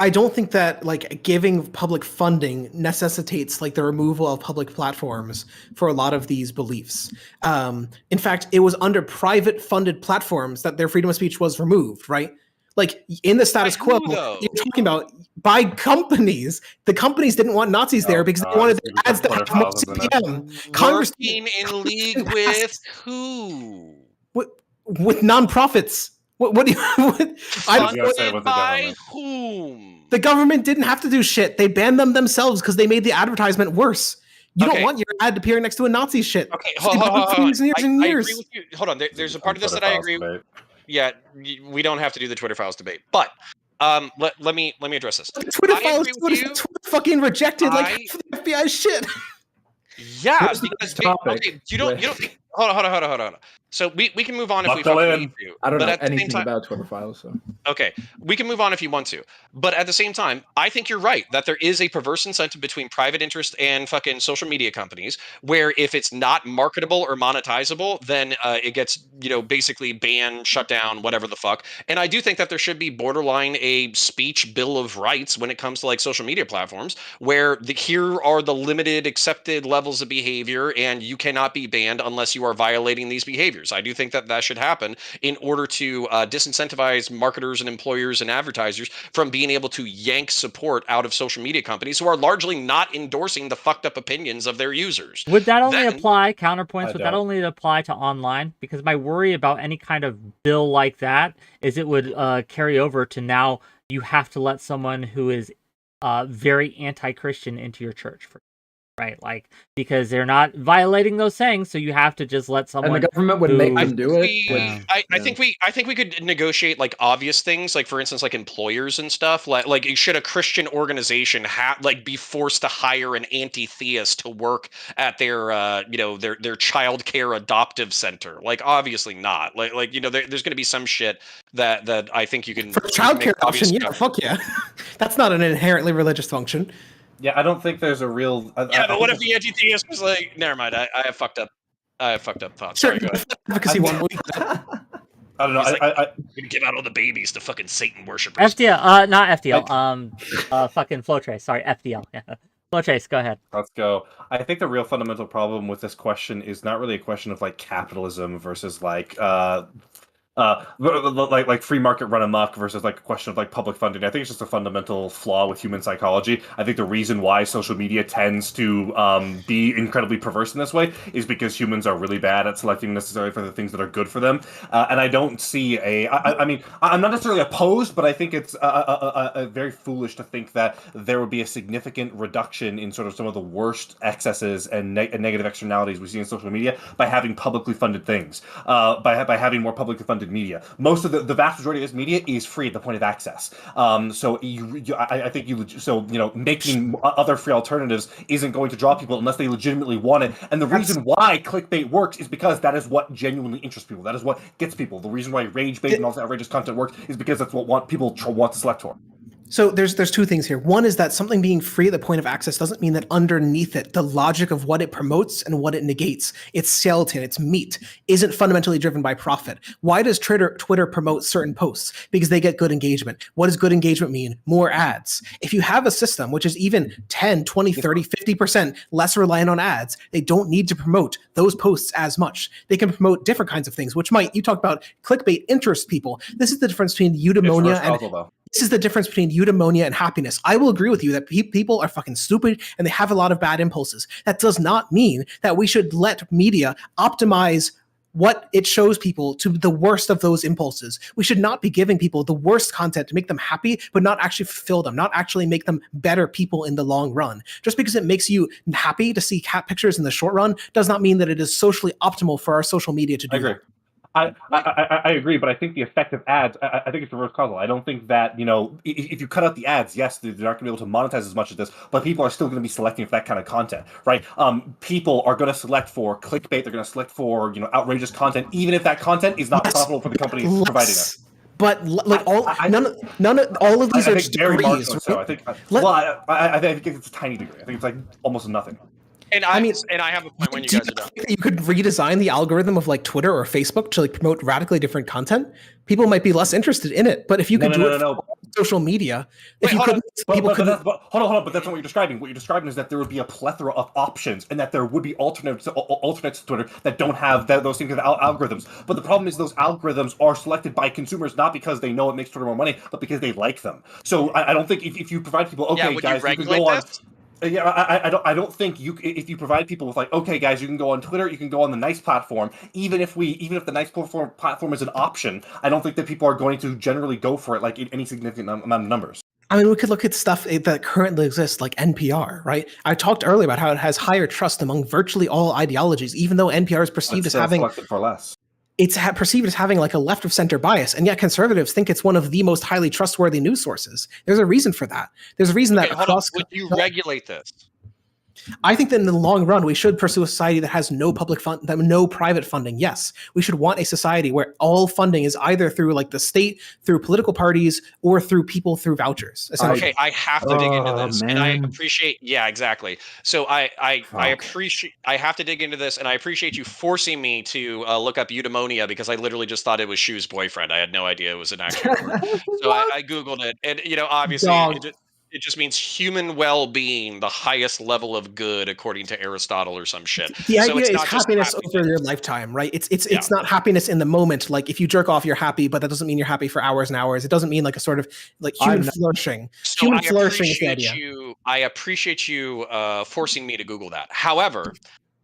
I don't think that like giving public funding necessitates like the removal of public platforms for a lot of these beliefs. In fact, it was under private funded platforms that their freedom of speech was removed, right? Like in the status quo, you're talking about by companies. The companies didn't want Nazis there because they wanted their ads to have more CPM. Congress working in league with who? With nonprofits. What do you? Funded by whom? The government didn't have to do shit. They banned them themselves because they made the advertisement worse. You don't want your ad appearing next to a Nazi shit. Okay, hold on. Years and years. I agree with you. Hold on. There's a part of this that I agree with. Yeah, we don't have to do the Twitter files debate, but let me address this. The Twitter files Twitter fucking rejected like half of the FBI shit. Yeah, because you don't think. Hold on. So we can move on if we fucking need to. I don't know anything about Twitter files, so. Okay, we can move on if you want to. But at the same time, I think you're right that there is a perverse incentive between private interest and fucking social media companies, where if it's not marketable or monetizable, then it gets, basically banned, shut down, whatever the fuck. And I do think that there should be borderline a speech bill of rights when it comes to like social media platforms, where here are the limited accepted levels of behavior, and you cannot be banned unless you are violating these behaviors. I do think that should happen in order to disincentivize marketers and employers and advertisers from being able to yank support out of social media companies who are largely not endorsing the fucked up opinions of their users. Would that only apply, Counterpoints, would that only apply to online? Because my worry about any kind of bill like that is it would carry over to now you have to let someone who is very anti-Christian into your church, right? Like, because they're not violating those sayings, so you have to just let someone. And the government would make them do it. I think we could negotiate like obvious things, like for instance, like employers and stuff. Like should a Christian organization be forced to hire an anti-theist to work at their their child care adoptive center? Like, obviously not. There's going to be some shit that I think you can for child care option. Yeah, fuck yeah, that's not an inherently religious function. Yeah, I don't think there's a real. But what if the anti-theist was like, never mind, I have fucked up. I have fucked up thoughts. Sure, advocacy one week. I don't know. I'm gonna give out all the babies to fucking Satan worshippers. FDL, not FDL. Fucking Flowtrace. Sorry, FDL. Yeah. Flowtrace, go ahead. Let's go. I think the real fundamental problem with this question is not really a question of like capitalism versus like like free market run amok versus like a question of like public funding. I think it's just a fundamental flaw with human psychology. I think the reason why social media tends to be incredibly perverse in this way is because humans are really bad at selecting necessarily for the things that are good for them. And I don't see I mean, I'm not necessarily opposed, but I think it's very foolish to think that there would be a significant reduction in sort of some of the worst excesses and negative externalities we see in social media by having publicly funded things, by having more publicly funded media. Most of the vast majority of this media is free at the point of access. So I think making other free alternatives isn't going to draw people unless they legitimately want it. And the reason why clickbait works is because that is what genuinely interests people. That is what gets people. The reason why rage bait and all this outrageous content works is because that's what people want to select for. So there's two things here. One is that something being free at the point of access doesn't mean that underneath it, the logic of what it promotes and what it negates, its skeleton, its meat, isn't fundamentally driven by profit. Why does Twitter promote certain posts? Because they get good engagement. What does good engagement mean? More ads. If you have a system which is even 10, 20, 30, 50% less reliant on ads, they don't need to promote those posts as much. They can promote different kinds of things, which might, you talk about clickbait interests people. This is the difference between eudaimonia and... This is the difference between eudaimonia and happiness. I will agree with you that people are fucking stupid and they have a lot of bad impulses. That does not mean that we should let media optimize what it shows people to the worst of those impulses. We should not be giving people the worst content to make them happy, but not actually fulfill them, not actually make them better people in the long run. Just because it makes you happy to see cat pictures in the short run does not mean that it is socially optimal for our social media to do that. I agree, but I think the effect of ads, I think it's reverse causal. I don't think that, if you cut out the ads, yes, they're not going to be able to monetize as much as this, but people are still going to be selecting for that kind of content, right? People are going to select for clickbait, they're going to select for, outrageous content, even if that content is not profitable for the company providing it. But like none of all of these are very degrees. Marginal, so I think, I think it's a tiny degree. I think it's like almost nothing. And I have a point when you guys are done. You could redesign the algorithm of like Twitter or Facebook to like promote radically different content. People might be less interested in it, but if you could do it for social media, if you could, people could. Hold on, but that's not what you're describing. What you're describing is that there would be a plethora of options, and that there would be alternates to Twitter that don't have those things of algorithms. But the problem is those algorithms are selected by consumers not because they know it makes Twitter more money, but because they like them. So I don't think if you provide people, guys, you can go on. Yeah, I don't think if you provide people with like, okay, guys, you can go on Twitter, you can go on the nice platform. Even if the nice platform is an option, I don't think that people are going to generally go for it like in any significant amount of numbers. I mean, we could look at stuff that currently exists, like NPR, right? I talked earlier about how it has higher trust among virtually all ideologies, even though NPR is perceived as having selected for less. It's perceived as having like a left of center bias, and yet conservatives think it's one of the most highly trustworthy news sources. There's a reason for that. There's a reason that across. Would you regulate this? I think that in the long run, we should pursue a society that has no public fund, no private funding. Yes, we should want a society where all funding is either through like the state, through political parties, or through people through vouchers. Okay, I have to dig into this, and I appreciate. Yeah, exactly. So I appreciate. I have to dig into this, and I appreciate you forcing me to look up eudaimonia because I literally just thought it was Shu's boyfriend. I had no idea it was an actual word. So I googled it, and obviously. It just means human well-being, the highest level of good, according to Aristotle or some shit. The idea is happiness over your lifetime, right? It's not happiness in the moment. Like if you jerk off, you're happy, but that doesn't mean you're happy for hours and hours. It doesn't mean like a sort of like human flourishing. So human flourishing is the idea. I appreciate you forcing me to Google that. However,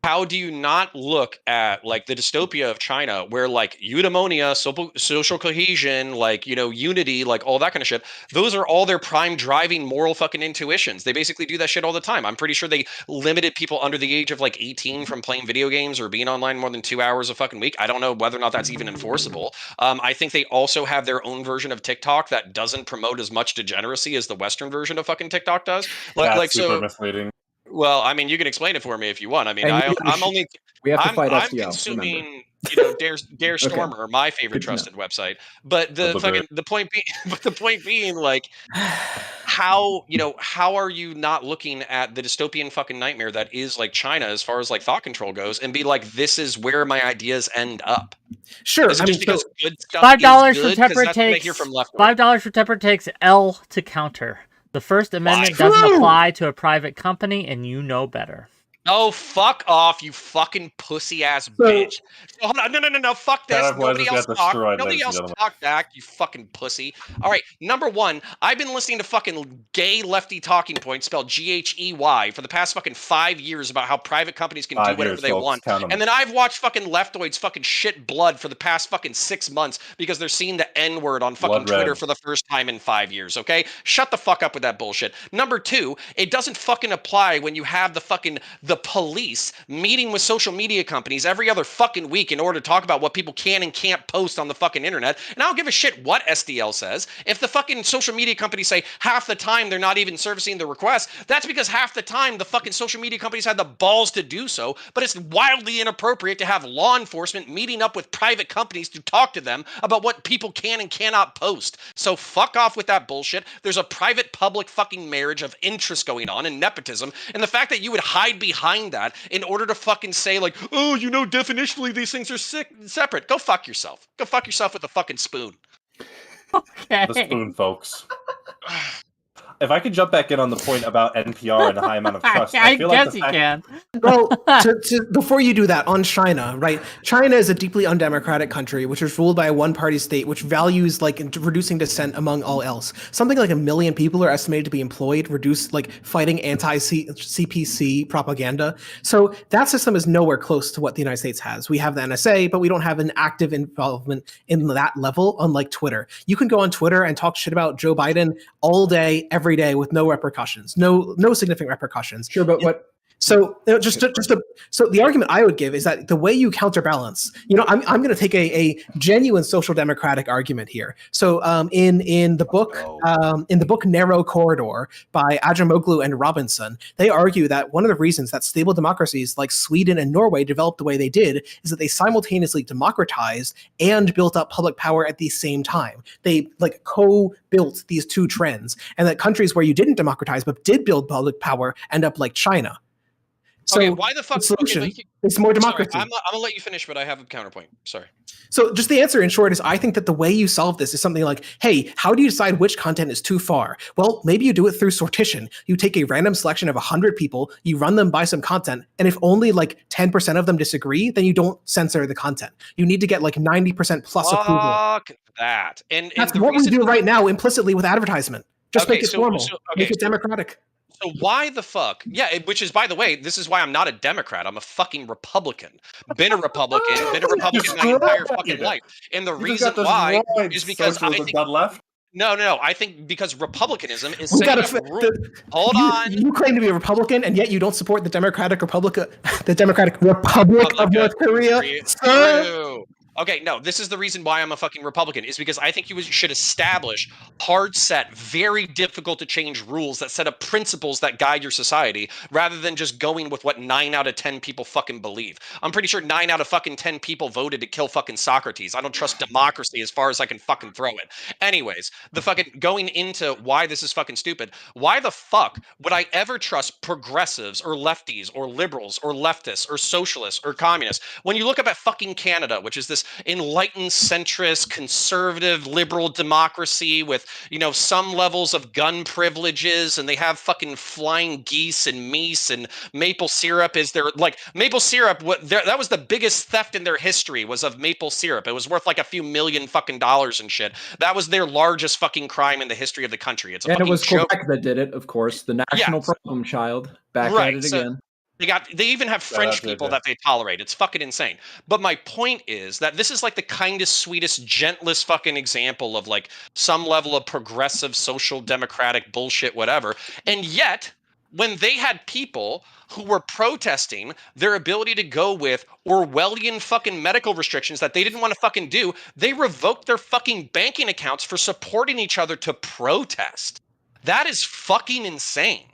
how do you not look at like the dystopia of China where like eudaimonia, social cohesion, like, unity, like all that kind of shit, those are all their prime driving moral fucking intuitions. They basically do that shit all the time. I'm pretty sure they limited people under the age of like 18 from playing video games or being online more than 2 hours a fucking week. I don't know whether or not that's even enforceable. I think they also have their own version of TikTok that doesn't promote as much degeneracy as the Western version of fucking TikTok does. That's super misleading. Well, I mean, you can explain it for me if you want. I mean, I'm consuming, Dare Stormer, my favorite trusted website. But the point being, like, how are you not looking at the dystopian fucking nightmare that is like China as far as like thought control goes, and be like, this is where my ideas end up? Sure, is it just because good stuff $5 is for good? temper takes $5 for temper takes L to counter. The First Amendment doesn't apply to a private company, and you know better. Oh, fuck off, you fucking pussy ass bitch. So, hold on. No. Fuck this. Counterpoints Nobody is else gonna talk. destroy it, Nobody ladies and else gentlemen. talk back, you fucking pussy. All right. Number one, I've been listening to fucking gay lefty talking points spelled GHEY for the past fucking 5 years about how private companies can do 5 whatever years, they folks. want. Count 'em. And then I've watched fucking leftoids fucking shit blood for the past fucking 6 months because they're seeing the N-word on fucking Blood Twitter red. for the first time in 5 years, okay? Shut the fuck up with that bullshit. Number two, it doesn't fucking apply when you have the police meeting with social media companies every other fucking week in order to talk about what people can and can't post on the fucking internet. And I don't give a shit what SDL says. If the fucking social media companies say half the time they're not even servicing the request, that's because half the time the fucking social media companies had the balls to do so. But it's wildly inappropriate to have law enforcement meeting up with private companies to talk to them about what people can and cannot post. So fuck off with that bullshit. There's a private public fucking marriage of interest going on and nepotism. And the fact that you would hide behind that in order to fucking say like, oh, you know, definitionally these things are separate. Go fuck yourself. Go fuck yourself with a fucking spoon. Okay. The spoon, folks. If I could jump back in on the point about NPR and the high amount of trust, I I feel like guess the you fact can. Well, before you do that, on China, right? China is a deeply undemocratic country, which is ruled by a one-party state, which values like reducing dissent among all else. Something like 1 million people are estimated to be employed, fighting anti-CPC propaganda. So that system is nowhere close to what the United States has. We have the NSA, but we don't have an active involvement in that level, unlike Twitter. You can go on Twitter and talk shit about Joe Biden all day, every day, with no repercussions, no significant repercussions. Sure, but what? So so the argument I would give is that the way you counterbalance, I'm going to take a genuine social democratic argument here. So in the book Narrow Corridor by Acemoglu and Robinson, they argue that one of the reasons that stable democracies like Sweden and Norway developed the way they did is that they simultaneously democratized and built up public power at the same time. They co-built these two trends, and that countries where you didn't democratize but did build public power end up like China. So okay, why the fuck? the solution is more democracy. Sorry, I'm gonna let you finish, but I have a counterpoint. Sorry. So just the answer in short is I think that the way you solve this is something like, hey, how do you decide which content is too far? Well, maybe you do it through sortition. You take a random selection of 100 people, you run them by some content, and if only 10% of them disagree, then you don't censor the content. You need to get 90% plus approval. Fuck that. And that's what we do right now implicitly with advertisement. Just make it formal. Make it democratic. So why the fuck? Yeah, which is, by the way, this is why I'm not a Democrat. I'm a fucking Republican. Been a Republican my entire fucking life. And the reason why is because I think... left? No. I think because republicanism is setting up rules. Hold on. You claim to be a Republican, and yet you don't support the Democratic Republic of North Korea. Sir. Okay, no, this is the reason why I'm a fucking Republican, is because I think you should establish hard set, very difficult to change rules that set up principles that guide your society, rather than just going with what 9 out of 10 people fucking believe. I'm pretty sure 9 out of fucking 10 people voted to kill fucking Socrates. I don't trust democracy as far as I can fucking throw it. Anyways, the fucking going into why this is fucking stupid, why the fuck would I ever trust progressives or lefties or liberals or leftists or socialists or communists? When you look up at fucking Canada, which is this enlightened, centrist, conservative, liberal democracy with, some levels of gun privileges, and they have fucking flying geese and meese, and maple syrup is their, maple syrup, that was the biggest theft in their history, was of maple syrup. It was worth a few million fucking dollars and shit. That was their largest fucking crime in the history of the country. It's a fucking joke. Quebec that did it, of course. The national problem child. Back at it again. They even have French people that they tolerate. It's fucking insane. But my point is that this is the kindest, sweetest, gentlest fucking example of some level of progressive social democratic bullshit, whatever. And yet, when they had people who were protesting their ability to go with Orwellian fucking medical restrictions that they didn't want to fucking do, they revoked their fucking banking accounts for supporting each other to protest. That is fucking insane.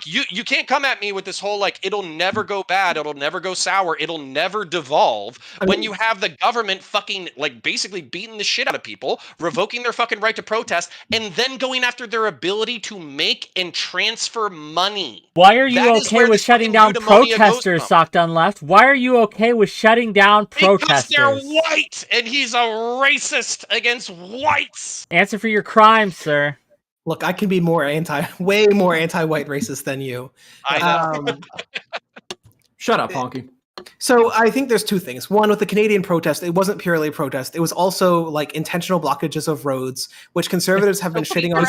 You can't come at me with this whole it'll never go bad, it'll never go sour, it'll never devolve, when you have the government fucking basically beating the shit out of people, revoking their fucking right to protest, and then going after their ability to make and transfer money. Why are you okay with shutting down protesters, SocDoneLeft? Why are you okay with shutting down protesters? Because they're white, and he's a racist against whites. Answer for your crimes, sir. Look, I can be way more anti-white racist than you. I know. Shut up, Honky. So I think there's two things. One, with the Canadian protest, it wasn't purely a protest. It was also like intentional blockages of roads, which conservatives have been shitting on.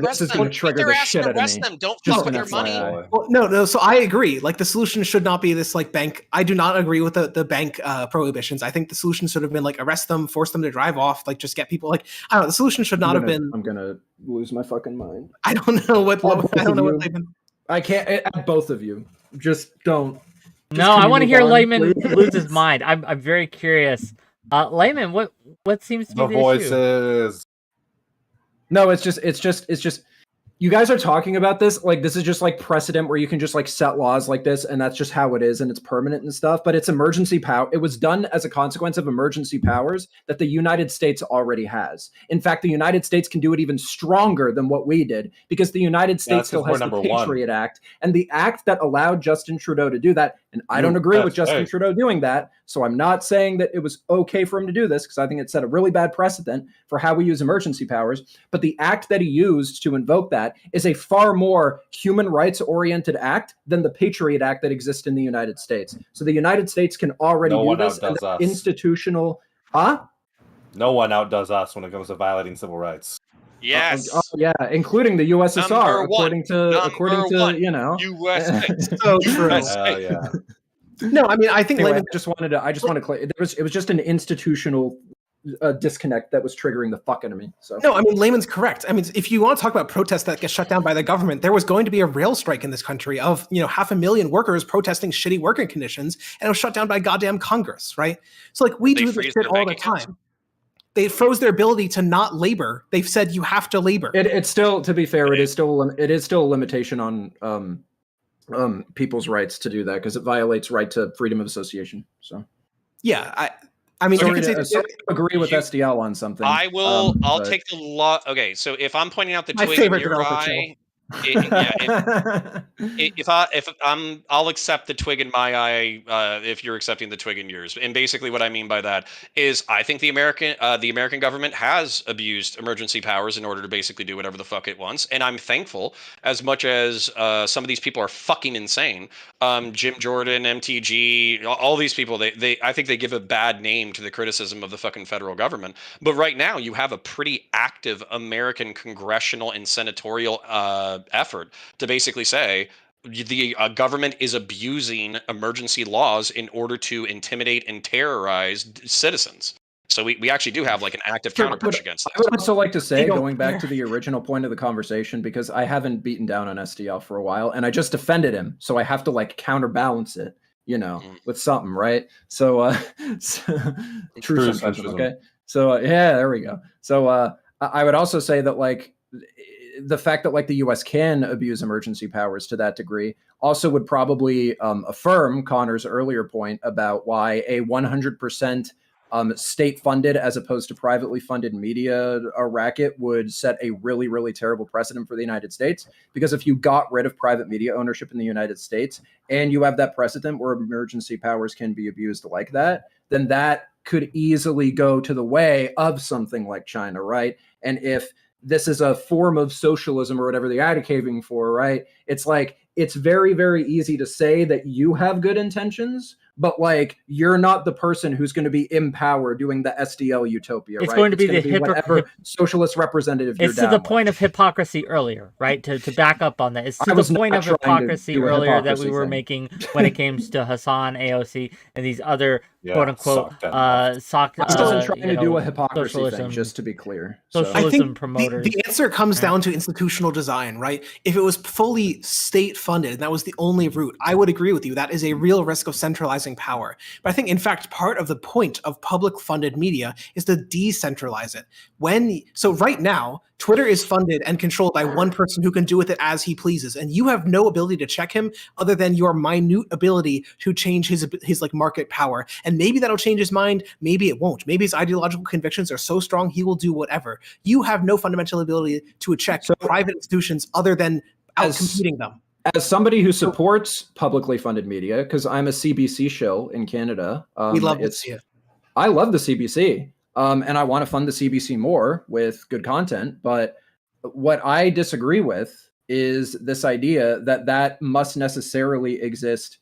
This is going to trigger the shit out of me. Them. Don't Just fuck with an your money. FYI. Well, no. So I agree. Like the solution should not be this like bank. I do not agree with the bank prohibitions. I think the solution should have been like arrest them, force them to drive off, like just get people like I don't know. The solution should not have been. I'm gonna lose my fucking mind. I don't know what I don't know what they've been. I can't. At both of you, just don't. No, I want to hear Layman lose his mind. I'm very curious. Layman, what seems to be the issue? voices. No, it's just. You guys are talking about this like this is just like precedent where you can just like set laws like this and that's just how it is and it's permanent and stuff. But it's emergency power. It was done as a consequence of emergency powers that the United States already has. In fact, the United States can do it even stronger than what we did because the United States still has the Patriot Act and the act that allowed Justin Trudeau to do that. And I don't agree with Justin Trudeau doing that. So I'm not saying that it was okay for him to do this because I think it set a really bad precedent for how we use emergency powers. But the act that he used to invoke that is a far more human rights oriented act than the Patriot Act that exists in the United States. So the United States can already do this. And institutional, No one outdoes us when it comes to violating civil rights. Yes. Yeah, including the USSR, according to you know. USA. So true. Yeah. No, I mean I think Anyway, Layman, I just want to clear. It was just an institutional disconnect that was triggering the fuck out of me. So no, I mean Layman's correct. I mean, if you want to talk about protests that get shut down by the government, there was going to be a rail strike in this country of 500,000 workers protesting shitty working conditions, and it was shut down by goddamn Congress, right? So like we do this shit all the time. They froze their ability to not labor. They've said you have to labor. It's still, to be fair, it is still a limitation on people's rights to do that because it violates right to freedom of association. So yeah, I mean, you can say agree with SDL on something. I will. I'll take the law. Okay, so if I'm pointing out the twig in your eye, I'll accept the twig in my eye if you're accepting the twig in yours. And basically, what I mean by that is, I think the American government has abused emergency powers in order to basically do whatever the fuck it wants. And I'm thankful, as much as some of these people are fucking insane. Jim Jordan, MTG, all these people, I think they give a bad name to the criticism of the fucking federal government. But right now, you have a pretty active American congressional and senatorial effort to basically say the government is abusing emergency laws in order to intimidate and terrorize citizens. So we actually do have like an active counterpush against this. I would also like to say, going back to the original point of the conversation, because I haven't beaten down on SDL for a while, and I just defended him, so I have to like counterbalance it, with something, right? So, true centrism, okay? So yeah, there we go. So I would also say that like the fact that like the U.S. can abuse emergency powers to that degree also would probably affirm Connor's earlier point about why a 100% state-funded as opposed to privately funded media racket would set a really, really terrible precedent for the United States. Because if you got rid of private media ownership in the United States and you have that precedent where emergency powers can be abused like that, then that could easily go to the way of something like China, right? And if this is a form of socialism or whatever they're advocating for, right? It's like, it's very, very easy to say that you have good intentions, but like you're not the person who's going to be in power doing the SDL utopia, it's right? Going to be the whatever socialist representative you're It's to the point of hypocrisy earlier, right? To back up on that. It's to the point of hypocrisy earlier that we were making when it came to Hassan, AOC, and these other quote unquote I wasn't trying to do a hypocrisy thing, just to be clear. Socialism I think promoters. The answer comes down to institutional design, right? If it was fully state funded and that was the only route, I would agree with you. That is a real risk of centralizing power. But I think, in fact, part of the point of public funded media is to decentralize it. So right now, Twitter is funded and controlled by one person who can do with it as he pleases, and you have no ability to check him other than your minute ability to change his like market power. And maybe that'll change his mind, maybe it won't. Maybe his ideological convictions are so strong he will do whatever. You have no fundamental ability to check private institutions other than outcompeting them. As somebody who supports publicly funded media, because I'm a CBC shill in Canada, we love to see it. I love the CBC. And I want to fund the CBC more with good content. But what I disagree with is this idea that must necessarily exist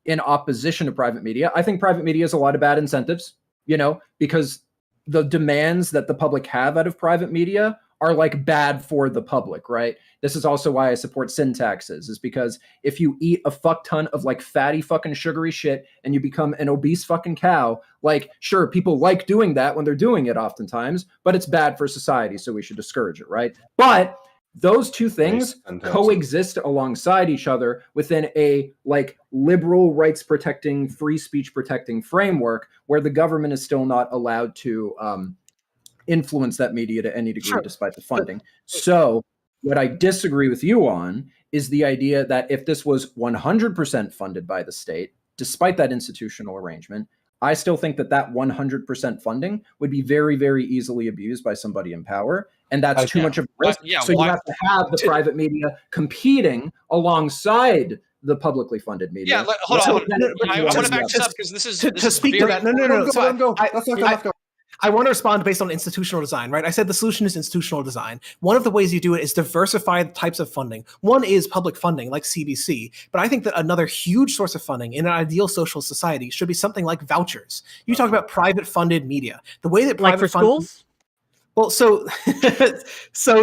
in opposition to private media. I think private media has a lot of bad incentives, because the demands that the public have out of private media are like bad for the public, right? This is also why I support sin taxes, is because if you eat a fuck ton of like fatty fucking sugary shit and you become an obese fucking cow, like, sure, people like doing that when they're doing it oftentimes, but it's bad for society, so we should discourage it, right? But those two things coexist alongside each other within a like liberal rights protecting, free speech protecting framework where the government is still not allowed to influence that media to any degree, despite the funding. So what I disagree with you on is the idea that if this was 100% funded by the state, despite that institutional arrangement, I still think that 100% funding would be very, very easily abused by somebody in power. And that's too much of a risk. So you have to have the private media competing alongside the publicly funded media. Yeah, hold on. I want to back this up because this is to speak to that. No. Let's go. I want to respond based on institutional design, right? I said the solution is institutional design. One of the ways you do it is diversify the types of funding. One is public funding, like CBC, but I think that another huge source of funding in an ideal social society should be something like vouchers. You talk about private funded media. The way that private like for schools? Well, so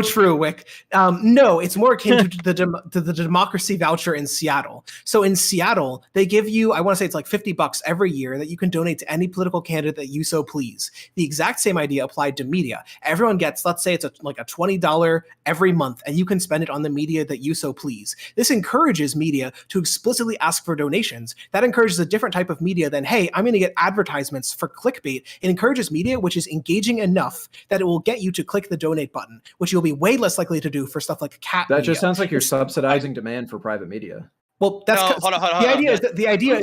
true, Wick. No, it's more akin to the democracy voucher in Seattle. So in Seattle, they give you, I want to say it's like $50 every year that you can donate to any political candidate that you so please. The exact same idea applied to media. Everyone gets, let's say it's like a $20 every month, and you can spend it on the media that you so please. This encourages media to explicitly ask for donations. That encourages a different type of media than, hey, I'm going to get advertisements for clickbait. It encourages media which is engaging enough that it will get you to click the donate button, which you'll be way less likely to do for stuff like cat That media. just sounds like you're subsidizing demand for private media. Well, that's hold on. The idea is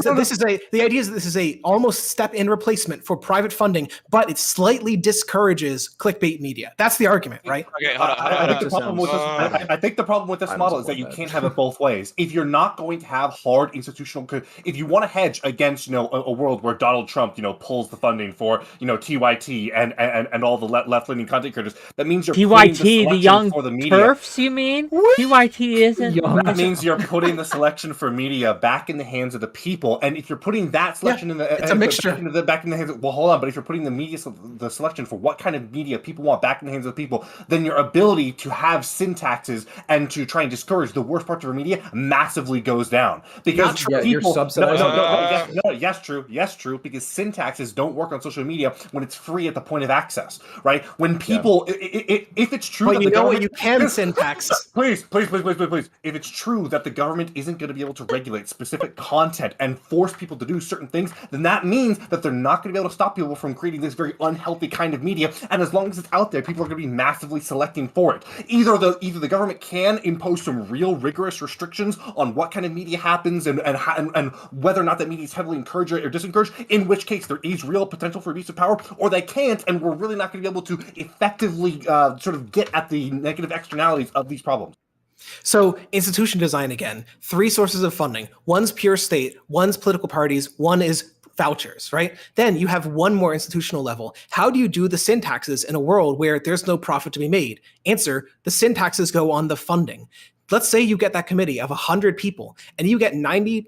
that this is a almost step-in replacement for private funding, but it slightly discourages clickbait media. That's the argument, right? Okay, hold on. I think the problem with this model is that you can't have it both ways. If you're not going to have hard institutional, if you want to hedge against, a world where Donald Trump, pulls the funding for, TYT and all the left-leaning content creators, that means you're TYT, the young for the media. turfs, you mean? TYT isn't. That means you're putting the selection for media back in the hands of the people, and if you're putting that selection it's a mixture back in the hands of, well, hold on, but if you're putting the selection for what kind of media people want back in the hands of the people, then your ability to have syntaxes and to try and discourage the worst parts of our media massively goes down because people, you're subsidizing. Yes, true, because syntaxes don't work on social media when it's free at the point of access, right? When people, if it's true, but you know what you can syntax. Please, if it's true that the government isn't going to be able to regulate specific content and force people to do certain things, then that means that they're not going to be able to stop people from creating this very unhealthy kind of media. And as long as it's out there, people are going to be massively selecting for it. Either the government can impose some real rigorous restrictions on what kind of media happens and whether or not that media is heavily encouraged or discouraged, in which case there is real potential for abuse of power, or they can't, and we're really not going to be able to effectively sort of get at the negative externalities of these problems. So institution design again, 3 sources of funding. One's pure state, one's political parties, one is vouchers, right? Then you have one more institutional level. How do you do the syntaxes in a world where there's no profit to be made? Answer, the syntaxes go on the funding. Let's say you get that committee of 100 people and you get 90%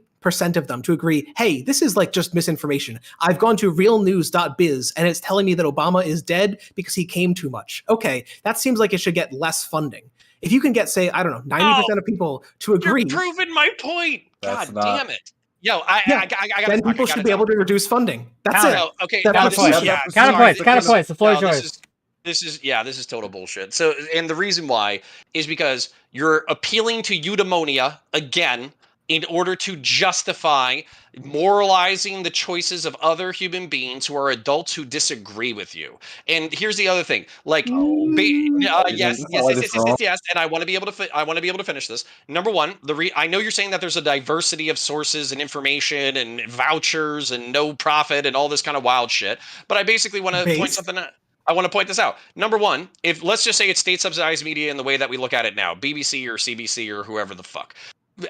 of them to agree, hey, this is like just misinformation. I've gone to realnews.biz and it's telling me that Obama is dead because he came too much. Okay, that seems like it should get less funding. If you can get, say, I don't know, 90% of people to agree. You're proving my point. Damn it. Yo, I got then people should be able to reduce funding. That's it. Okay. Counterpoints. The floor is yours. This is total bullshit. So, and the reason why is because you're appealing to eudaimonia again in order to justify moralizing the choices of other human beings who are adults who disagree with you. And here's the other thing, like, yes, and I want to be able to finish this. Number one, I know you're saying that there's a diversity of sources and information and vouchers and no profit and all this kind of wild shit, but I basically want to point something out. I want to point this out. Number one, if let's just say it's state subsidized media in the way that we look at it now, BBC or CBC or whoever the fuck.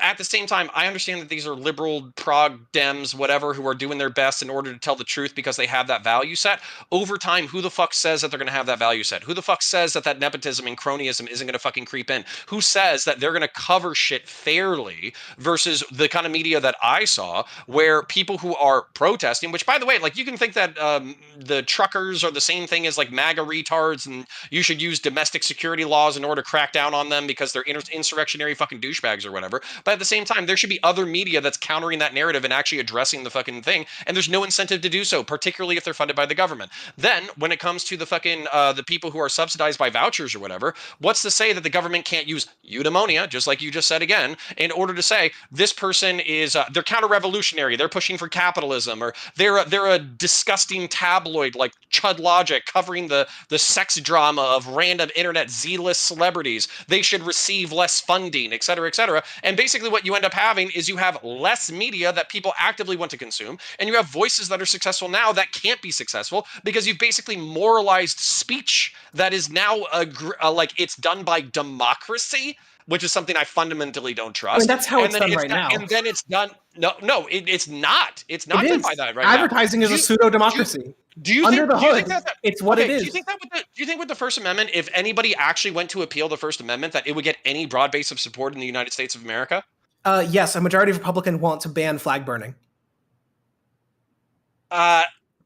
at the same time, I understand that these are liberal, prog, Dems, whatever, who are doing their best in order to tell the truth because they have that value set. Over time, who the fuck says that they're going to have that value set? Who the fuck says that nepotism and cronyism isn't going to fucking creep in? Who says that they're going to cover shit fairly versus the kind of media that I saw where people who are protesting, which, by the way, like, you can think that the truckers are the same thing as like MAGA retards and you should use domestic security laws in order to crack down on them because they're insurrectionary fucking douchebags or whatever. But at the same time, there should be other media that's countering that narrative and actually addressing the fucking thing. And there's no incentive to do so, particularly if they're funded by the government. Then, when it comes to the fucking the people who are subsidized by vouchers or whatever, what's to say that the government can't use eudaimonia, just like you just said again, in order to say this person is they're counter-revolutionary, they're pushing for capitalism, or they're a disgusting tabloid like Chud Logic covering the sex drama of random internet Z-list celebrities. They should receive less funding, et cetera, et cetera. And basically what you end up having is you have less media that people actively want to consume, and you have voices that are successful now that can't be successful because you've basically moralized speech that is now like it's done by democracy, which is something I fundamentally don't trust. I mean, that's how it's done right now. And then it's done. No, it's not. It's not done by that right now. Advertising is a pseudo-democracy. Do you Under think, the do you hood, think that, it's what it is. Do you think with the First Amendment, if anybody actually went to appeal the First Amendment, that it would get any broad base of support in the United States of America? Yes, a majority of Republicans want to ban flag burning.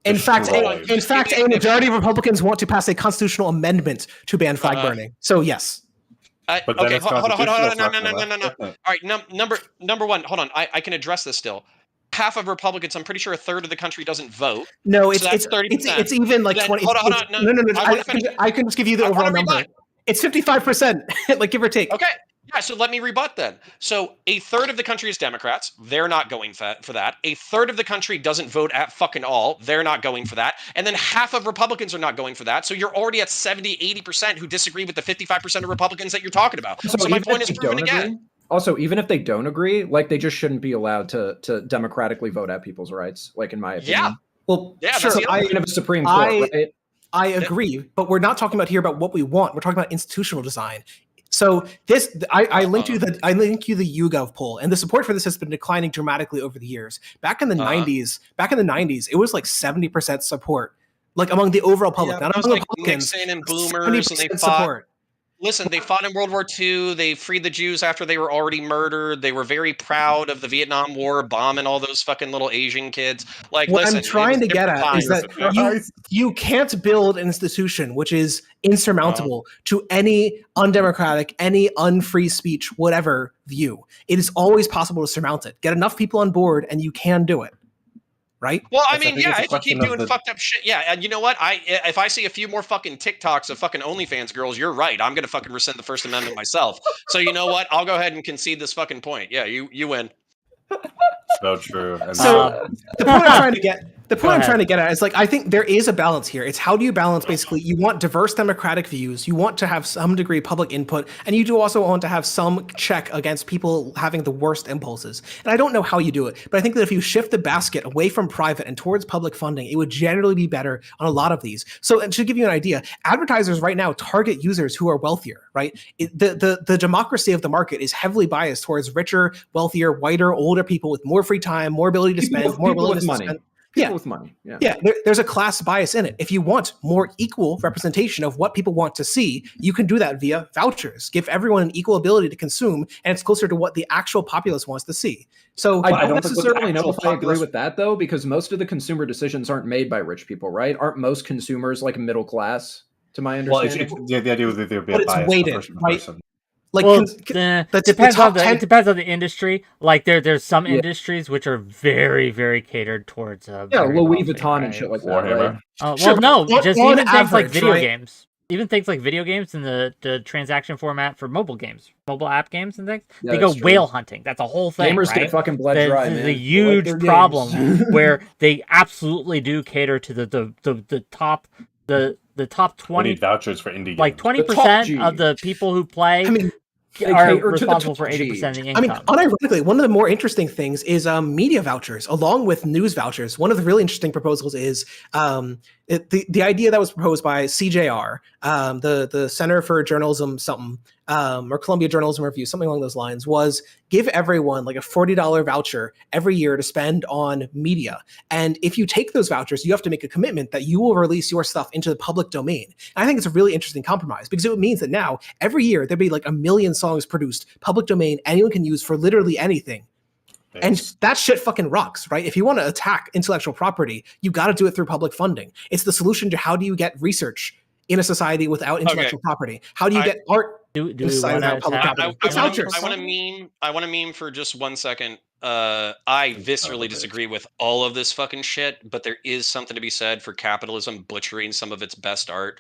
In fact, a majority of Republicans want to pass a constitutional amendment to ban flag burning. So yes. Okay, hold on. No. All right, number one, hold on. I can address this still. Half of Republicans, I'm pretty sure a third of the country doesn't vote. No, so that's 30%. It's even like 20. Hold on. No. I can just give you the overall number. It's 55%, like give or take. Okay. Yeah, so let me rebut then. So a third of the country is Democrats. They're not going for that. A third of the country doesn't vote at fucking all. They're not going for that. And then half of Republicans are not going for that. So you're already at 70, 80% who disagree with the 55% of Republicans that you're talking about. So my point is proven again. Also, even if they don't agree, like they just shouldn't be allowed to democratically vote at people's rights, like in my opinion. Yeah. Well, yeah, sure. Even if a Supreme Court, right? I agree, but we're not talking about here about what we want. We're talking about institutional design. So this, I linked you the YouGov poll, and the support for this has been declining dramatically over the years. Back in the 90s, it was like 70% support, like among the overall public, not among Republicans. Nixon and boomers, and they fought. Support. Listen, they fought in World War II. They freed the Jews after they were already murdered. They were very proud of the Vietnam War, bombing all those fucking little Asian kids. Like, what listen, I'm trying to get at is that you can't build an institution which is insurmountable to any undemocratic, any unfree speech, whatever view. It is always possible to surmount it. Get enough people on board, and you can do it. Right? Well, I mean, yeah, if you keep doing fucked up shit, yeah, and you know what? If I see a few more fucking TikToks of fucking OnlyFans girls, you're right. I'm gonna fucking rescind the First Amendment myself. So you know what? I'll go ahead and concede this fucking point. Yeah, you win. So true. So the point I'm trying to get at is, like, I think there is a balance here. It's how do you balance, basically, you want diverse democratic views, you want to have some degree of public input, and you do also want to have some check against people having the worst impulses. And I don't know how you do it, but I think that if you shift the basket away from private and towards public funding, it would generally be better on a lot of these. So, and to give you an idea, advertisers right now target users who are wealthier, right? The democracy of the market is heavily biased towards richer, wealthier, whiter, older people with more free time, more ability to spend, more willingness to spend. People with money. There's a class bias in it. If you want more equal representation of what people want to see, you can do that via vouchers. Give everyone an equal ability to consume, and it's closer to what the actual populace wants to see. So I don't necessarily know if I agree with that, though, because most of the consumer decisions aren't made by rich people, right? Aren't most consumers like middle class, to my understanding? Well, the idea that there'd be a bias weighted, right? Like, well, it depends on the industry. Like there's some industries which are very, very catered towards Louis Vuitton and shit like that. Right? Even things like video games. Even things like video games and the transaction format for mobile games, mobile app games and things. Yeah, they go whale hunting. That's a whole thing. Gamers get fucking bled dry. This is a huge problem where they absolutely do cater to the top. The top 20 vouchers for indie games. Like 20% of the people who play are responsible for 80% of the income. I mean, unironically, one of the more interesting things is media vouchers, along with news vouchers. One of the really interesting proposals is the idea that was proposed by CJR, the Center for Journalism something, or Columbia Journalism Review, something along those lines, was give everyone like a $40 voucher every year to spend on media. And if you take those vouchers, you have to make a commitment that you will release your stuff into the public domain. And I think it's a really interesting compromise, because it means that now every year there'd be like 1 million songs produced, public domain, anyone can use for literally anything. And that shit fucking rocks, right? If you want to attack intellectual property, you got to do it through public funding. It's the solution to how do you get research in a society without intellectual property? How do you get art Do in we a society want without public property? It's I vouchers. want to meme for just 1 second. I viscerally disagree with all of this fucking shit, but there is something to be said for capitalism butchering some of its best art.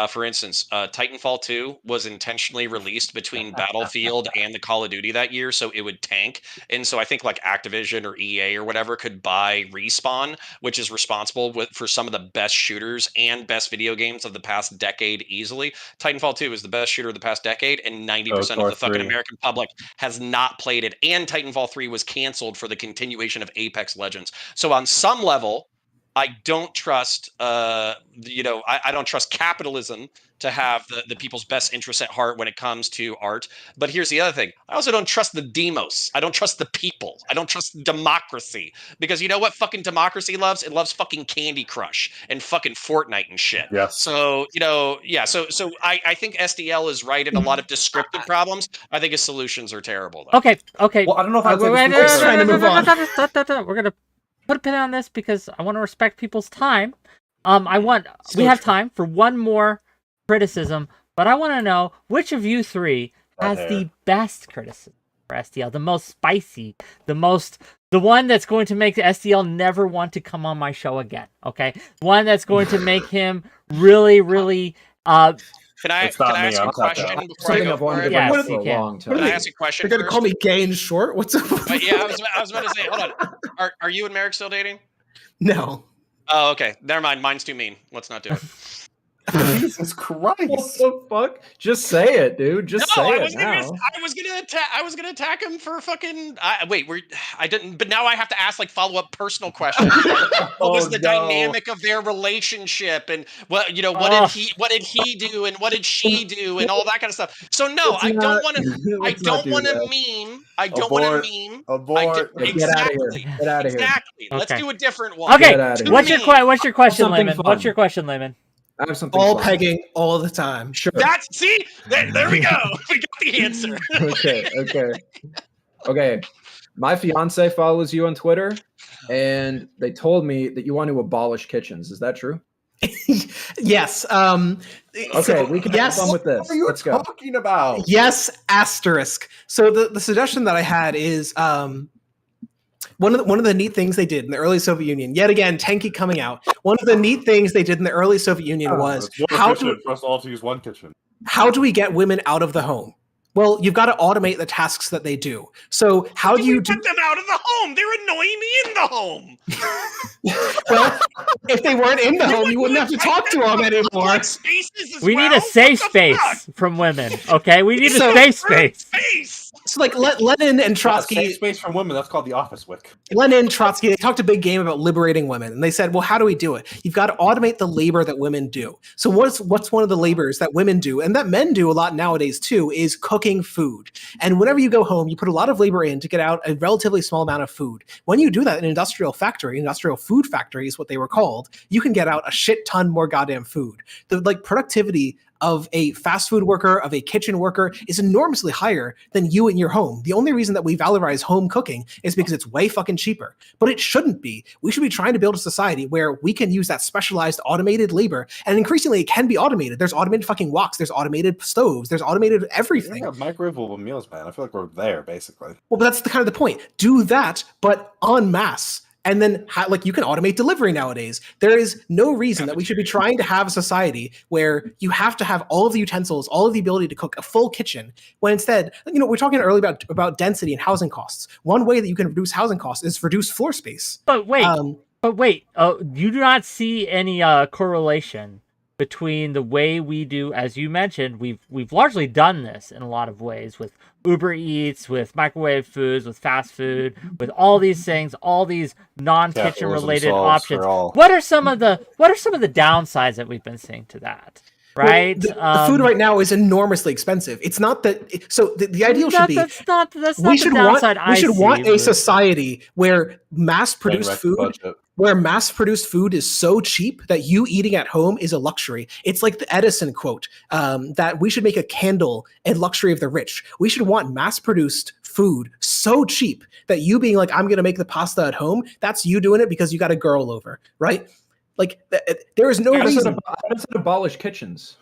For instance, Titanfall 2 was intentionally released between Battlefield and the Call of Duty that year, so it would tank. And so I think like Activision or EA or whatever could buy Respawn, which is responsible for some of the best shooters and best video games of the past decade easily. Titanfall 2 is the best shooter of the past decade, and 90% of the fucking American public has not played it. And Titanfall 3 was canceled for the continuation of Apex Legends. So on some level, I don't trust, I don't trust capitalism to have the people's best interests at heart when it comes to art. But here's the other thing. I also don't trust the demos. I don't trust the people. I don't trust democracy. Because you know what fucking democracy loves? It loves fucking Candy Crush and fucking Fortnite and shit. Yes. So, So I think SDL is right in a lot of descriptive problems. I think his solutions are terrible, though. Okay. Well, I don't know if I'd say We're this trying to move on. gonna put a pin on this because I want to respect people's time. We have time for one more criticism, but I want to know which of you three has the best criticism for SDL, the most spicy, the one that's going to make the SDL never want to come on my show again. Okay, one that's going to make him really, really. Can I ask a question before I go forward? Yes, you can. Can I ask a question? You're gonna call me gay and short? What's up? Yeah, I was about to say. Hold on. Are you and Merrick still dating? No. Oh, okay. Never mind. Mine's too mean. Let's not do it. Jesus Christ! What the fuck? Just say it, dude. Just say it now. I was gonna attack him for fucking. I didn't. But now I have to ask like follow-up personal questions. What was the dynamic of their relationship, and what did he do, and what did she do, and all that kind of stuff. So no, I don't want to. I don't want to meme. I don't want to meme. Abort. Get out of here. Get out of here. Exactly. Okay. Let's do a different one. Okay. What's your question, Something Layman? fun. What's your question, Layman? I have something. All fun. pegging all the time. Sure. There we go. We got the answer. Okay. My fiance follows you on Twitter, and they told me that you want to abolish kitchens. Is that true? Yes. Okay, we can have fun with this. What are you Let's go. talking about? Yes, asterisk. So the suggestion that I had is one of the neat things they did in the early Soviet Union, yet again, Tanky coming out. One of the neat things they did in the early Soviet Union was how to for us all to use one kitchen. How do we get women out of the home? Well, you've got to automate the tasks that they do. So how do you get them out of the home? They're annoying me in the home. Well, if they weren't in the home, you wouldn't have to talk to them anymore. We need a safe space from women. Okay, we need a safe space. So like Lenin and Trotsky, safe space from women. That's called the office, Wick. Lenin, Trotsky, they talked a big game about liberating women, and they said, well, how do we do it? You've got to automate the labor that women do. So what's one of the labors that women do, and that men do a lot nowadays too, is cooking food. And whenever you go home, you put a lot of labor in to get out a relatively small amount of food. When you do that in an industrial food factory is what they were called, you can get out a shit ton more goddamn food. The productivity of a fast food worker, of a kitchen worker, is enormously higher than you in your home. The only reason that we valorize home cooking is because it's way fucking cheaper. But it shouldn't be. We should be trying to build a society where we can use that specialized automated labor, and increasingly it can be automated. There's automated fucking woks, there's automated stoves, there's automated everything. Yeah, microwavable meals, man. I feel like we're there, basically. Well, but that's the point. Do that, but en masse. And then, you can automate delivery nowadays. There is no reason that we should be trying to have a society where you have to have all of the utensils, all of the ability to cook a full kitchen, when instead, we're talking earlier about density and housing costs. One way that you can reduce housing costs is reduce floor space. But wait, you do not see any correlation between the way we do, as you mentioned, we've largely done this in a lot of ways with Uber Eats, with microwave foods, with fast food, with all these things, all these non-kitchen related options. What are some of the downsides that we've been seeing to that? Right, the food right now is enormously expensive. It's not that. So the ideal should be that's not we should want a society where mass-produced food is so cheap that you eating at home is a luxury. It's like the Edison quote that we should make a candle a luxury of the rich. We should want mass-produced food so cheap that you being like, I'm going to make the pasta at home, that's you doing it because you got a girl over, right? Like there is no reason. How does it abolish kitchens?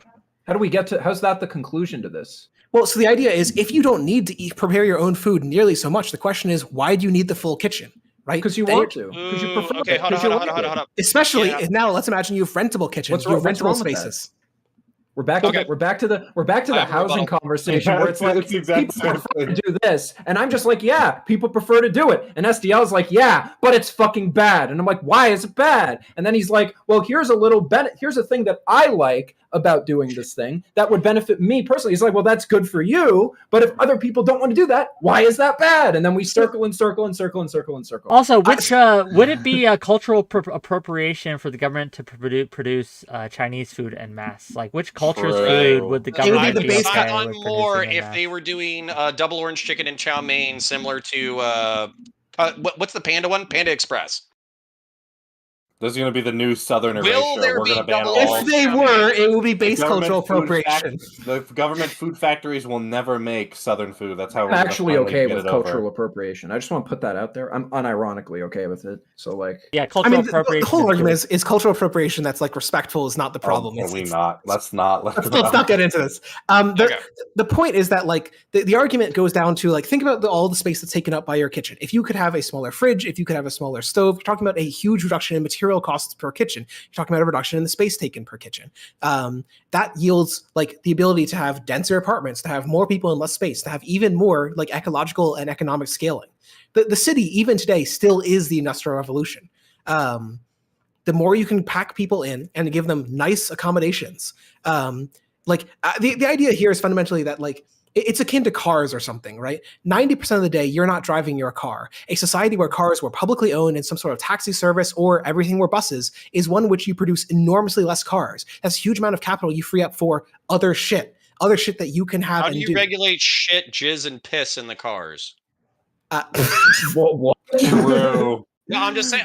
How do we get to? How's that the conclusion to this? Well, so the idea is if you don't need to prepare your own food nearly so much, the question is why do you need the full kitchen, right? Because you want to. Because you prefer. Okay, hold on. Especially now, let's imagine you have rentable kitchens, you have rentable spaces. We're back to the housing conversation where it's like people prefer to do this, and I'm just like, yeah, people prefer to do it, and SDL is like, yeah, but it's fucking bad, and I'm like, why is it bad? And then he's like, well, here's a thing that I like about doing this thing that would benefit me personally. He's like, well, that's good for you, but if other people don't want to do that, why is that bad? And then we circle and circle and circle and circle and circle. Also, which would it be a cultural appropriation for the government to produce Chinese food en masse? Like, which culture's food would the government be okay on more if they were doing double orange chicken and chow mein, similar to what's the Panda one? Panda Express. This is going to be the new Southern erasure. We're going to ban all. If they were, it would be base cultural appropriation. The government food factories will never make Southern food. That's how I'm actually okay with cultural appropriation. I just want to put that out there. I'm unironically okay with it. So, like, yeah, cultural appropriation. The whole argument is cultural appropriation that's like respectful is not the problem. Let's not get into this. The point is that like the argument goes down to like think about all the space that's taken up by your kitchen. If you could have a smaller fridge, if you could have a smaller stove, you're talking about a huge reduction in material costs per kitchen. You're talking about a reduction in the space taken per kitchen. That yields like the ability to have denser apartments, to have more people in less space, to have even more like ecological and economic scaling. The city, even today, still is the Industrial Revolution. The more you can pack people in and give them nice accommodations, the idea here is fundamentally that like it's akin to cars or something, right? 90% of the day, you're not driving your car. A society where cars were publicly owned in some sort of taxi service or everything were buses is one which you produce enormously less cars. That's a huge amount of capital you free up for other shit that you can have. How do you regulate shit, jizz, and piss in the cars? What? True. No, I'm just saying.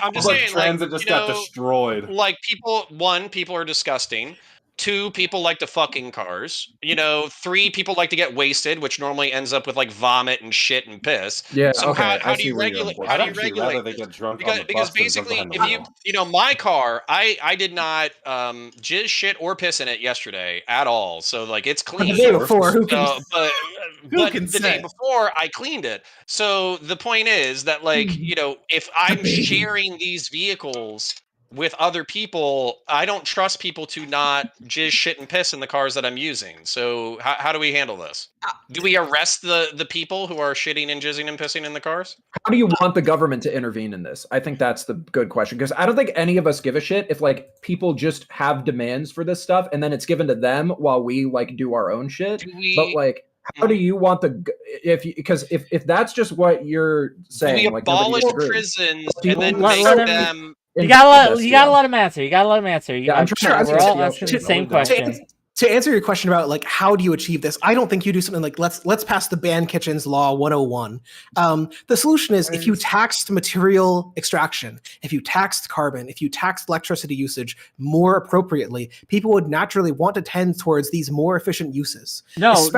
Transit just got destroyed. Like people are disgusting. 2, people like to fuck in cars. 3, people like to get wasted, which normally ends up with like vomit and shit and piss. Yeah. So okay. how do you regulate? How do you regulate? They get drunk because basically, if my car, I did not jizz, shit, or piss in it yesterday at all. So like it's clean. The day before, but the day before I cleaned it. So the point is that like if I'm sharing these vehicles with other people, I don't trust people to not jizz, shit, and piss in the cars that I'm using. So how do we handle this? Do we arrest the people who are shitting and jizzing and pissing in the cars? How do you want the government to intervene in this? I think that's the good question, because I don't think any of us give a shit if like people just have demands for this stuff and then it's given to them while we like do our own shit. But like, how do you want if that's just what you're saying? Do we abolish prisons and then make them? You gotta let him answer. I'm sure we're all asking the same question. To answer your question about like how do you achieve this, I don't think you do something like let's pass the Ban Kitchens Law 101. The solution is if you taxed material extraction, if you taxed carbon, if you taxed electricity usage more appropriately, people would naturally want to tend towards these more efficient uses. No. If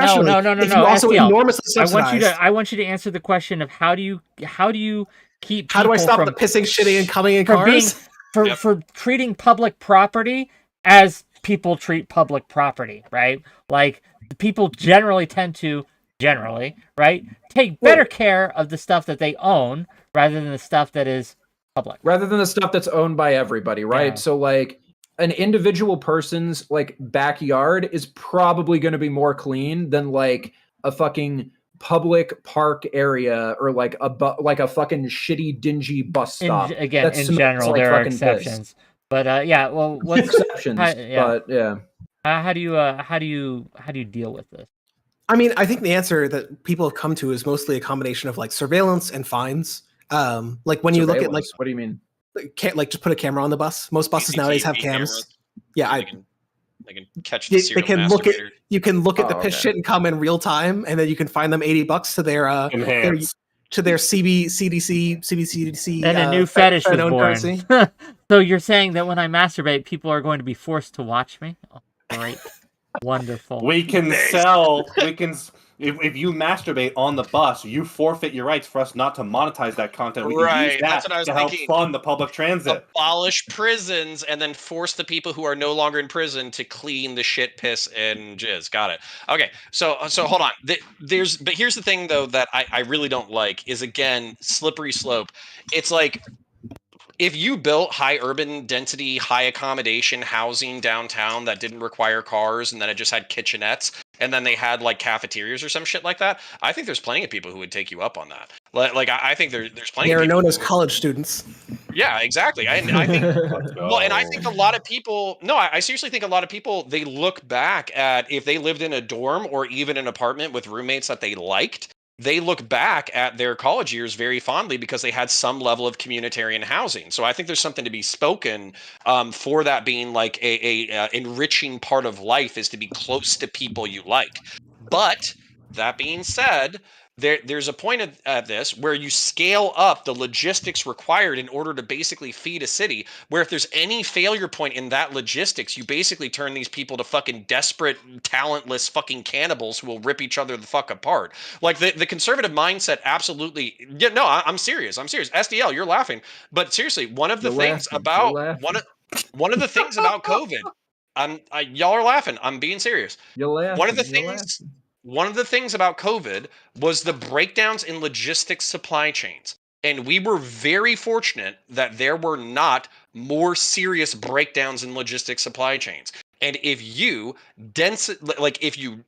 you also enormously subsidize. I want you to answer the question of how do you keep how do I stop the pissing, shitting, and coming in cars? For treating public property as people treat public property, right? Like people generally tend to right, take better care of the stuff that they own rather than the stuff that is public. Rather than the stuff that's owned by everybody, right? Yeah. So like an individual person's like backyard is probably going to be more clean than like a fucking public park area or like a fucking shitty dingy bus stop. In general, like there are exceptions. But what's exceptions? But yeah. How do you deal with this? I mean, I think the answer that people have come to is mostly a combination of like surveillance and fines. Like when you look at like, what do you mean? Like just put a camera on the bus. Most buses nowadays have cams. cameras. Yeah, They can catch the serial they can look at masturbator. you can look at the Oh, piss okay. shit and come in real time, and then you can find them $80 to their Enhance. CBCDC And a new fetish was Fed-owned born. currency. So you're saying that when I masturbate, people are going to be forced to watch me? Oh, great. Wonderful. We can sell. We can. If you masturbate on the bus, you forfeit your rights for us not to monetize that content. We can Right, use that's that what I was to help thinking. fund the public transit. Abolish prisons and then force the people who are no longer in prison to clean the shit, piss, and jizz. Got it. Okay, so hold on. But here's the thing though that I really don't like is, again, slippery slope. It's like, if you built high urban density, high accommodation housing downtown that didn't require cars, and then it just had kitchenettes, and then they had like cafeterias or some shit like that, I think there's plenty of people who would take you up on that. Like I think there's plenty They of are people known as who- college students. Yeah, exactly. I think Let's well, and I go. think a lot of people, no, I seriously think a lot of people, they look back at, if they lived in a dorm or even an apartment with roommates that they liked, they look back at their college years very fondly because they had some level of communitarian housing. So I think there's something to be spoken for that being like a enriching part of life, is to be close to people you like. But that being said, there's a point at this where you scale up the logistics required in order to basically feed a city, where if there's any failure point in that logistics, you basically turn these people to fucking desperate, talentless fucking cannibals who will rip each other the fuck apart. Like the conservative mindset, absolutely. Yeah, no, I'm serious. I'm serious. SDL, you're laughing. But seriously, one of the You're things laughing. about You're laughing. one of the things about COVID, y'all are laughing. I'm being serious. You're laughing. One of the You're things laughing. one of the things about COVID was the breakdowns in logistics supply chains. And we were very fortunate that there were not more serious breakdowns in logistics supply chains. And if you if you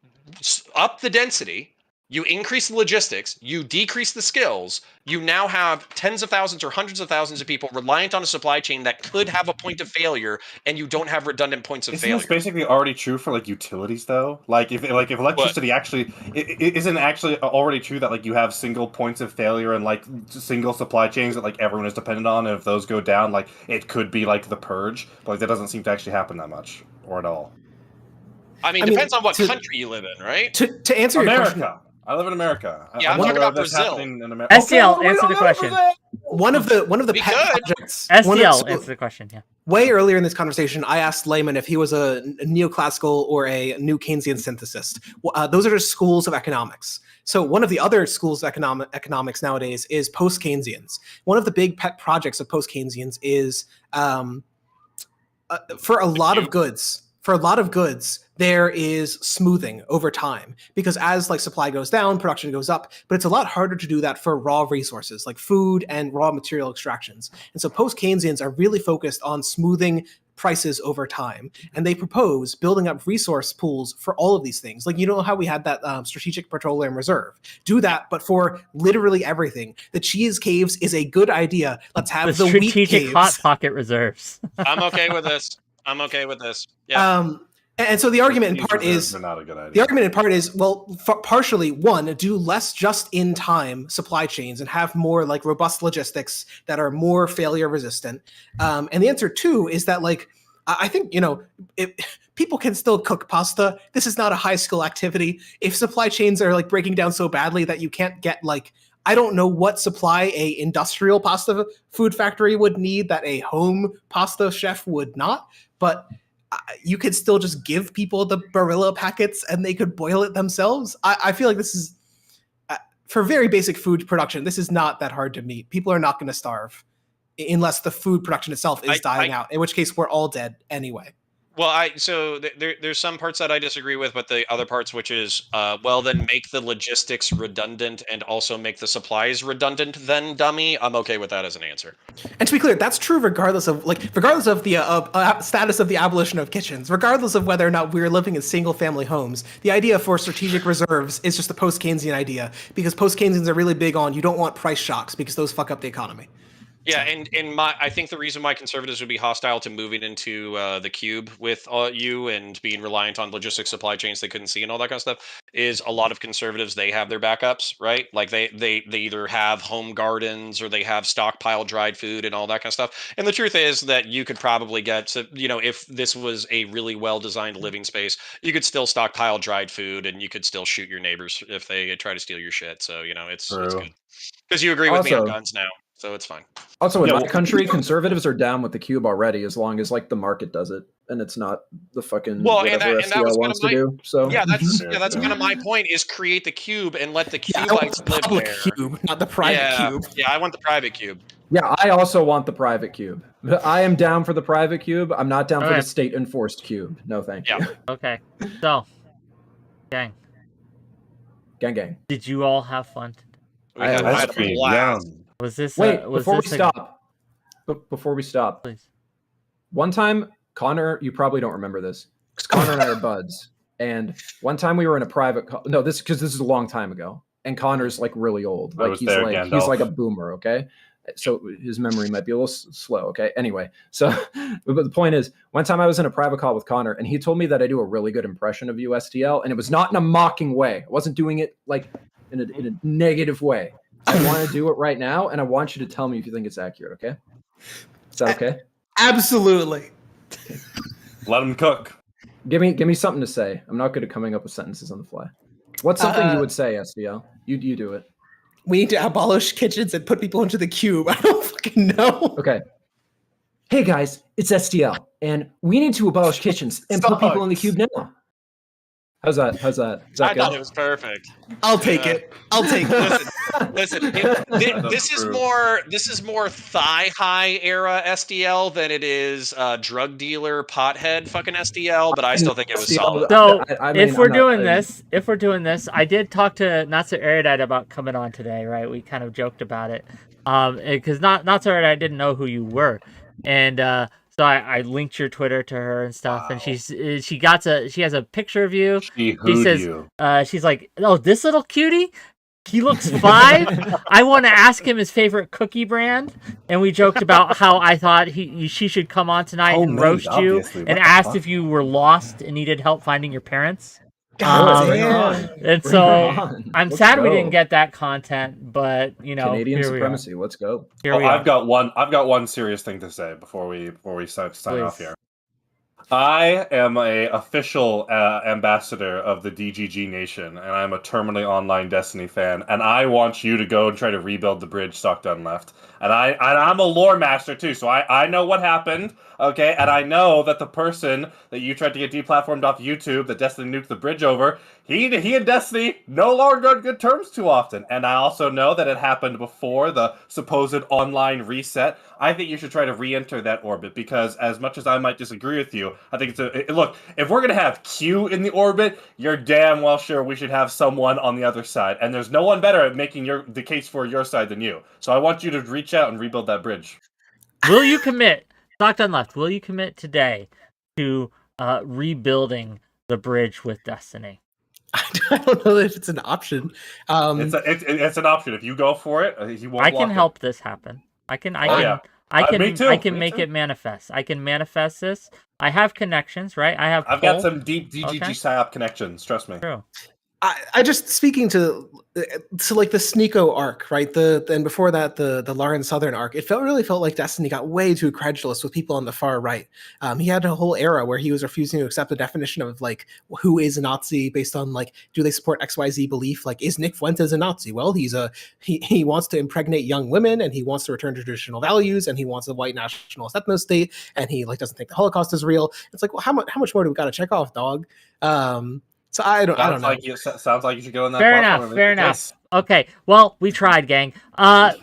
up the density, you increase the logistics, you decrease the skills, you now have tens of thousands or hundreds of thousands of people reliant on a supply chain that could have a point of failure, and you don't have redundant points of Isn't failure. this basically already true for like utilities though? Like if electricity actually isn't actually already true that like you have single points of failure and like single supply chains that like everyone is dependent on, and if those go down, like it could be like the purge, but like that doesn't seem to actually happen that much or at all. I mean, depends on what country you live in, right? To answer your question, America. I live in America. Yeah, I'm not talking aware about of this Brazil. happening in America. SDL, answer the question. one of the We pet could. projects. SDL, answer the question. Yeah. Way earlier in this conversation, I asked Layman if he was a neoclassical or a new Keynesian synthesist. Those are just schools of economics. So one of the other schools of economics nowadays is post-Keynesians. One of the big pet projects of post-Keynesians is for a lot of goods, there is smoothing over time, because as like supply goes down, production goes up, but it's a lot harder to do that for raw resources like food and raw material extractions. And so post-Keynesians are really focused on smoothing prices over time, and they propose building up resource pools for all of these things. Like, you know how we had that strategic petroleum reserve? Do that, but for literally everything. The cheese caves is a good idea. Let's have the wheat strategic caves. hot pocket reserves. I'm okay with this. Yeah. And so the argument in part is not a good idea. the argument in part is, well, partially, one, do less just-in-time supply chains and have more like robust logistics that are more failure resistant. And the answer, two, is that like I think, you know, people can still cook pasta. This is not a high skill activity. If supply chains are like breaking down so badly that you can't get like, I don't know what supply a industrial pasta food factory would need that a home pasta chef would not, but you could still just give people the 𝕵𝖎𝖙 packets and they could boil it themselves. I feel like this is, for very basic food production, this is not that hard to meet. People are not going to starve unless the food production itself is dying out, in which case we're all dead anyway. Well, there's some parts that I disagree with, but the other parts, which is, well, then make the logistics redundant and also make the supplies redundant, then dummy. I'm okay with that as an answer. And to be clear, that's true regardless of the status of the abolition of kitchens, regardless of whether or not we're living in single-family homes. The idea for strategic reserves is just a post-Keynesian idea, because post-Keynesians are really big on you don't want price shocks because those fuck up the economy. Yeah, and I think the reason why conservatives would be hostile to moving into the cube with you and being reliant on logistics, supply chains they couldn't see and all that kind of stuff is a lot of conservatives, they have their backups, right? Like they either have home gardens or they have stockpile dried food and all that kind of stuff. And the truth is that you could probably get to, if this was a really well designed living space, you could still stockpile dried food and you could still shoot your neighbors if they try to steal your shit. So it's True. good because you agree with me on Also- guns now, so it's fine. Also, in Yeah, my well- country, conservatives are down with the cube already, as long as like the market does it, and it's not the fucking Well, and whatever that was SDL kinda wants to my- do. So Yeah, that's Yeah, that's yeah. kind of my point. Is create the cube and let the Yeah, I want cubites the live public there. cube, not the private cube. Yeah, I want the private cube. yeah, I also want the private cube. I am down for the private cube. I'm not down for Okay. the state enforced cube. No, thank you. Yeah. Okay, so, gang, Gang. did you all have fun? We I had have a Ice cream, blast. yum. Was this Wait, was before we this a- stop. Before we stop, Please. one time, Connor, you probably don't remember this, because Connor and I are buds. And one time we were in a private call. No, this is a long time ago. And Connor's like really old. I Like was he's there, like Gandalf. he's like a boomer, okay? So his memory might be a little slow, okay? Anyway, so but the point is, one time I was in a private call with Connor, and he told me that I do a really good impression of you, STL, and it was not in a mocking way. I wasn't doing it like in a negative way. I want to do it right now, and I want you to tell me if you think it's accurate, okay? Is that okay? Absolutely. Let him cook. Give me something to say. I'm not good at coming up with sentences on the fly. What's something you would say, SDL? You do it. We need to abolish kitchens and put people into the cube. I don't fucking know. Okay. Hey guys, it's SDL, and we need to abolish kitchens and put people in the cube now. How's that? Is that I good? thought it was perfect. I'll take it. I'll take it. Listen, That's this is true. more thigh high era SDL than it is drug dealer pothead fucking SDL, but I still think it was SDL, solid. So, I mean, if we're I'm not- doing this, I did talk to Not So Erudite about coming on today, right? We kind of joked about it, because Not So Erudite didn't know who you were, and so I linked your Twitter to her and stuff, and she has a picture of you. She She hooed says, you. she's like, oh, this little cutie. He looks 5. I want to ask him his favorite cookie brand, and we joked about how I thought she should come on tonight and Homemade, roast you, obviously. and What the asked fuck? if you were lost and needed help finding your parents. God Bring her damn. on. And Bring so her on. I'm Let's sad we go. didn't get that content, but Canadian here we are. supremacy. Let's go. Here we I've are. got one serious thing to say before we sign off Please. here. I am a official ambassador of the DGG Nation, and I'm a terminally online Destiny fan. And I want you to go and try to rebuild the bridge SocDoneLeft. And I'm a lore master too, so I know what happened. Okay, and I know that the person that you tried to get deplatformed off YouTube, that Destiny nuked the bridge over, he and Destiny no longer on good terms too often. And I also know that it happened before the supposed online reset. I think you should try to re-enter that orbit, because as much as I might disagree with you, I think look, if we're gonna have Q in the orbit, you're damn well sure we should have someone on the other side, and there's no one better at making the case for your side than you. So I want you to reach out and rebuild that bridge. Will you commit, SocDoneLeft, will you commit today to rebuilding the bridge with Destiny? I don't know if it's an option. It's an option. If you go for it, he won't. I can block it. help this happen. I can Me too, I can me make too. it manifest. I can manifest this. I have connections, right? I've got pull. some deep DGG Okay. psyop connections. Trust me. True. I just speaking to like the Sneeko arc, right? And before that the Lauren Southern arc. It really felt like Destiny got way too credulous with people on the far right. He had a whole era where he was refusing to accept the definition of like who is a Nazi based on like, do they support XYZ belief? Like, is Nick Fuentes a Nazi? Well, he wants to impregnate young women, and he wants to return to traditional values, and he wants a white nationalist ethno state, and he like doesn't think the Holocaust is real. It's like, well, how much more do we got to check off, dog? So I don't know. Sounds like you should go in that. Fair platform enough. and Fair make the enough. case. Okay. Well, we tried, gang. I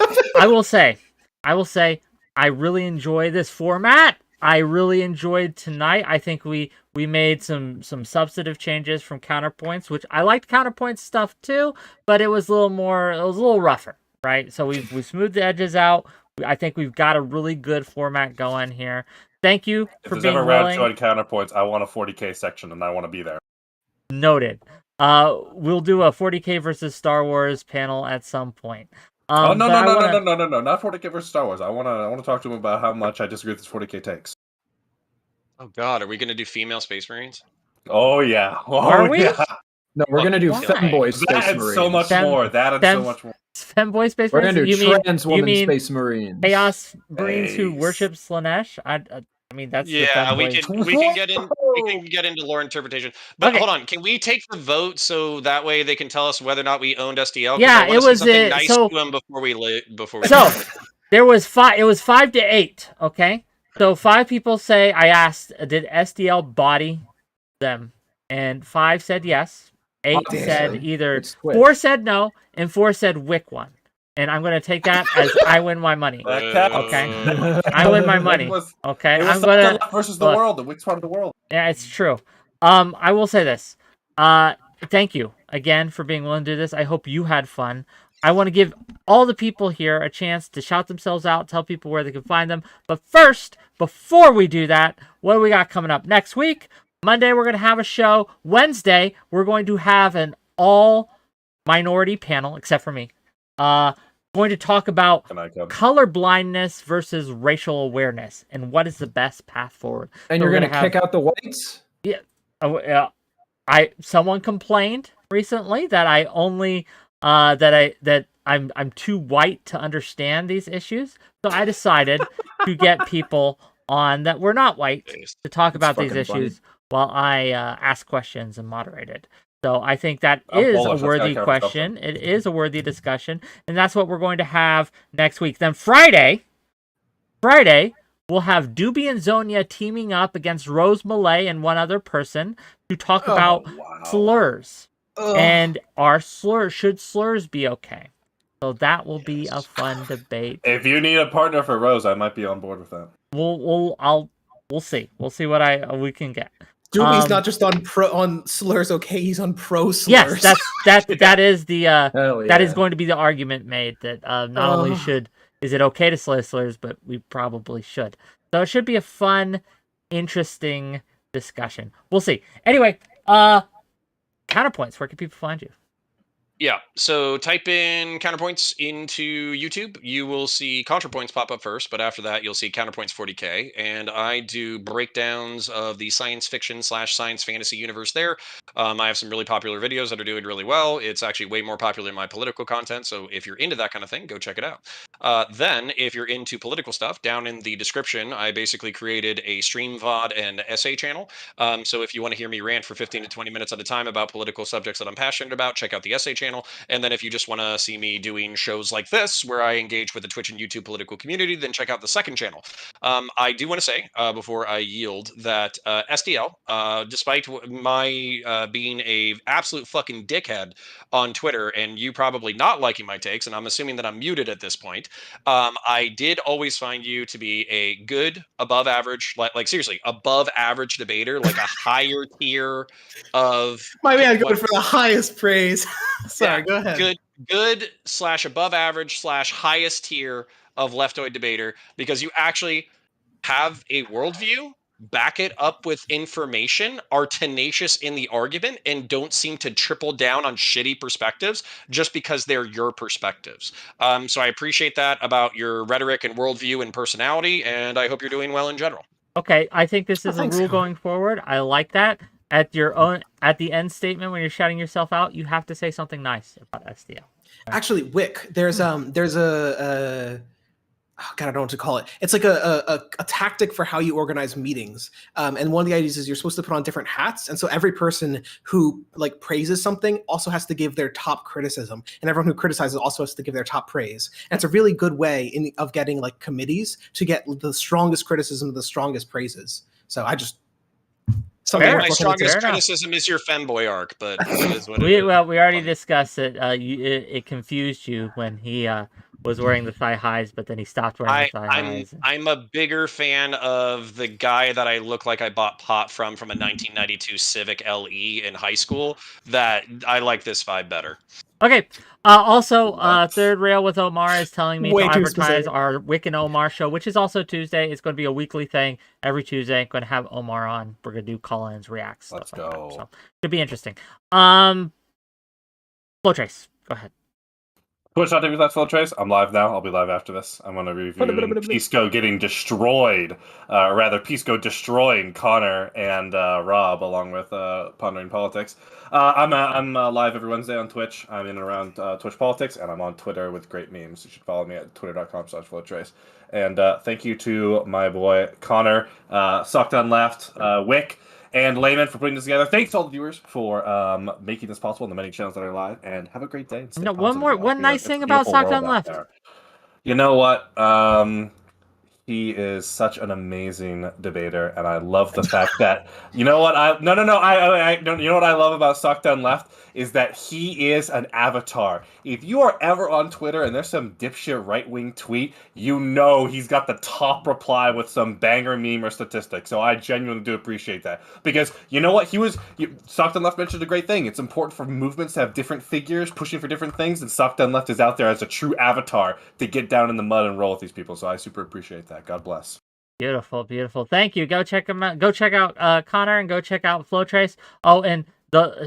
will say, I really enjoy this format. I really enjoyed tonight. I think we made some substantive changes from Counterpoints, which I liked Counterpoints stuff too, but it was a little rougher, right? So we smoothed the edges out. I think we've got a really good format going here. Thank you If for there's being ever round willing. 2 on counterpoints, I want a 40k section, and I want to be there. Noted. We'll do a 40k versus Star Wars panel at some point. Oh no but no I no wanna- no no no no! Not 40K versus Star Wars. I wanna talk to him about how much I disagree with his 40K takes. Oh God, are we gonna do female Space Marines? Oh yeah. Oh Are we? yeah. No, we're gonna do Why? femboy That Space and so much Fem- more. That and so much more. Femboy Space We're Marines? gonna do you trans mean woman Space Marines. Chaos Marines who Nice. worship Slaanesh? I mean, that's the Yeah, we femboy. can get into lore interpretation. But Okay. hold on, can we take the vote so that way they can tell us whether or not we owned SDL? 'Cause Yeah, I wanna it say was, something nice so- to them before we So there was 5. It was 5-8. Okay, so 5 people say. I asked, did SDL body them? And 5 said yes. 8 Obviously. said either. It's Twitch. 4 said no, and 4 said Wick won. And I'm gonna take that as I win my money. That counts. Okay. I win my money. It was Okay, I'm SocDoneLeft gonna. versus the look. world. Which part of the world? Yeah, it's true. I will say this. Thank you again for being willing to do this. I hope you had fun. I want to give all the people here a chance to shout themselves out, tell people where they can find them. But first, before we do that, what do we got coming up next week? Monday, we're going to have a show. Wednesday, we're going to have an all-minority panel, except for me. Going to talk about Can I come? color blindness versus racial awareness and what is the best path forward. And So you're we're gonna kick out the whites? Someone complained recently that I only that I'm too white to understand these issues. So I decided to get people on that were not white to talk about these fucking funny. issues while I ask questions and moderated. So I think that I'm is bullish. a That's worthy gotta count for question. It is a worthy discussion, and that's what we're going to have next week. Then Friday, we'll have Doobie and Zonia teaming up against 𝕾𝖍𝖎𝖙 and one other person to talk about Wow. slurs. Ugh. And should slurs be okay? So that will be a fun debate. If you need a partner for Rose, I might be on board with that. We'll see. We'll see what we can get. Doobie's not just on slurs, okay? He's on pro slurs. Yes, that is the Hell yeah. that is going to be the argument made that not only Ugh. is it okay to slur slurs, but we probably should. So it should be a fun, interesting discussion. We'll see. Anyway, Counterpoints. Where can people find you? Yeah, so type in Counterpoints into YouTube. You will see Counterpoints pop up first, but after that, you'll see Counterpoints 40K. And I do breakdowns of the science fiction / science fantasy universe there. I have some really popular videos that are doing really well. It's actually way more popular than my political content. So if you're into that kind of thing, go check it out. Then, if you're into political stuff, down in the description, I basically created a stream VOD and essay channel. So if you want to hear me rant for 15 to 20 minutes at a time about political subjects that I'm passionate about, check out the essay channel. And then if you just want to see me doing shows like this, where I engage with the Twitch and YouTube political community, then check out the second channel. I do want to say, before I yield, that SDL, despite my being a absolute fucking dickhead on Twitter, and you probably not liking my takes, and I'm assuming that I'm muted at this point, I did always find you to be a good, above average, like seriously, above average debater, like a higher tier of My man going for the highest praise. Sorry, Yeah, go ahead. good / above average / highest tier of leftoid debater, because you actually have a worldview, back it up with information, are tenacious in the argument, and don't seem to triple down on shitty perspectives just because they're your perspectives. So I appreciate that about your rhetoric and worldview and personality, and I hope you're doing well in general. Okay, I think this is a thanks, rule Howard. going forward. I like that. At the end statement, when you're shouting yourself out, you have to say something nice about SDL. Actually, Wick, there's a oh God, I don't know what to call it. It's like a tactic for how you organize meetings. And one of the ideas is you're supposed to put on different hats. And so every person who like praises something also has to give their top criticism. And everyone who criticizes also has to give their top praise. And it's a really good way of getting like committees to get the strongest criticism, the strongest praises. So I just... Fair. My strongest Fair enough. criticism is your femboy arc, but it is what it We is. already discussed it. It confused you when he was wearing the thigh highs, but then he stopped wearing the thigh highs. I'm a bigger fan of the guy that I look like I bought pot from a 1992 Civic LE in high school. That I like this vibe better. Okay. Also, What? Third Rail with Omar is telling me Way to too advertise specific. our Wick and Omar show, which is also Tuesday. It's going to be a weekly thing every Tuesday. Going to have Omar on. We're going to do call-ins, reacts, Let's stuff like go. that. So should be interesting. Flowtrace, go ahead. Twitch.tv/Flowtrace. I'm live now. I'll be live after this. I'm going to review 𝕵𝖎𝖎𝖙𝖘𝖍𝖔𝖜 getting destroyed, or rather, 𝕵𝖎𝖎𝖙 destroying Connor and Rob, along with Pondering Politics. I'm live every Wednesday on Twitch. I'm in and around Twitch Politics, and I'm on Twitter with great memes. You should follow me at twitter.com/Flowtrace. And thank you to my boy Connor, SocDoneLeft, 𝕬𝖏, and Layman for putting this together. Thanks to all the viewers for making this possible and the many channels that are live. And have a great day. No, one nice thing about SocDoneLeft. You know what? He is such an amazing debater, and I love the fact that you know what I no you know what I love about SocDoneLeft is that he is an avatar. If you are ever on Twitter and there's some dipshit right-wing tweet, you know he's got the top reply with some banger meme or statistic. So I genuinely do appreciate that, because you know what, SocDoneLeft mentioned a great thing. It's important for movements to have different figures pushing for different things, and SocDoneLeft is out there as a true avatar to get down in the mud and roll with these people. So I super appreciate that. God bless. Beautiful, beautiful. Thank you. Go check him out. Go check out Connor, and go check out Flowtrace. Oh, and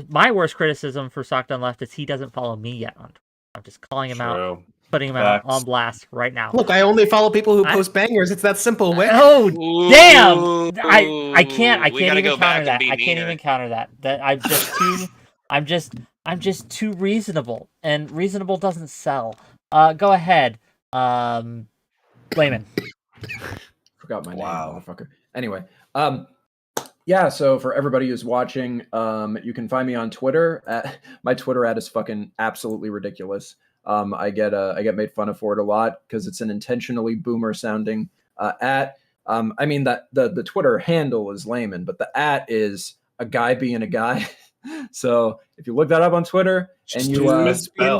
my worst criticism for SocDoneLeft is he doesn't follow me yet on Twitter. I'm just calling him out, putting him out on blast right now. Look, I only follow people who post bangers. It's that simple. Oh, damn! I can't even counter that. I can't even counter that. That I'm just too reasonable, and reasonable doesn't sell. Go ahead, Layman. Forgot my name, motherfucker. Anyway, yeah, so for everybody who's watching, you can find me on Twitter. My Twitter ad is fucking absolutely ridiculous. I get made fun of for it a lot because it's an intentionally boomer sounding at. I mean that the Twitter handle is Layman, but the at is a guy being a guy. So if you look that up on Twitter and you just a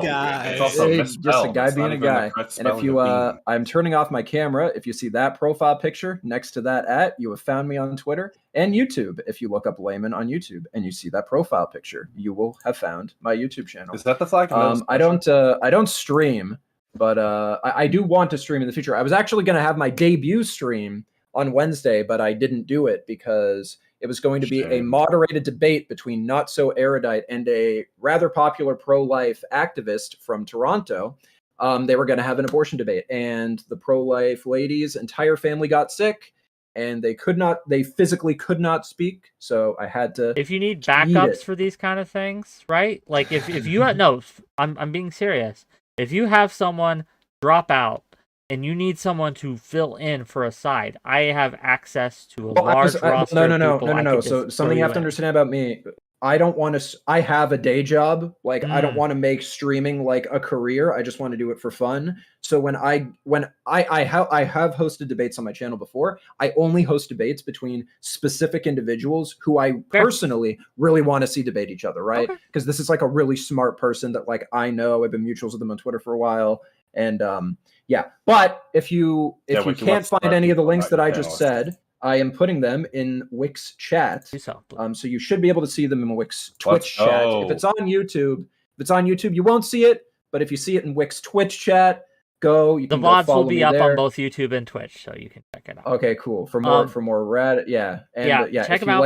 guy being a guy, and if you I'm turning off my camera. If you see that profile picture next to that at, you have found me on Twitter and YouTube. If you look up Layman on YouTube and you see that profile picture, you will have found my YouTube channel. Is that the flag? I don't stream, but I do want to stream in the future. I was actually going to have my debut stream on Wednesday, but I didn't do it because it was going to be a moderated debate between Not So Erudite and a rather popular pro-life activist from Toronto. They were going to have an abortion debate, and the pro-life lady's entire family got sick, and they physically could not speak. So I had to. If you need backups for these kind of things, right? Like if you no, I'm being serious. If you have someone drop out, and you need someone to fill in for a side, I have access to a large roster. No. So something you have to understand about me, I don't want to. I have a day job. Like I don't want to make streaming like a career. I just want to do it for fun. So when I have hosted debates on my channel before, I only host debates between specific individuals who I personally really want to see debate each other, right? Because this is like a really smart person that like I know. I've been mutuals with them on Twitter for a while, and yeah, but if you can't find any of the links that I just said, I am putting them in 𝕬𝖏's chat. So you should be able to see them in 𝕬𝖏's Twitch chat. If it's on YouTube, you won't see it. But if you see it in 𝕬𝖏's Twitch chat, the VODs will be up on both YouTube and Twitch, so you can check it out. Okay, cool. For more rad, yeah, and check them out.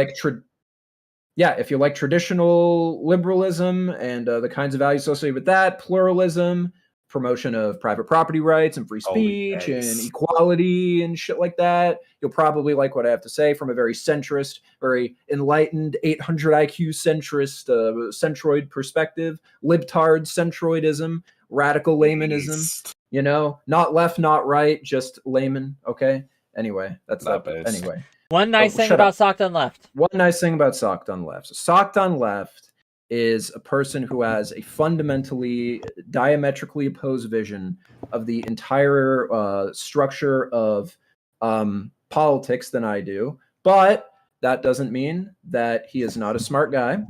If you like traditional liberalism and the kinds of values associated with that, pluralism, promotion of private property rights and free speech and equality and shit like that, you'll probably like what I have to say from a very centrist, very enlightened 800 IQ centrist, centroid perspective, libtard centroidism, radical laymanism, you know, not left, not right, just layman. Okay. Anyway, that's that. Anyway, one nice thing about SocDoneLeft. One nice thing about SocDoneLeft. So SocDoneLeft is a person who has a fundamentally diametrically opposed vision of the entire structure of politics than I do. But that doesn't mean that he is not a smart guy,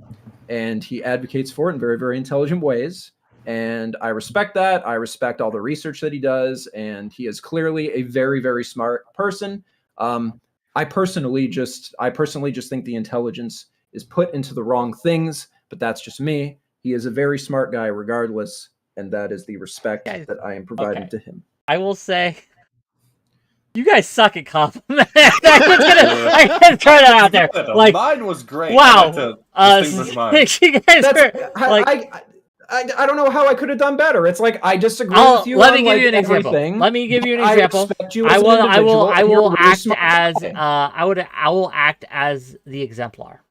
and he advocates for it in very, very intelligent ways. And I respect that. I respect all the research that he does, and he is clearly a very, very smart person. I personally just think the intelligence is put into the wrong things. But that's just me. He is a very smart guy regardless, and that is the respect that I am providing to him. I will say, you guys suck at compliments. I can throw that out there. Like, mine was great. Wow. You guys are, like, I don't know how I could have done better. It's like I disagree with you. Let me on, give like, you an example. everything. Let me give you an I example. respect you I as an will individual, and you're a really act smart as guy. I will act as the exemplar.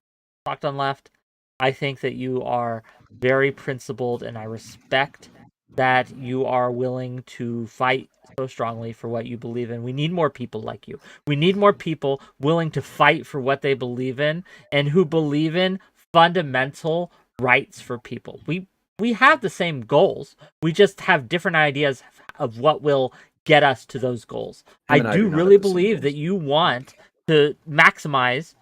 SocDoneLeft. I think that you are very principled, and I respect that you are willing to fight so strongly for what you believe in. We need more people like you. We need more people willing to fight for what they believe in and who believe in fundamental rights for people. We have the same goals. We just have different ideas of what will get us to those goals. I do really believe that you want to maximize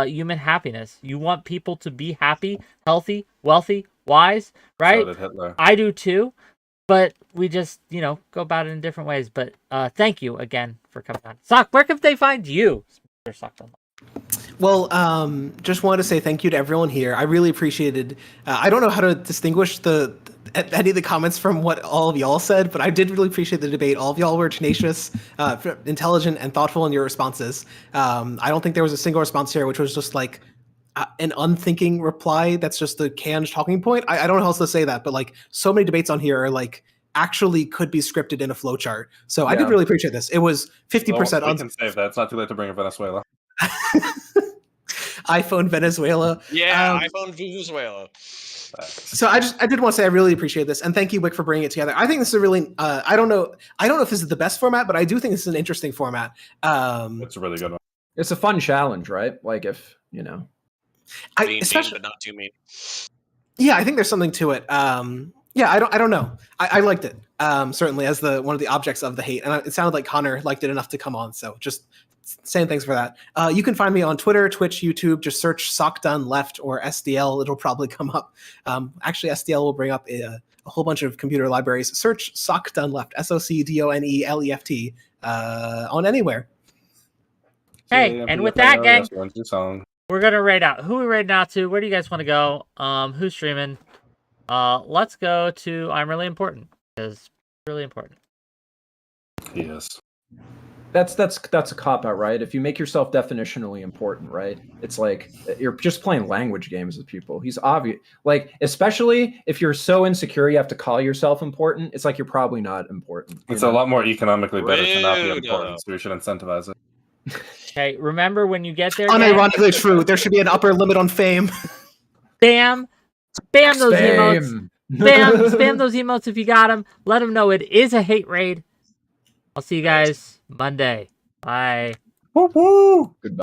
human happiness. You want people to be happy, healthy, wealthy, wise, right? So did Hitler. I do too, but we just, go about it in different ways. But thank you again for coming on. Sock, where can they find you? Well, just wanted to say thank you to everyone here. I really appreciated. I don't know how to distinguish any of the comments from what all of y'all said, but I did really appreciate the debate. All of y'all were tenacious, intelligent, and thoughtful in your responses. I don't think there was a single response here which was just like an unthinking reply. That's just the canned talking point. I don't know how else to say that, but like so many debates on here are like actually could be scripted in a flowchart. So I did really appreciate this. It was 50%. We can save that. It's not too late to bring up Venezuela. iPhone Venezuela. Yeah, iPhone Venezuela. So I did want to say I really appreciate this, and thank you, Wick, for bringing it together. I think this is a really I don't know if this is the best format, but I do think this is an interesting format. It's a really good one. It's a fun challenge, right? Like if especially but not too mean. Yeah, I think there's something to it. Yeah, I don't know. I liked it. Certainly as one of the objects of the hate, and it sounded like Connor liked it enough to come on. So just saying thanks for that. You can find me on Twitter, Twitch, YouTube. Just search SocDoneLeft or SDL. It'll probably come up. Actually, SDL will bring up a whole bunch of computer libraries. Search SocDoneLeft, SocDoneLeft, on anywhere. Hey, and with that, gang, we're gonna raid out. Who are we raiding out to? Where do you guys want to go? Who's streaming? Let's go to I'm Really Important, because it's really important. Yes. That's a cop-out, right? If you make yourself definitionally important, right? It's like you're just playing language games with people. He's obvious. Like, especially if you're so insecure you have to call yourself important, it's like you're probably not important. It's a lot more economically better to not be important, so we should incentivize it. Okay, remember when you get there, unironically true. There should be an upper limit on fame. Spam those emotes. Spam those emotes if you got them. Let them know it is a hate raid. I'll see you guys Monday. Bye. Woo-woo. Goodbye.